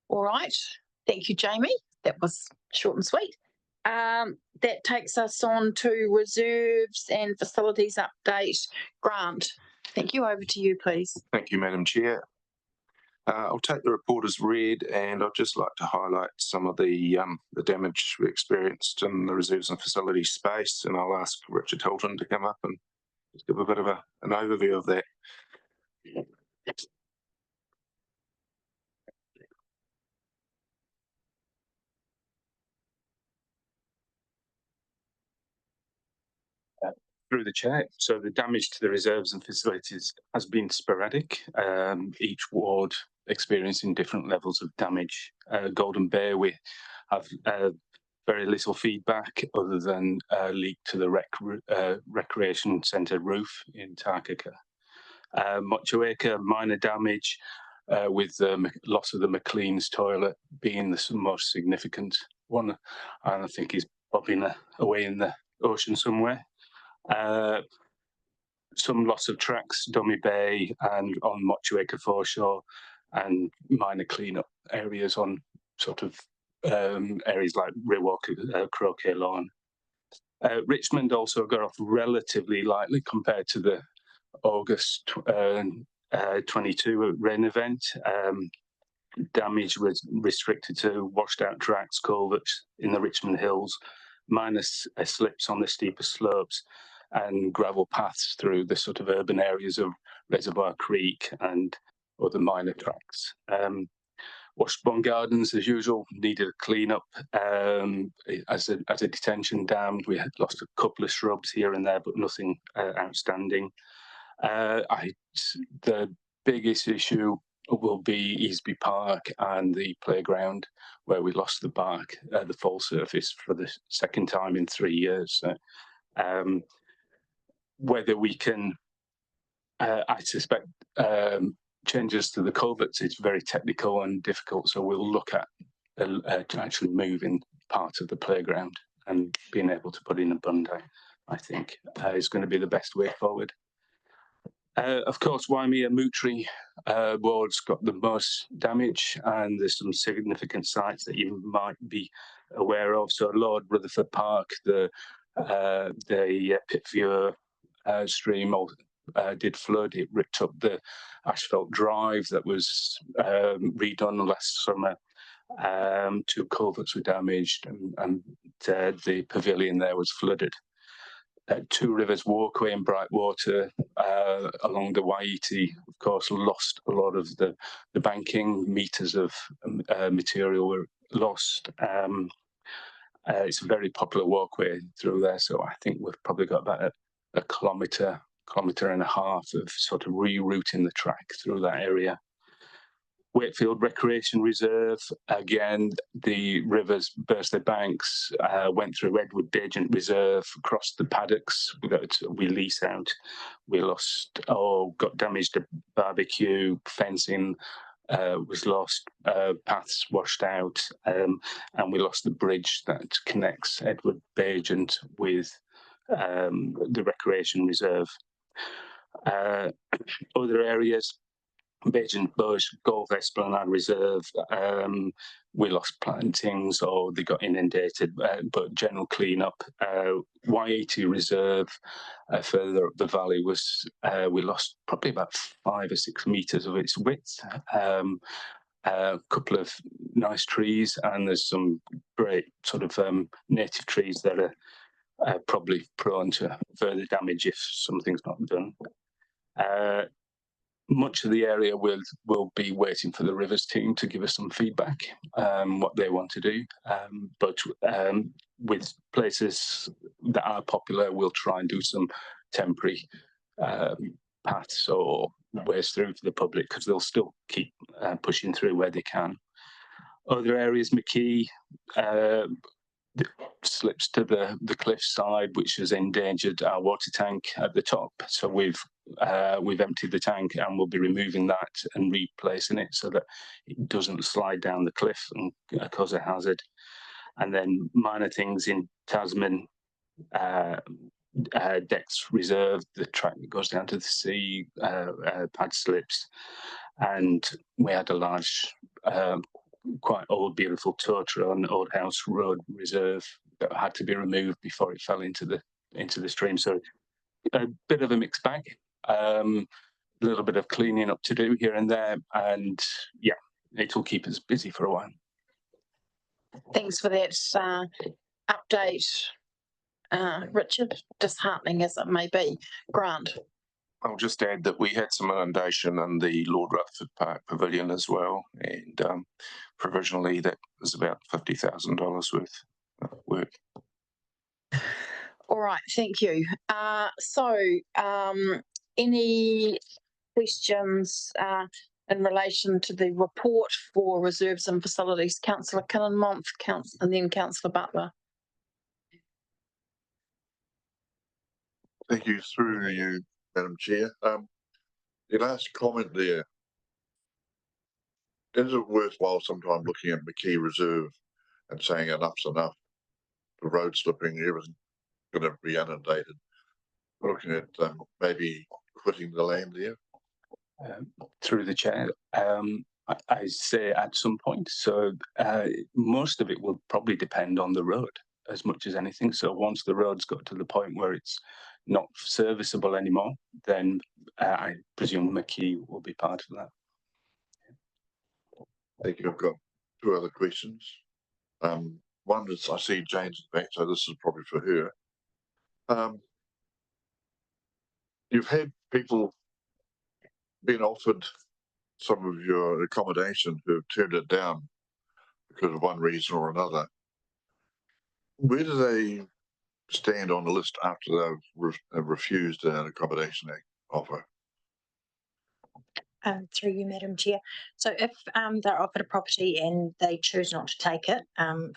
All right. Thank you, Jamie. That was short and sweet. That takes us on to reserves and facilities update. Grant, thank you. Over to you, please. Thank you, Madam Chair. I'll take the report as read, and I'd just like to highlight some of the damage we experienced in the reserves and facilities space, and I'll ask Richard Hilton to come up and just give a bit of an overview of that. Through the chair. So the damage to the reserves and facilities has been sporadic, each ward experiencing different levels of damage. Golden Bay, we have very little feedback other than a leak to the recreation centre roof in Takaka. Motueka, minor damage with the loss of the McLean's toilet being the most significant one, and I think he's probably away in the ocean somewhere. Some loss of tracks, Dummy Bay and on Motueka foreshore, and minor cleanup areas on sort of areas like Riwalk, Croquet Lawn. Richmond also got off relatively lightly compared to the August 22 rain event. Damage was restricted to washed out tracks, culverts in the Richmond Hills, minor slips on the steeper slopes, and gravel paths through the sort of urban areas of Reservoir Creek and other minor tracks. Washbourne Gardens, as usual, needed a clean up as a detention dam. We had lost a couple of shrubs here and there, but nothing outstanding. The biggest issue will be Easby Park and the playground, where we lost the bark, the fall surface, for the second time in 3 years. Whether we can, I suspect, changes to the culverts, it's very technical and difficult. So we'll look at actually moving part of the playground and being able to put in a bund, I think, is going to be the best way forward. Of course, Waimea Mootry ward's got the most damage, and there's some significant sites that you might be aware of. So Lord Rutherford Park, the Pitview stream did flood. It ripped up the asphalt drive that was redone last summer. 2 culverts were damaged, and the pavilion there was flooded. 2 Rivers Walkway in Brightwater along the Waiti, of course, lost a lot of the banking. Meters of material were lost. It's a very popular walkway through there, so I think we've probably got about a kilometre and a half of sort of rerouting the track through that area. Wakefield Recreation Reserve, again, the rivers burst their banks, went through Edward Dagent Reserve, crossed the paddocks that we lease out. We lost, got damaged to barbecue, fencing was lost, paths washed out, and we lost the bridge that connects Edward Dagent with the Recreation Reserve. Other areas, Bajan Bush, Golf Esplanade Reserve, we lost plantings or they got inundated, but general cleanup. Y80 Reserve, further up the valley, was we lost probably about 5 or 6 meters of its width. A couple of nice trees, and there's some great sort of native trees that are probably prone to further damage if something's not done. Much of the area will be waiting for the Rivers team to give us some feedback, what they want to do. But with places that are popular, we'll try and do some temporary paths or ways through for the public, because they'll still keep pushing through where they can. Other areas, McKee, slips to the cliff side, which has endangered our water tank at the top. So we've emptied the tank and we'll be removing that and replacing it so that it doesn't slide down the cliff and cause a hazard. And then minor things in Tasman, Decks Reserve, the track that goes down to the sea, pad slips, and we had a large, quite old, beautiful tow trail on Old House Road Reserve that had to be removed before it fell into the stream. So a bit of a mixed bag. A little bit of cleaning up to do here and there, and yeah, it'll keep us busy for a while. Thanks for that update, Richard, disheartening as it may be. Grant. I'll just add that we had some inundation in the Lord Rutherford Park Pavilion as well, and provisionally that was about $50,000 worth of work. All right, thank you. Any questions in relation to the report for reserves and facilities? Councillor Kinninmonth, and then Councillor Butler. Thank you. Through to you, Madam Chair. Your last comment there, is it worthwhile sometime looking at McKee Reserve and saying enough's enough? The road slipping, everything going to be inundated. Looking at maybe quitting the land there? Through the chair, I say at some point. So most of it will probably depend on the road as much as anything. So once the road's got to the point where it's not serviceable anymore, then I presume McKee will be part of that. Thank you. I've got two other questions. One is, I see Jane's back, so this is probably for her. You've had people being offered some of your accommodation who have turned it down because of one reason or another. Where do they stand on the list after they've refused an accommodation offer? Through you, Madam Chair. So if they're offered a property and they choose not to take it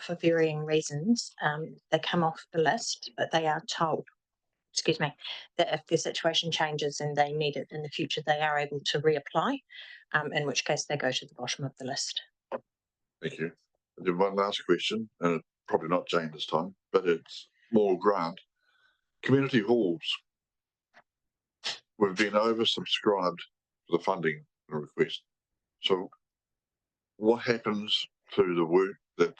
for varying reasons, they come off the list, but they are told, excuse me, that if their situation changes and they need it in the future, they are able to reapply, in which case they go to the bottom of the list. Thank you. And then one last question, and it's probably not Jane this time, but it's more Grant. Community halls. We've been oversubscribed for the funding request. So what happens to the work that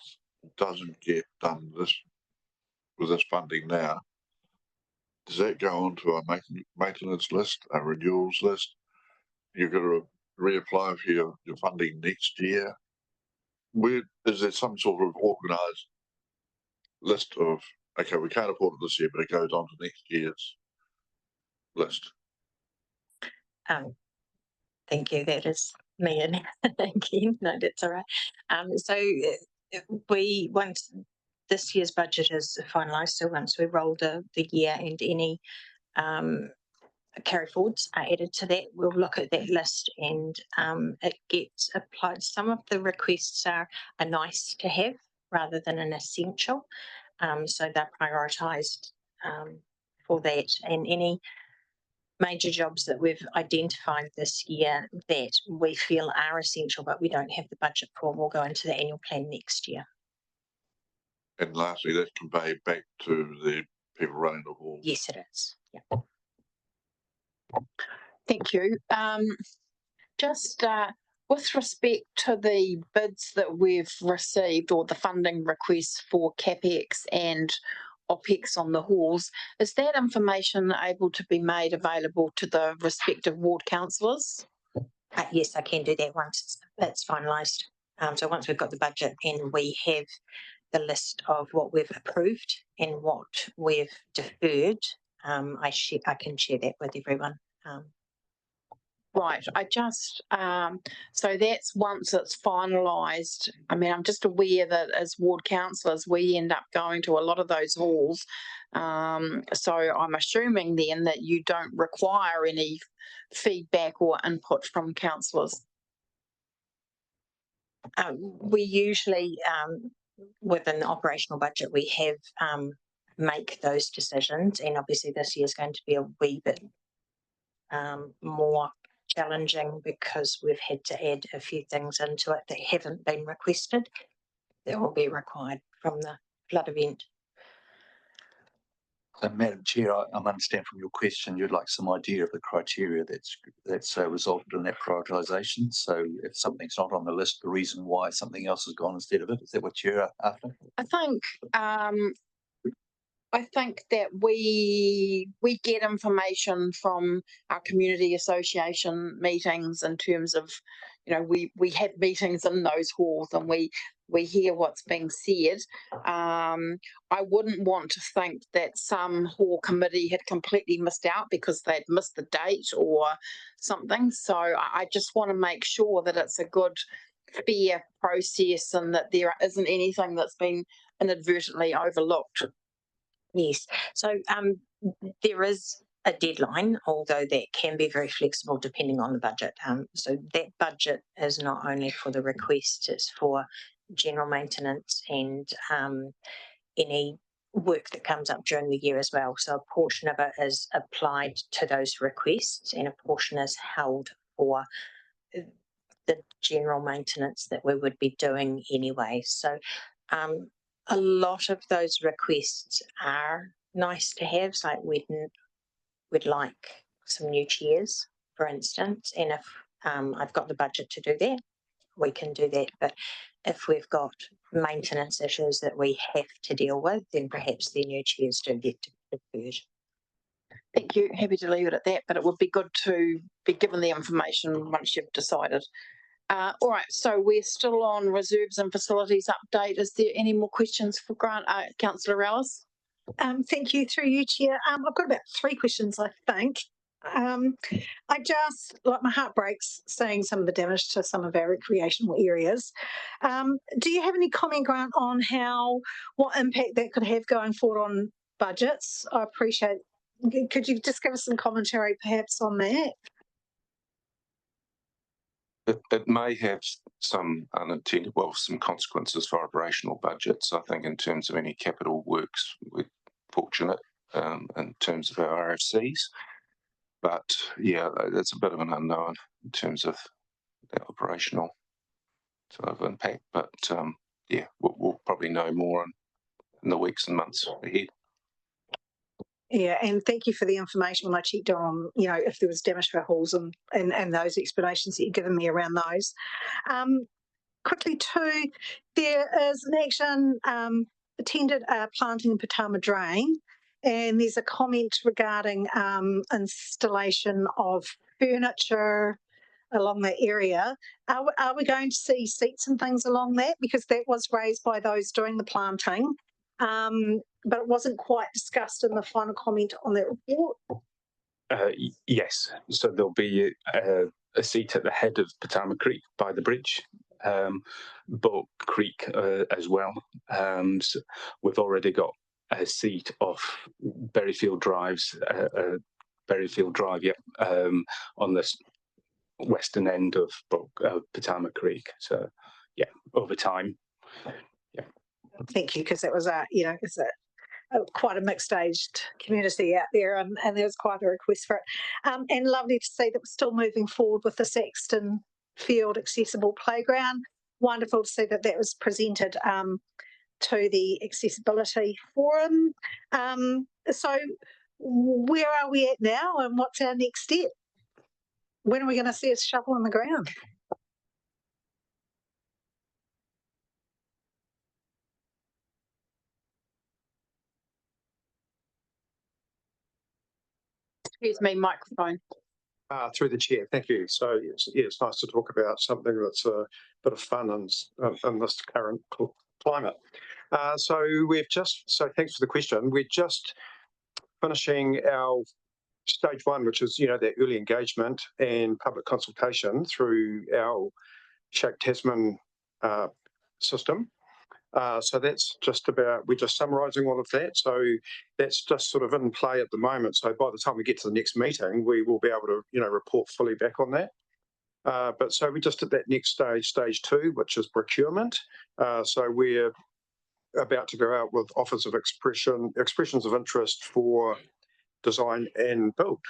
doesn't get done with this funding now? Does that go onto a maintenance list, a renewals list? You've got to reapply for your funding next year. Where is there some sort of organised list of, okay, we can't afford it this year, but it goes on to next year's list? Thank you. That is me and again. No, that's all right. So once this year's budget is finalised, so once we roll the year and any carry forwards are added to that, we'll look at that list and it gets applied. Some of the requests are nice to have rather than an essential. So they're prioritised for that, and any major jobs that we've identified this year that we feel are essential but we don't have the budget for will go into the annual plan next year. And lastly, that's conveyed back to the people running the hall. Yes, it is. Yeah. Thank you. Just with respect to the bids that we've received or the funding requests for CapEx and OPEX on the halls, is that information able to be made available to the respective ward councillors? Yes, I can do that once it's finalised. So once we've got the budget and we have the list of what we've approved and what we've deferred, I can share that with everyone. Right, I just, so that's once it's finalised. I mean, I'm just aware that as ward councillors, we end up going to a lot of those halls. So I'm assuming then that you don't require any feedback or input from councillors. We usually, within the operational budget, we have make those decisions, and obviously this year is going to be a wee bit more challenging because we've had to add a few things into it that haven't been requested that will be required from the flood event. So, Madam Chair, I understand from your question you'd like some idea of the criteria that's resulted in that prioritisation. So, if something's not on the list, the reason why something else has gone instead of it, is that what you're after? I think that we get information from our community association meetings in terms of, you know, we have meetings in those halls and we hear what's being said. I wouldn't want to think that some hall committee had completely missed out because they'd missed the date or something. So I just want to make sure that it's a good, fair process and that there isn't anything that's been inadvertently overlooked. Yes, so there is a deadline, although that can be very flexible depending on the budget. So that budget is not only for the requests, it's for general maintenance and any work that comes up during the year as well. So a portion of it is applied to those requests and a portion is held for the general maintenance that we would be doing anyway. So a lot of those requests are nice to have. So we'd like some new chairs, for instance, and if I've got the budget to do that, we can do that. But if we've got maintenance issues that we have to deal with, then perhaps the new chairs do get to defer. Thank you. Happy to leave it at that, but it would be good to be given the information once you've decided. All right, so we're still on reserves and facilities update. Is there any more questions for Grant, Councillor Ellis? Thank you, through you, Chair. I've got about 3 questions, I think. I just, like, my heart breaks seeing some of the damage to some of our recreational areas. Do you have any comment, Grant, on what impact that could have going forward on budgets? I appreciate. Could you just give us some commentary, perhaps, on that? It may have some unintended, some consequences for operational budgets. I think in terms of any capital works, we're fortunate in terms of our RFCs. But yeah, it's a bit of an unknown in terms of the operational sort of impact. But yeah, we'll probably know more in the weeks and months ahead. Yeah, and thank you for the information when I checked on, if there was damage to our halls and those explanations that you've given me around those. Quickly too, there is an action attended planting in Patama Drain, and there's a comment regarding installation of furniture along that area. Are we going to see seats and things along that? Because that was raised by those doing the planting. But it wasn't quite discussed in the final comment on that report. Yes, so there'll be a seat at the head of Patama Creek by the bridge, Boat Creek as well. So we've already got a seat off Berryfield Drive's Berryfield Drive, on the western end of Patama Creek. So yeah, over time. Thank you, because that was it's quite a mixed-aged community out there, and there was quite a request for it. And lovely to see that we're still moving forward with the Saxton Field accessible playground. Wonderful to see that that was presented to the Accessibility Forum. So where are we at now, and what's our next step? When are we going to see a shovel on the ground? Excuse me, microphone. Through the chair, thank you. So it's nice to talk about something that's a bit of fun in this current climate. So thanks for the question. We're just finishing our stage 1, which is that early engagement and public consultation through our Shape Tasman system. So that's just we're just summarising all of that. So that's just sort of in play at the moment. So by the time we get to the next meeting, we will be able to, report fully back on that. But so we just at that next stage, stage 2, which is procurement. So we're about to go out with offers of expressions of interest for design and build.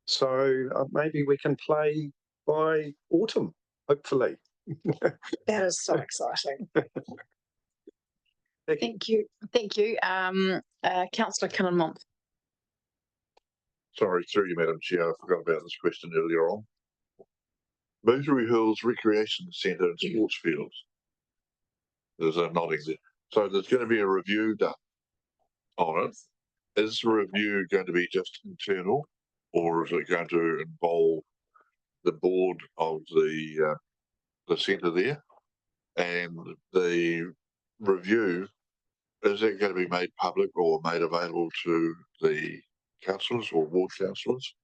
So maybe we can play by autumn, hopefully. That is so exciting. Thank you. Councillor Killenmont. Sorry, through you, Madam Chair, I forgot about this question earlier on. Boothary Hills Recreation Centre and Sports Fields. There's a nodding there. So there's going to be a review done on it. Is the review going to be just internal, or is it going to involve the board of the centre there? And the review, is that going to be made public or made available to the councillors or ward councillors?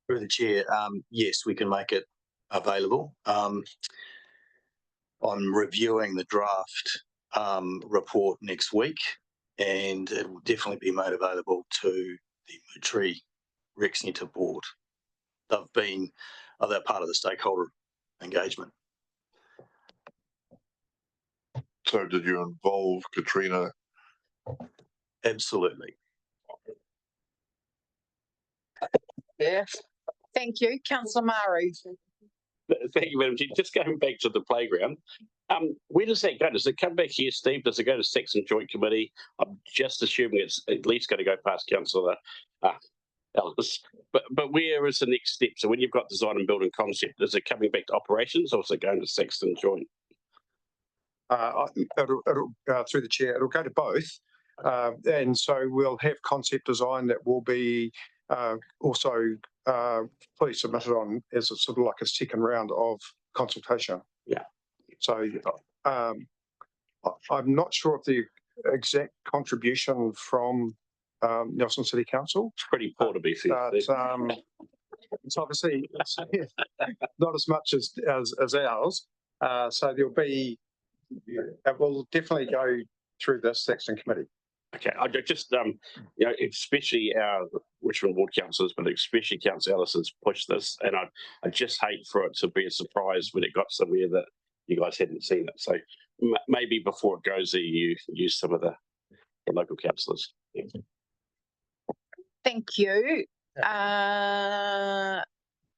Through the chair, yes, we can make it available. I'm reviewing the draft report next week, and it will definitely be made available to the Moutere Rec Centre board. They're part of the stakeholder engagement. So did you involve Katrina? Absolutely. Yes. Thank you. Councillor Maru. Thank you, Madam Chair. Just going back to the playground, where does that go? Does it come back here, Steve? Does it go to Saxon Joint Committee? I'm just assuming it's at least going to go past Councillor Alice. But where is the next step? So when you've got design and building concept, is it coming back to operations or is it going to Sexton Joint? Through the chair, it'll go to both. And so we'll have concept design that will be also fully submitted on as a sort of like a second round of consultation. Yeah. So I'm not sure of the exact contribution from Nelson City Council. It's pretty poor to be fair. But it's obviously not as much as ours. So there'll be, it will definitely go through the Sexton committee. Okay, I just you know, especially our Richmond ward councillors, but especially Councillor Ellison's pushed this, and I just hate for it to be a surprise when it got somewhere that you guys hadn't seen it. So maybe before it goes there, you use some of the local councillors. Yeah. Thank you.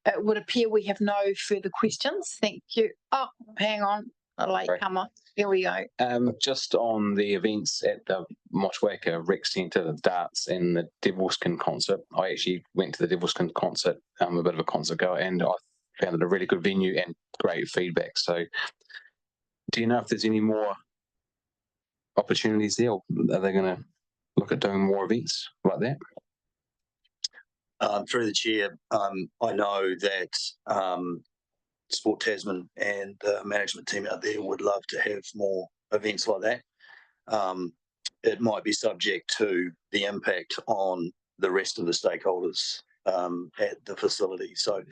It would appear we have no further questions. Thank you. Oh, hang on, a latecomer. Here we go. Just on the events at the Motueka Rec Centre, the darts and the Devilskin concert. I actually went to the Devilskin concert, a bit of a concert goer, and I found it a really good venue and great feedback. So do you know if there's any more opportunities there, or are they going to look at doing more events like that? Through the chair, I know that Sport Tasman and the management team out there would love to have more events like that. It might be subject to the impact on the rest of the stakeholders at the facility. So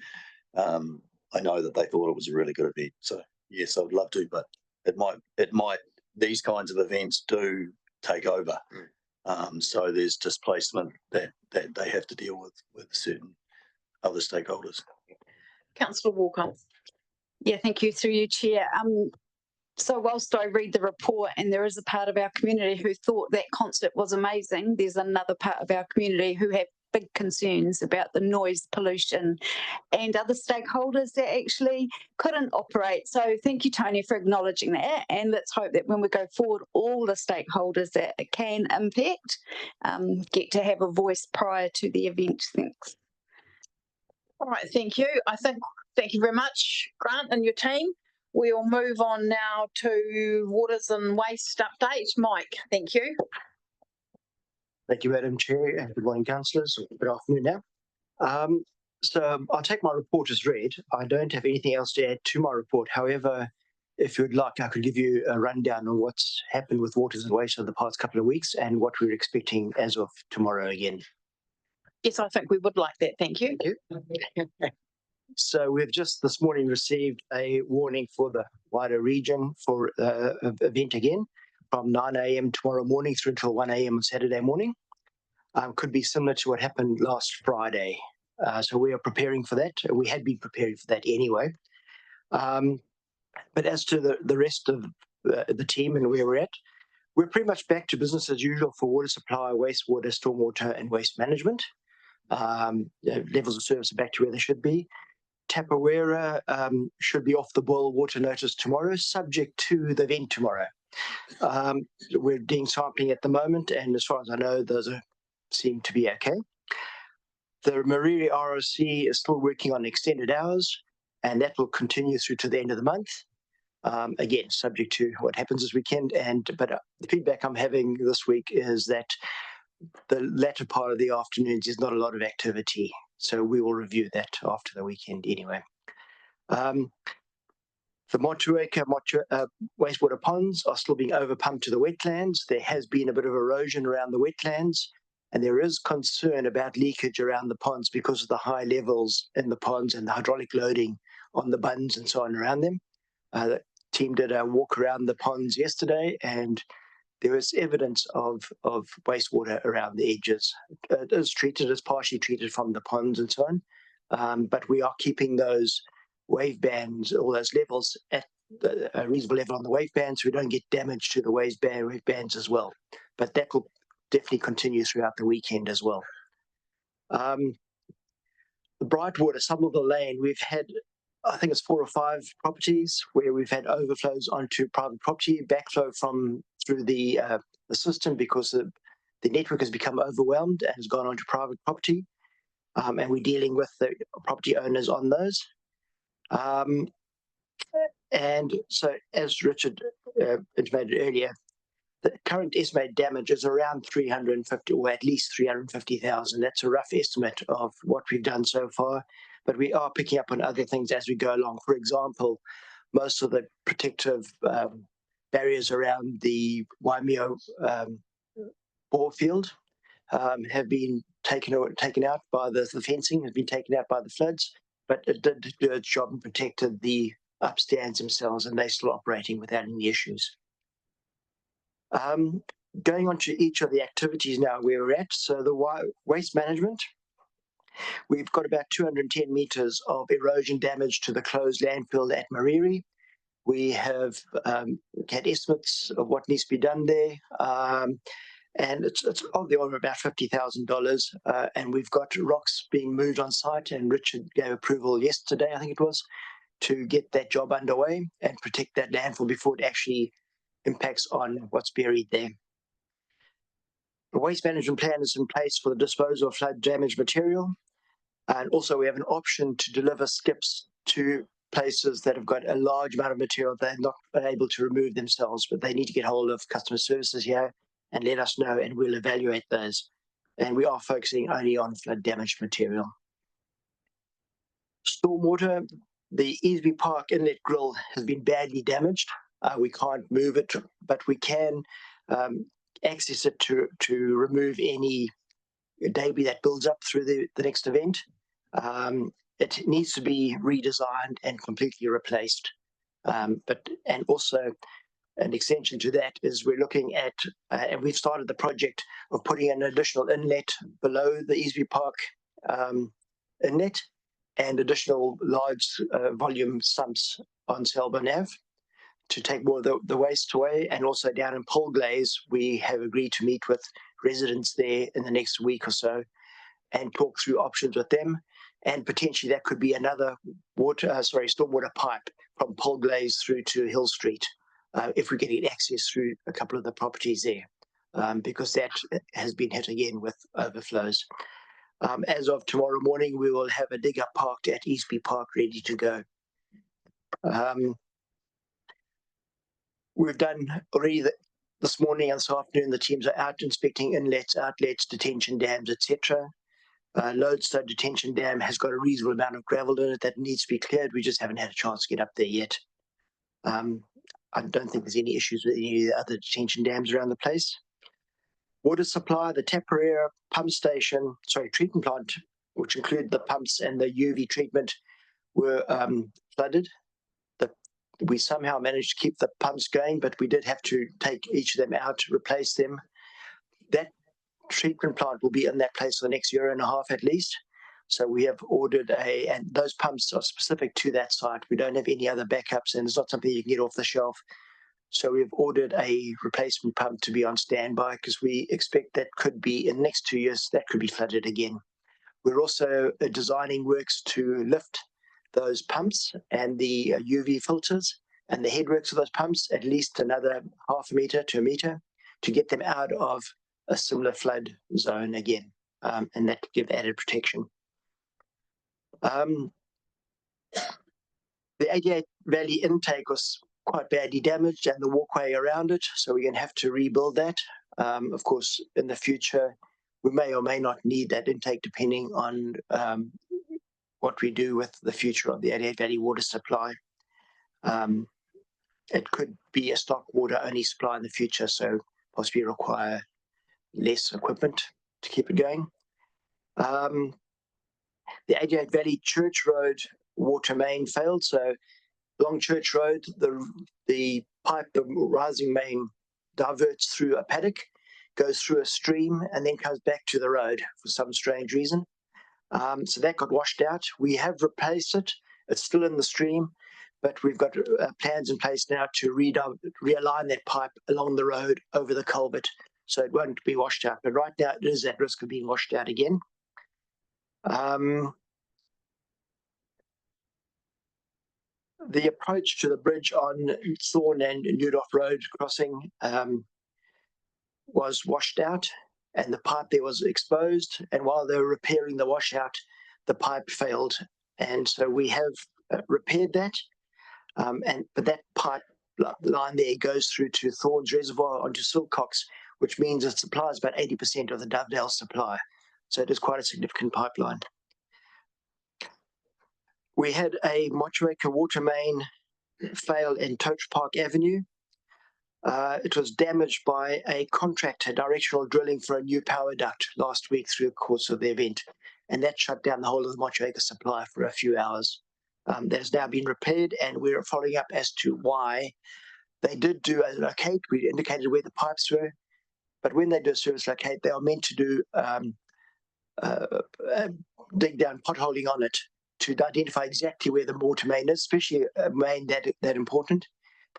I know that they thought it was a really good event. So yes, I would love to, but it might. These kinds of events do take over. So there's displacement that they have to deal with certain other stakeholders. Councillor Walker. Yeah, thank you. Through you, Chair. So whilst I read the report and there is a part of our community who thought that concert was amazing, there's another part of our community who have big concerns about the noise pollution and other stakeholders that actually couldn't operate. So thank you, Tony, for acknowledging that. And let's hope that when we go forward, all the stakeholders that it can impact get to have a voice prior to the event. Thanks. All right, thank you. Thank you very much, Grant and your team. We'll move on now to waters and waste update. Mike, thank you. Thank you, Madam Chair, and good morning, councillors. Good afternoon now. So I'll take my report as read. I don't have anything else to add to my report. However, if you'd like, I could give you a rundown on what's happened with waters and waste over the past couple of weeks and what we're expecting as of tomorrow again. Yes, I think we would like that. Thank you. So we've just this morning received a warning for the wider region for an event again from 9 a.m. tomorrow morning through until 1 a.m. on Saturday morning. Could be similar to what happened last Friday. So we are preparing for that. We had been preparing for that anyway. But as to the rest of the team and where we're at, we're pretty much back to business as usual for water supply, wastewater, stormwater and waste management. Levels of service are back to where they should be. Tapawera should be off the boil water notice tomorrow, subject to the event tomorrow. We're doing sampling at the moment, and as far as I know, those seem to be okay. The Mariri ROC is still working on extended hours, and that will continue through to the end of the month. Again, subject to what happens this weekend. But the feedback I'm having this week is that the latter part of the afternoons is not a lot of activity. So we will review that after the weekend anyway. The Motueka wastewater ponds are still being overpumped to the wetlands. There has been a bit of erosion around the wetlands, and there is concern about leakage around the ponds because of the high levels in the ponds and the hydraulic loading on the bunds and so on around them. The team did a walk around the ponds yesterday, and there is evidence of wastewater around the edges. It is treated as partially treated from the ponds and so on, but we are keeping those wave bands, all those levels at a reasonable level on the wave bands, so we don't get damage to the wave bands as well. But that will definitely continue throughout the weekend as well. The Brightwater, Somerville Lane, we've had, I think it's 4 or 5 properties where we've had overflows onto private property, backflow through the system because the network has become overwhelmed and has gone onto private property. and we're dealing with the property owners on those. And so, as Richard intimated earlier, the current estimated damage is around 350, or at least 350,000. That's a rough estimate of what we've done so far, but we are picking up on other things as we go along. For example, most of the protective barriers around the Waimea ball field have been taken out by the fencing has been taken out by the floods, but it did do its job and protected the upstands themselves, and they're still operating without any issues. Going on to each of the activities now where we're at. So the waste management, we've got about 210 meters of erosion damage to the closed landfill at Mariri. We have had estimates of what needs to be done there, and it's of the order of about $50,000. And we've got rocks being moved on site, and Richard gave approval yesterday, I think it was, to get that job underway and protect that landfill before it actually impacts on what's buried there. The waste management plan is in place for the disposal of flood damaged material. And also we have an option to deliver skips to places that have got a large amount of material they're not able to remove themselves, but they need to get hold of customer services here and let us know, and we'll evaluate those. And we are focusing only on flood damaged material. Stormwater, the Easby Park Inlet Grill has been badly damaged. We can't move it, but we can access it to remove any debris that builds up through the next event. It needs to be redesigned and completely replaced. And also an extension to that is we're looking at, and we've started the project of putting an additional inlet below the Easby Park inlet and additional large volume sumps on Selborne Ave to take more of the waste away. And also down in Polglaze, we have agreed to meet with residents there in the next week or so and talk through options with them. And potentially that could be another stormwater pipe from Polglaze through to Hill Street, if we're getting access through a couple of the properties there, because that has been hit again with overflows. As of tomorrow morning, we will have a digger parked at Easby Park ready to go. We've done already this morning and this afternoon, the teams are out inspecting inlets, outlets, detention dams, etc. Lodestone Detention Dam has got a reasonable amount of gravel in it that needs to be cleared. We just haven't had a chance to get up there yet. I don't think there's any issues with any of the other detention dams around the place. Water supply, the Taparera treatment plant, which included the pumps and the UV treatment, were flooded. We somehow managed to keep the pumps going, but we did have to take each of them out to replace them. That treatment plant will be in that place for the next year and a half at least. So we have ordered and those pumps are specific to that site. We don't have any other backups, and it's not something you can get off the shelf. So we've ordered a replacement pump to be on standby because we expect that could be in the next 2 years, that could be flooded again. We're also designing works to lift those pumps and the UV filters and the headworks of those pumps at least another half a meter to a meter to get them out of a similar flood zone again, and that could give added protection. The 88 Valley intake was quite badly damaged and the walkway around it, so we're going to have to rebuild that. Of course, in the future, we may or may not need that intake depending on what we do with the future of the 88 Valley water supply. It could be a stock water only supply in the future, so possibly require less equipment to keep it going. The 88 Valley Church Road water main failed, so along Church Road, the pipe, the rising main diverts through a paddock, goes through a stream, and then comes back to the road for some strange reason. So that got washed out. We have replaced it. It's still in the stream, but we've got plans in place now to realign that pipe along the road over the culvert, so it won't be washed out. But right now it is at risk of being washed out again. The approach to the bridge on Thorn and Newdorf Road crossing was washed out. and the pipe there was exposed. And while they were repairing the washout, the pipe failed. And so we have repaired that. But that pipe line there goes through to Thorns Reservoir onto Silcox, which means it supplies about 80% of the Dovedale supply. So it is quite a significant pipeline. We had a Motueka water main fail in Toach Park Avenue. It was damaged by a contractor directional drilling for a new power duct last week through the course of the event. And that shut down the whole of the Motueka supply for a few hours. That has now been repaired, and we're following up as to why. They did do a locate. We indicated where the pipes were, but when they do a service locate, they are meant to do dig down potholing on it to identify exactly where the water main is, especially a main that important,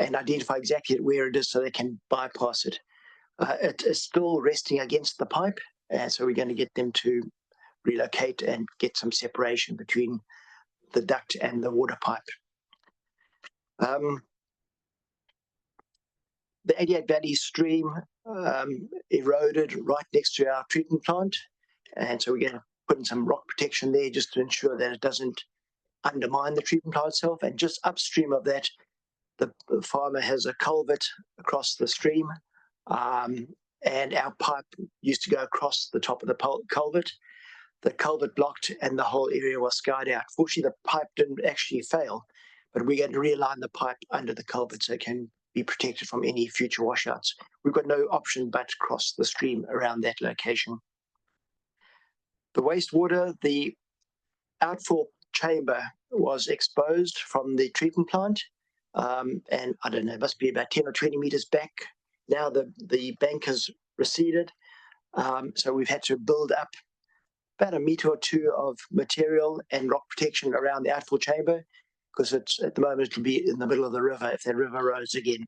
and identify exactly where it is so they can bypass it. It is still resting against the pipe, and so we're going to get them to relocate and get some separation between the duct and the water pipe. The 88 Valley stream eroded right next to our treatment plant, and so we're going to put in some rock protection there just to ensure that it doesn't undermine the treatment plant itself. And just upstream of that, the farmer has a culvert across the stream, and our pipe used to go across the top of the culvert. The culvert blocked and the whole area was skyed out. Fortunately, the pipe didn't actually fail, but we're going to realign the pipe under the culvert so it can be protected from any future washouts. We've got no option but to cross the stream around that location. The wastewater, the outfall chamber was exposed from the treatment plant, and I don't know, it must be about 10 or 20 meters back. Now the bank has receded, so we've had to build up about a meter or two of material and rock protection around the outfall chamber, because it's at the moment it'll be in the middle of the river if that river rose again.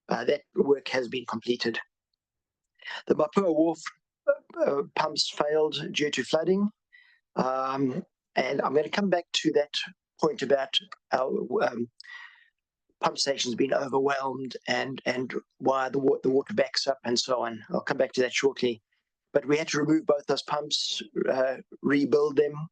That work has been completed. The Mapua Wharf pumps failed due to flooding, and I'm going to come back to that point about our pump stations being overwhelmed and why the water backs up and so on. I'll come back to that shortly. But we had to remove both those pumps, rebuild them.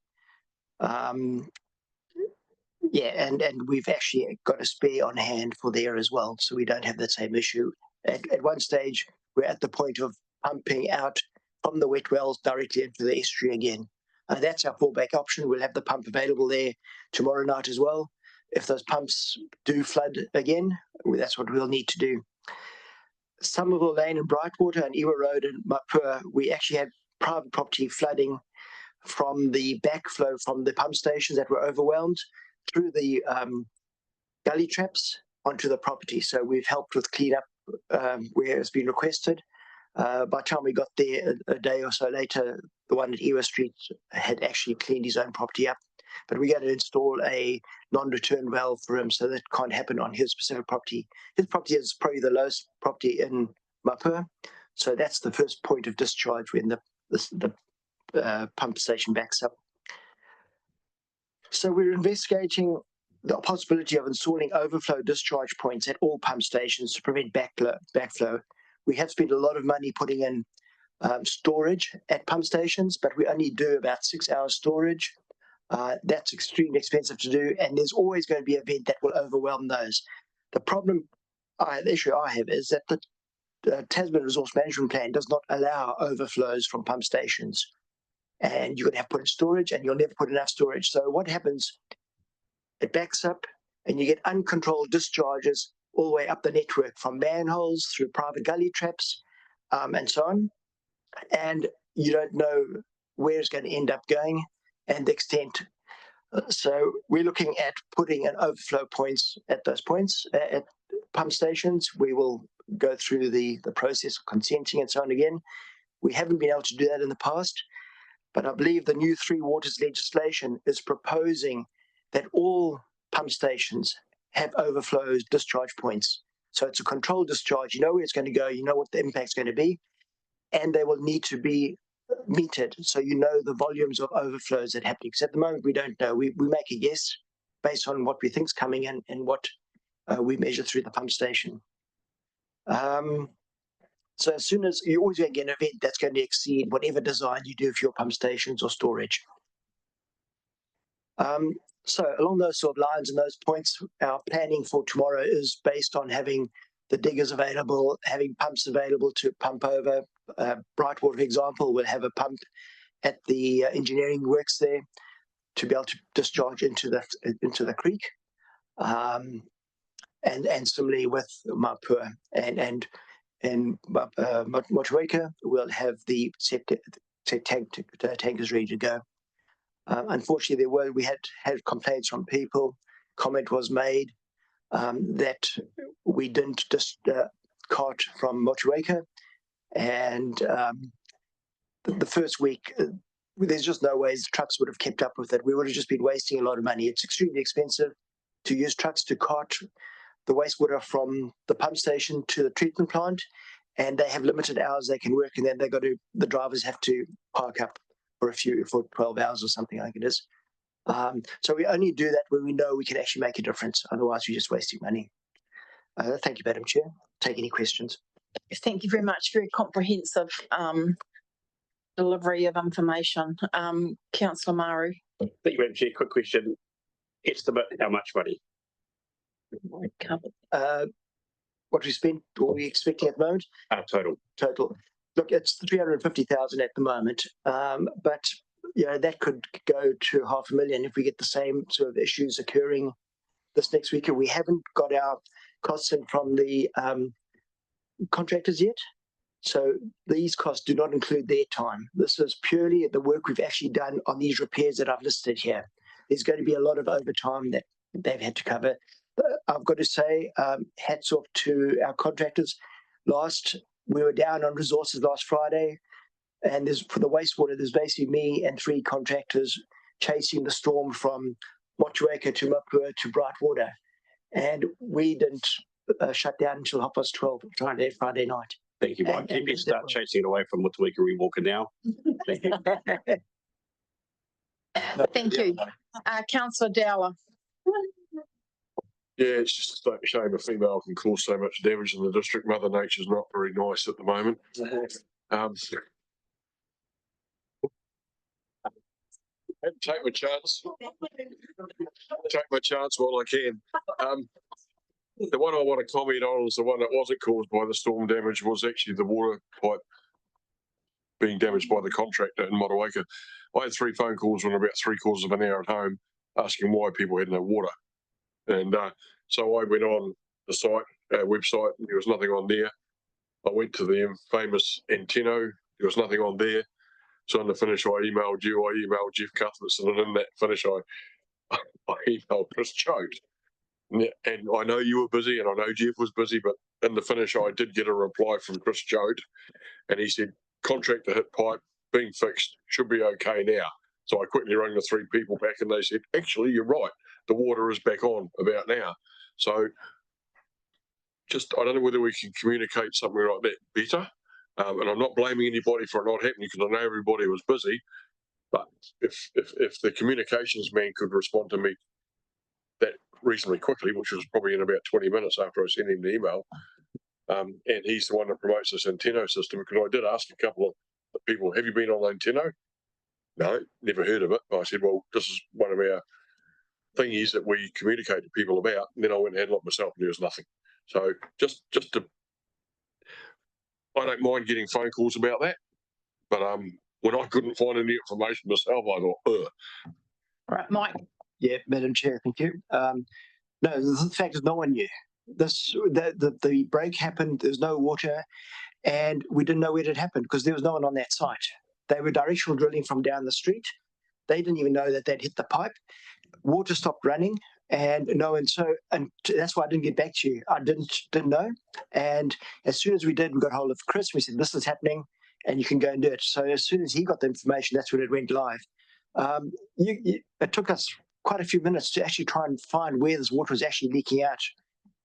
Yeah, and we've actually got a spare on hand for there as well, so we don't have the same issue. At one stage, we're at the point of pumping out from the wet wells directly into the estuary again. That's our fallback option. We'll have the pump available there tomorrow night as well. If those pumps do flood again, that's what we'll need to do. Somerville Lane and Brightwater and Ewa Road and Mapua, we actually had private property flooding from the backflow from the pump stations that were overwhelmed through the gully traps onto the property. So we've helped with cleanup where it's been requested. By the time we got there a day or so later, the one at Ewa Street had actually cleaned his own property up. But we got to install a non-return valve for him, so that can't happen on his specific property. His property is probably the lowest property in Mapua, so that's the first point of discharge when the pump station backs up. So we're investigating the possibility of installing overflow discharge points at all pump stations to prevent backflow. We have spent a lot of money putting in storage at pump stations, but we only do about 6 hours storage. That's extremely expensive to do, and there's always going to be an event that will overwhelm those. The issue I have is that the Tasman Resource Management Plan does not allow overflows from pump stations, and you're going to have to put in storage, and you'll never put enough storage. So what happens? It backs up, and you get uncontrolled discharges all the way up the network from manholes through private gully traps, and so on. And you don't know where it's going to end up going and the extent. So we're looking at putting an overflow points at those points at pump stations. We will go through the process of consenting and so on again. We haven't been able to do that in the past, but I believe the new Three Waters legislation is proposing that all pump stations have overflows discharge points. So it's a controlled discharge. You know where it's going to go. You know what the impact's going to be, and they will need to be metered, so you know the volumes of overflows that are happening. Because at the moment we don't know. We make a guess based on what we think is coming in and what we measure through the pump station. So as soon as you're always going to get an event that's going to exceed whatever design you do for your pump stations or storage. So along those sort of lines and those points, our planning for tomorrow is based on having the diggers available, having pumps available to pump over. Brightwater, for example, will have a pump at the engineering works there to be able to discharge into the creek. And similarly with Mapua and Motueka will have the tankers ready to go. Unfortunately, we had complaints from people. Comment was made that we didn't just cart from Motueka, and the first week there's just no ways trucks would have kept up with it. We would have just been wasting a lot of money. It's extremely expensive to use trucks to cart the wastewater from the pump station to the treatment plant, and they have limited hours they can work, and then the drivers have to park up for 12 hours or something, I think it is. So we only do that when we know we can actually make a difference. Otherwise, we're just wasting money. Thank you, Madam Chair. Take any questions. Thank you very much. Very comprehensive delivery of information. Councillor Maru. Thank you, Madam Chair. Quick question. Estimate how much money? What we spent, what we expecting at the moment? Total. Look, it's 350,000 at the moment, but that could go to 500,000 if we get the same sort of issues occurring this next week. We haven't got our costs in from the contractors yet, so these costs do not include their time. This is purely the work we've actually done on these repairs that I've listed here. There's going to be a lot of overtime that they've had to cover. I've got to say, hats off to our contractors. We were down on resources last Friday, and for the wastewater, there's basically me and 3 contractors chasing the storm from Motueka to Mapua to Brightwater, and we didn't shut down until 12:30 Friday night. Thank you, Mike. Keep your start chasing it away from Motueka Rewalker now. Thank you. Thank you. Councillor Dowler. Yeah, it's just a shame a female can cause so much damage in the district. Mother Nature's not very nice at the moment. Take my chance. Take my chance while I can. The one I want to comment on is the one that wasn't caused by the storm damage was actually the water pipe being damaged by the contractor in Motueka. I had 3 phone calls in about 3/4 of an hour at home asking why people had no water. And so I went on the site, website, and there was nothing on there. I went to the famous Anteno, there was nothing on there. So in the finish, I emailed you, I emailed Jeff Cuthbertson, and in that finish, I emailed Chris Choate. And I know you were busy, and I know Jeff was busy, but in the finish, I did get a reply from Chris Choate, and he said, contractor hit pipe, being fixed, should be okay now. So I quickly rang the 3 people back, and they said, actually, you're right, the water is back on about now. So I don't know whether we can communicate something like that better. And I'm not blaming anybody for it not happening, because I know everybody was busy. But if the communications man could respond to me that reasonably quickly, which was probably in about 20 minutes after I sent him the email, and he's the one that promotes this Anteno system, because I did ask a couple of people, have you been on Anteno? No, never heard of it. I said, well, this is one of our thingies that we communicate to people about. And then I went and had a look myself, and there was nothing. So just to, I don't mind getting phone calls about that, but when I couldn't find any information myself, I thought, ugh. Right, Mike. Yeah, Madam Chair, thank you. No, the fact is no one knew. The break happened, there's no water, and we didn't know where it had happened because there was no one on that site. They were directional drilling from down the street. They didn't even know that they'd hit the pipe. Water stopped running, and that's why I didn't get back to you. I didn't know. And as soon as we did, we got hold of Chris. We said, this is happening, and you can go and do it. So as soon as he got the information, that's when it went live. It took us quite a few minutes to actually try and find where this water was actually leaking out,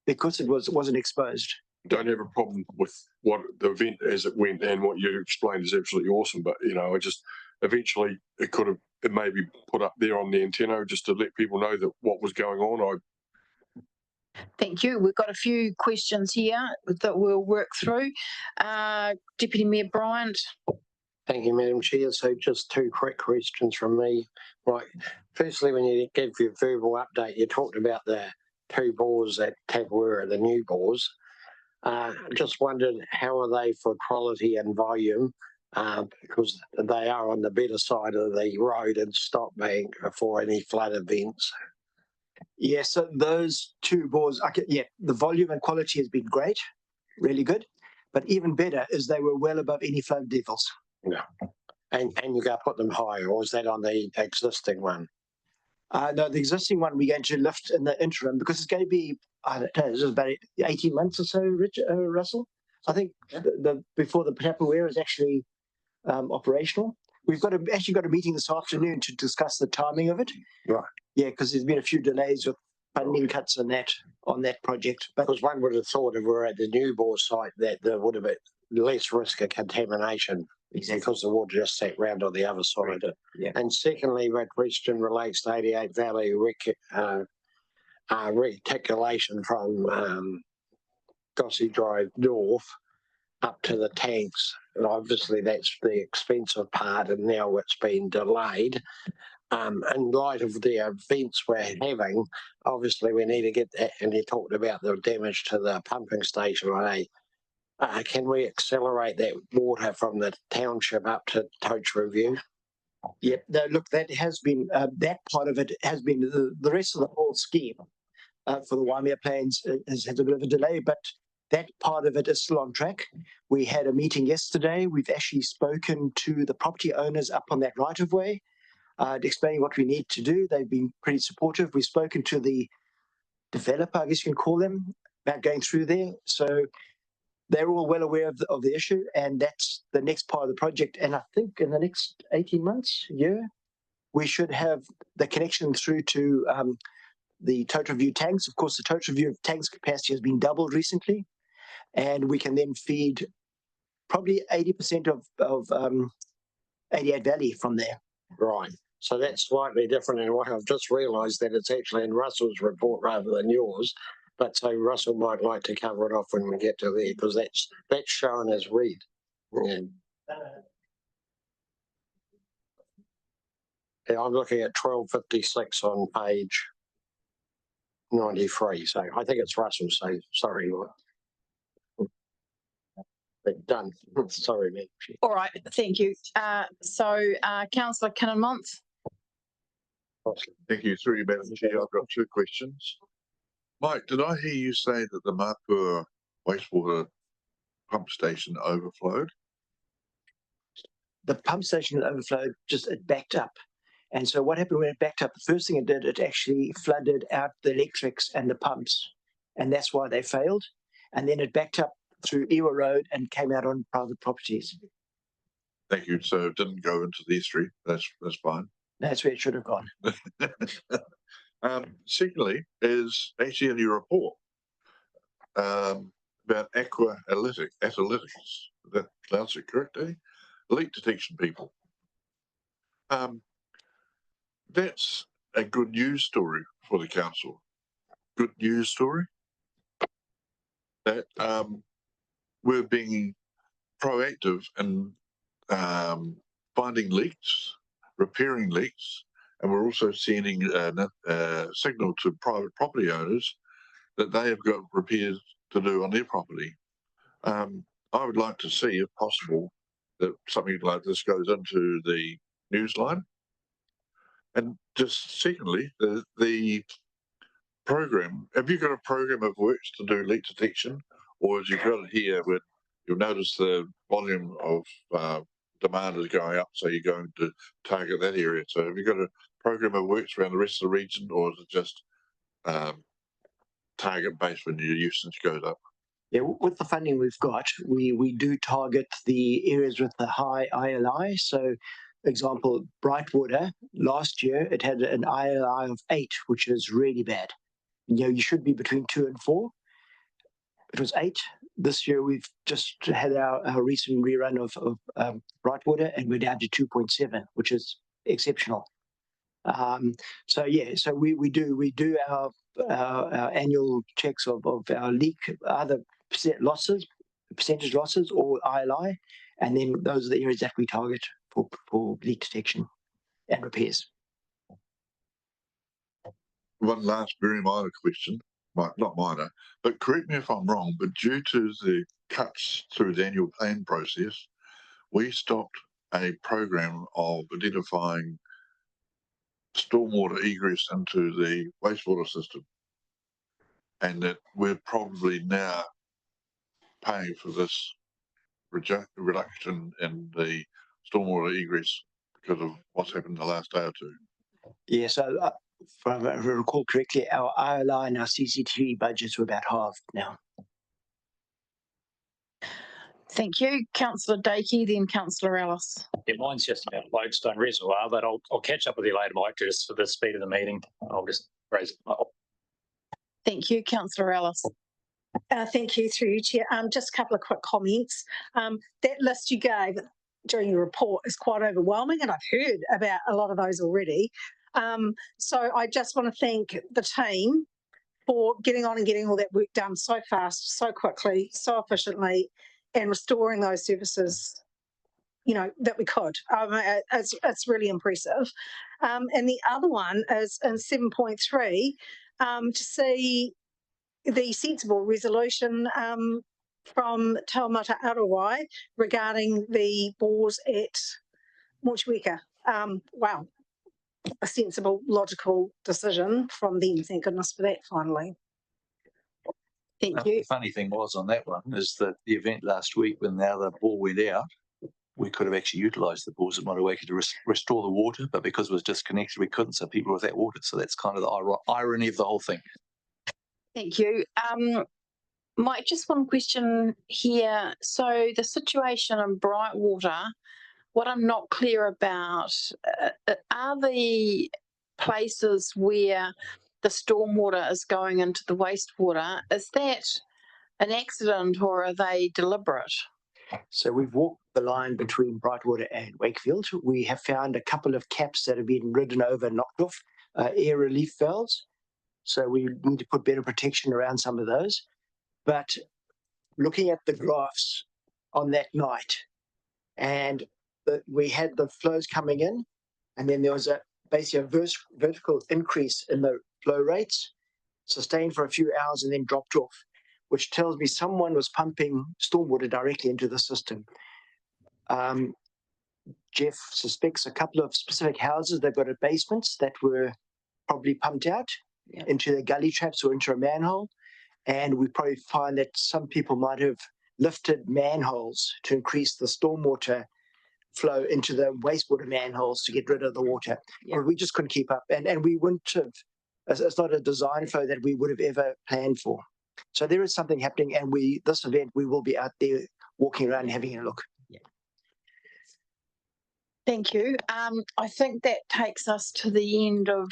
because it wasn't exposed. Don't have a problem with what the event as it went, and what you explained is absolutely awesome. But I just eventually it may be put up there on the Anteno just to let people know that what was going on. Thank you. We've got a few questions here that we'll work through. Deputy Mayor Bryant. Thank you, Madam Chair. So just two quick questions from me. Right. Firstly, when you gave your verbal update, you talked about the two bores at Tapuera, the new bores. Just wondered how are they for quality and volume, because they are on the better side of the road and stop bank for any flood events. Yes, so those two bores, yeah, the volume and quality has been great, really good. But even better is they were well above any flood levels. Yeah. And you're going to put them higher, or is that on the existing one? No, the existing one we're going to lift in the interim because it's going to be, I don't know, this is about 18 months or so, Russell. I think before the Tapuera is actually operational. We've actually got a meeting this afternoon to discuss the timing of it. Right. Yeah, because there's been a few delays with funding cuts on that project. But because one would have thought if we're at the new bore site that there would have been less risk of contamination. Exactly. Because the water just sat round on the other side. Yeah. And secondly, my question relates to 88 Valley reticulation from Gossie Drive North up to the tanks. And obviously that's the expensive part, and now it's been delayed. In light of the events we're having, obviously we need to get that, and you talked about the damage to the pumping station on can we accelerate that water from the township up to Toach Review? Yeah, no, look, that has been, that part of it has been, the rest of the whole scheme for the Waimea plans has had a bit of a delay, but that part of it is still on track. We had a meeting yesterday. We've actually spoken to the property owners up on that right of way, explaining what we need to do. They've been pretty supportive. We've spoken to the developer, I guess you can call them, about going through there. So they're all well aware of the issue, and that's the next part of the project. And I think in the next 18 months, we should have the connection through to the Toach Review tanks. Of course, the Toach Review tanks capacity has been doubled recently, and we can then feed probably 80% of 88 Valley from there. Right. So that's slightly different in what I've just realised that it's actually in Russell's report rather than yours. But so Russell might like to cover it off when we get to there, because that's shown as read. Yeah. Yeah, I'm looking at 1256 on page 93. So I think it's Russell. So sorry. But done. Sorry, man. All right, thank you. Councillor Kinnermonth. Thank you. Through you, Madam Chair, I've got two questions. Mike, did I hear you say that the Mapua wastewater pump station overflowed? The pump station overflowed, it backed up. And so what happened when it backed up, the first thing it did, it actually flooded out the electrics and the pumps. And that's why they failed. And then it backed up through Ewa Road and came out on private properties. Thank you. So it didn't go into the estuary. That's fine. That's where it should have gone. Secondly, is actually in your report about aqua analytics. That pronounce it correctly? Leak detection people. That's a good news story for the council. Good news story that we're being proactive in finding leaks, repairing leaks, and we're also sending a signal to private property owners that they have got repairs to do on their property. I would like to see, if possible, that something like this goes into the newsline. And just secondly, the program, have you got a program of works to do leak detection, or as you've got it here, where you'll notice the volume of demand is going up, so you're going to target that area. So have you got a program of works around the rest of the region, or is it just target based when your usage goes up? Yeah, with the funding we've got, we do target the areas with the high ILI. So, example, Brightwater, last year it had an ILI of 8, which is really bad. You should be between 2 and 4. It was 8. This year we've just had our recent rerun of Brightwater, and we're down to 2.7, which is exceptional. So yeah, so we do our annual checks of our leak, either percentage losses or ILI, and then those are the areas that we target for leak detection and repairs. One last very minor question, not minor, but correct me if I'm wrong, but due to the cuts through the annual plan process, we stopped a program of identifying stormwater egress into the wastewater system. And that we're probably now paying for this reduction in the stormwater egress because of what's happened the last day or two. Yeah, so if I recall correctly, our ILI and our CCTV budgets were about halved now. Thank you, Councillor Dakey, then Councillor Ellis. Yeah, mine's just about Lodestone Reservoir, but I'll catch up with you later, Mike, just for the speed of the meeting. I'll just raise it up. Thank you, Councillor Ellis. Thank you, through you, Chair. Just a couple of quick comments. That list you gave during your report is quite overwhelming, and I've heard about a lot of those already. So I just want to thank the team for getting on and getting all that work done so fast, so quickly, so efficiently, and restoring those services, you know, that we could. It's really impressive. And the other one is in 7.3, to see the sensible resolution from Taumata Arawai regarding the bores at Motueka. Wow, a sensible, logical decision from them. Thank goodness for that, finally. Thank you. The funny thing was on that one is that the event last week, when the other bore went out, we could have actually utilised the bores at Motueka to restore the water, but because it was disconnected, we couldn't, so people were without water. So that's kind of the irony of the whole thing. Thank you. Mike, just one question here. So the situation in Brightwater, what I'm not clear about, are the places where the stormwater is going into the wastewater, is that an accident or are they deliberate? So we've walked the line between Brightwater and Wakefield. We have found a couple of caps that have been ridden over and knocked off, air relief valves. So we need to put better protection around some of those. But looking at the graphs on that night, and we had the flows coming in, and then there was basically a vertical increase in the flow rates, sustained for a few hours and then dropped off, which tells me someone was pumping stormwater directly into the system. Jeff suspects a couple of specific houses, they've got basements that were probably pumped out into the gully traps or into a manhole. And we probably find that some people might have lifted manholes to increase the stormwater flow into the wastewater manholes to get rid of the water. But we just couldn't keep up. And we wouldn't have, it's not a design flow that we would have ever planned for. So there is something happening, and this event, we will be out there walking around and having a look. Thank you. I think that takes us to the end of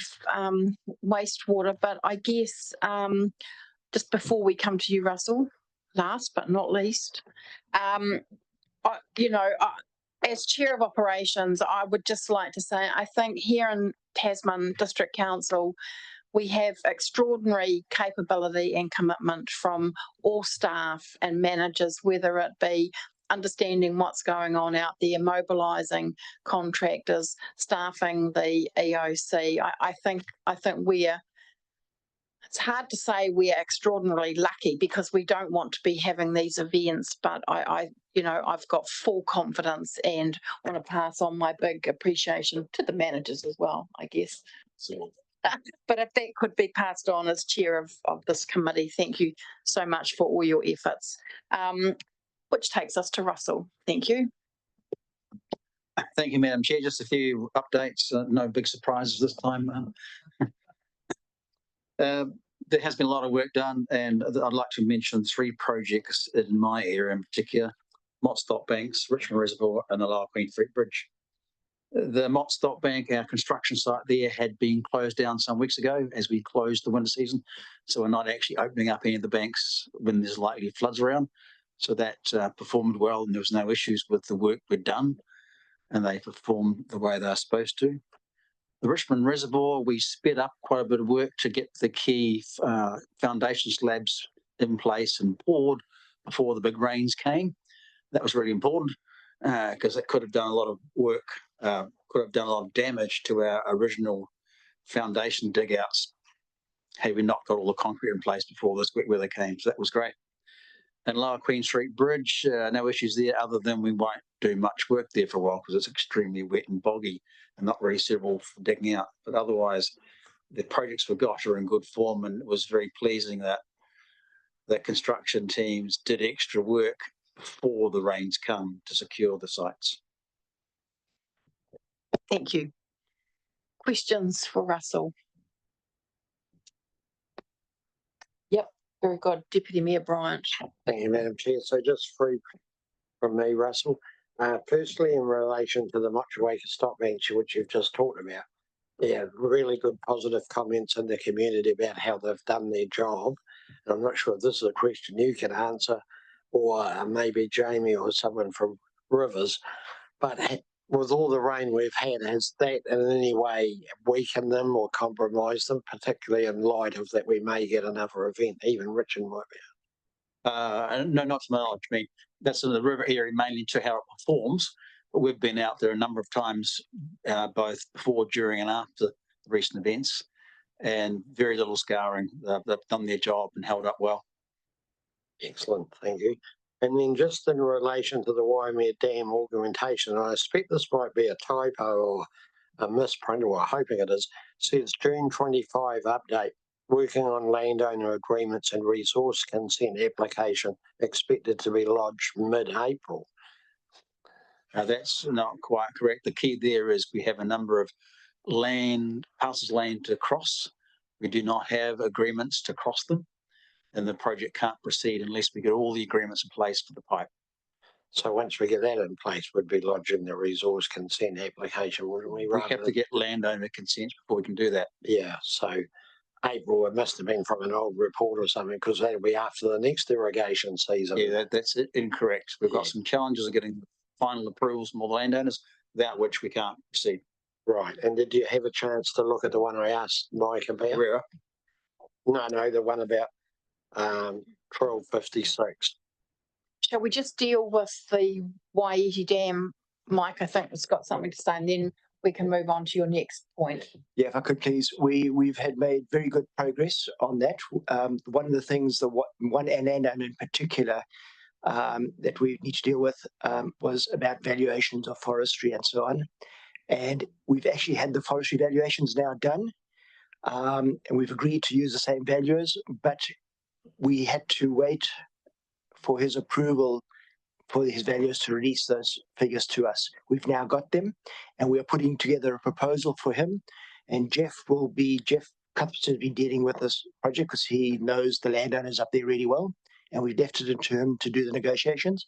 wastewater, but I guess just before we come to you, Russell, last but not least, as Chair of Operations, I would just like to say, I think here in Tasman District Council, we have extraordinary capability and commitment from all staff and managers, whether it be understanding what's going on out there, mobilising contractors, staffing the EOC. I think it's hard to say we're extraordinarily lucky because we don't want to be having these events, but I've got full confidence and want to pass on my big appreciation to the managers as well, I guess. But if that could be passed on as chair of this committee, thank you so much for all your efforts. Which takes us to Russell. Thank you. Thank you, Madam Chair. Just a few updates, no big surprises this time. There has been a lot of work done, and I'd like to mention 3 projects in my area in particular: Mott Stop Banks, Richmond Reservoir, and the Lower Queen Street Bridge. The Mott Stop Bank, our construction site there, had been closed down some weeks ago as we closed the winter season. So we're not actually opening up any of the banks when there's likely floods around. So that performed well, and there was no issues with the work we'd done, and they performed the way they're supposed to. The Richmond Reservoir, we sped up quite a bit of work to get the key foundation slabs in place and poured before the big rains came. That was really important because it could have done a lot of work, could have done a lot of damage to our original foundation dig outs had we not got all the concrete in place before this wet weather came. So that was great. And Lower Queen Street Bridge, no issues there other than we won't do much work there for a while because it's extremely wet and boggy and not really suitable for digging out. But otherwise, the projects we got are in good form, and it was very pleasing that the construction teams did extra work before the rains come to secure the sites. Thank you. Questions for Russell? Yep, very good. Deputy Mayor Bryant. Thank you, Madam Chair. So just three from me, Russell. Firstly, in relation to the Motueka Stock Bench, which you've just talked about, yeah, really good positive comments in the community about how they've done their job. And I'm not sure if this is a question you can answer, or maybe Jamie or someone from Rivers, but with all the rain we've had, has that in any way weakened them or compromised them, particularly in light of that we may get another event, even Richmond might be? No, not to my knowledge. I mean, that's in the river area mainly to how it performs. But we've been out there a number of times, both before, during, and after the recent events, and very little scouring. They've done their job and held up well. Excellent, thank you. And then just in relation to the Waimea Dam augmentation, I expect this might be a typo or a misprint, or I'm hoping it is, says June 25 update. Working on landowner agreements and resource consent application expected to be lodged mid-April. That's not quite correct. The key there is we have a number of parcels land to cross. We do not have agreements to cross them, and the project can't proceed unless we get all the agreements in place for the pipe. So once we get that in place, we'd be lodging the resource consent application, wouldn't we? We have to get landowner consent before we can do that. Yeah, so April, it must have been from an old report or something, because that'll be after the next irrigation season. Yeah, that's incorrect. We've got some challenges of getting final approvals from all the landowners, without which we can't proceed. Right. And did you have a chance to look at the one I asked Mike about? Where? No, the one about 1256. Shall we just deal with the Waiiti Dam? Mike, I think has got something to say, and then we can move on to your next point. Yeah, if I could please, we've had made very good progress on that. One of the things that one landowner in particular that we need to deal with was about valuations of forestry and so on. And we've actually had the forestry valuations now done, and we've agreed to use the same valuers, but we had to wait for his approval for his valuers to release those figures to us. We've now got them, and we are putting together a proposal for him. And Jeff Cuthbertson has been dealing with this project because he knows the landowners up there really well, and we've left it to him to do the negotiations.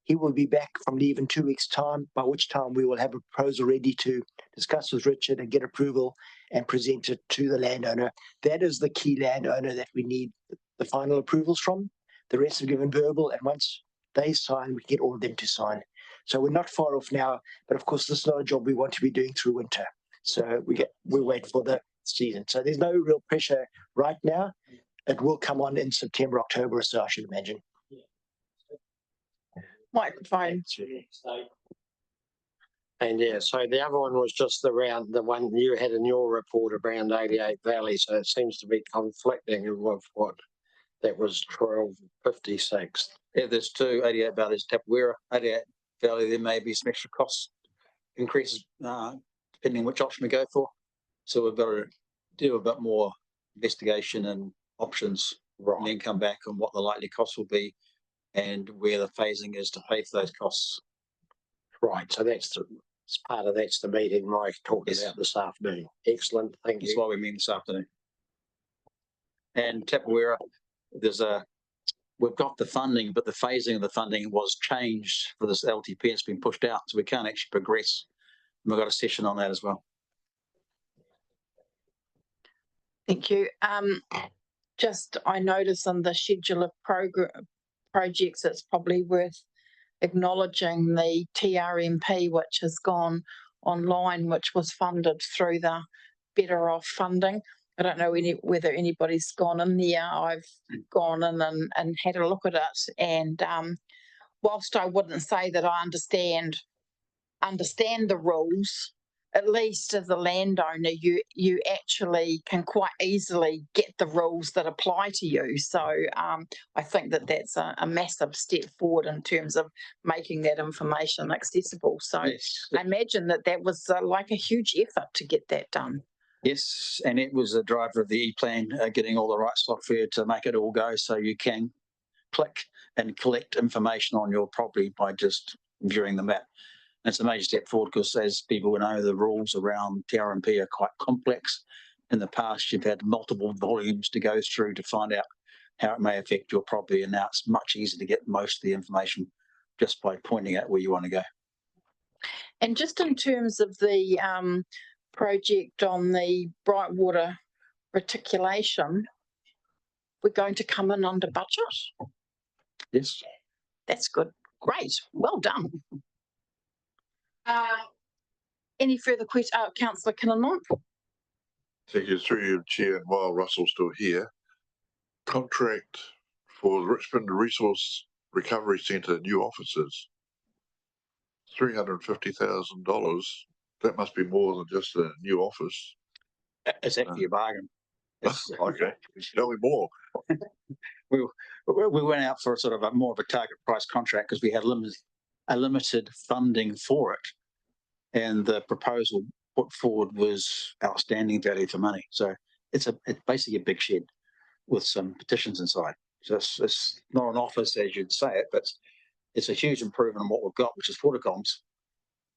He will be back from leave in 2 weeks' time, by which time we will have a proposal ready to discuss with Richard and get approval and present it to the landowner. That is the key landowner that we need the final approvals from. The rest are given verbal, and once they sign, we get all of them to sign. So we're not far off now, but of course, this is not a job we want to be doing through winter. So we wait for the season. So there's no real pressure right now. It will come on in September, October or so, I should imagine. Microphone. And yeah, so the other one was just around the one you had in your report around 88 Valley. So it seems to be conflicting with what that was 1256. Yeah, there's two, 88 Valley, Tapawera, 88 Valley. There may be some extra cost increases depending which option we go for. So we've got to do a bit more investigation and options, right, and then come back on what the likely costs will be and where the phasing is to pay for those costs. Right. So that's the meeting Mike talked about this afternoon. Excellent. Thank you. That's why we meet this afternoon. And Tapawera, we've got the funding, but the phasing of the funding was changed for this LTP. It's been pushed out, so we can't actually progress. And we've got a session on that as well. Thank you. I notice on the schedule of projects, it's probably worth acknowledging the TRMP, which has gone online, which was funded through the Better Off funding. I don't know whether anybody's gone in there. I've gone in and had a look at it. And whilst I wouldn't say that I understand the rules, at least as a landowner, you actually can quite easily get the rules that apply to you. So I think that that's a massive step forward in terms of making that information accessible. So Yes. I imagine that was like a huge effort to get that done. Yes, and it was a driver of the E-plan, getting all the right software to make it all go so you can click and collect information on your property by just viewing the map. And it's a major step forward because, as people know, the rules around TRMP are quite complex. In the past, you've had multiple volumes to go through to find out how it may affect your property, and now it's much easier to get most of the information just by pointing at where you want to go. And just in terms of the project on the Brightwater reticulation, we're going to come in under budget. Yes. That's good. Great. Well done. Any further questions? Councillor Kinnermont. Thank you, through you, Chair, and while Russell's still here, contract for the Richmond Resource Recovery Centre new offices, $350,000. That must be more than just a new office. It's actually a bargain. Okay, tell me more. We went out for sort of more of a target price contract because we had limited funding for it, and the proposal put forward was outstanding value for money. So it's basically a big shed with some petitions inside. So it's not an office as you'd say it, but it's a huge improvement on what we've got, which is Portacoms,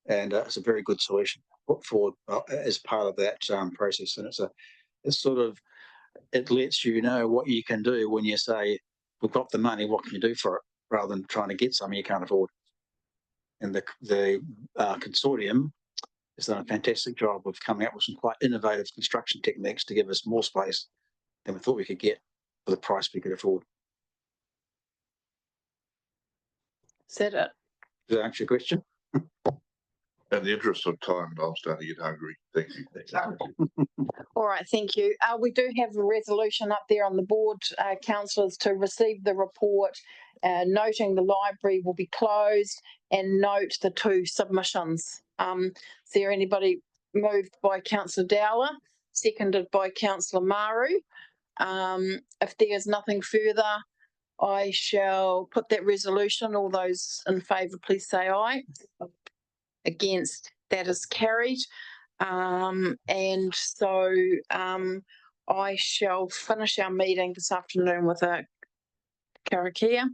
and it's a very good solution put forward as part of that process. And it lets you know what you can do when you say, we've got the money, what can you do for it, rather than trying to get something you can't afford. And the consortium has done a fantastic job of coming up with some quite innovative construction techniques to give us more space than we thought we could get for the price we could afford. Is that it? Does that answer your question? In the interest of time, I'm starting to get hungry. Thank you. All right, thank you. We do have a resolution up there on the board, councillors, to receive the report, noting the library will be closed, and note the 2 submissions. Is there anybody? Moved by Councillor Dowler, seconded by Councillor Maru. If there is nothing further, I shall put that resolution. All those in favour, please say aye. Against, that is carried. And so I shall finish our meeting this afternoon with a karakia.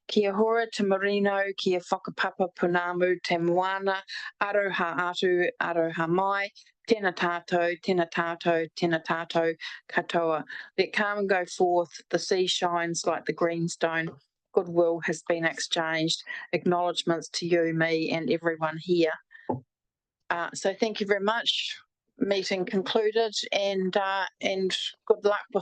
Kia hora te marino, kia whakapapa punamu te moana, aroha atu, aroha mai, tēnā tātou, tēnā tātou, tēnā tātou katoa. Let calm go forth, the sea shines like the greenstone. Goodwill has been exchanged. Acknowledgements to you, me, and everyone here. So thank you very much. Meeting concluded, and good luck with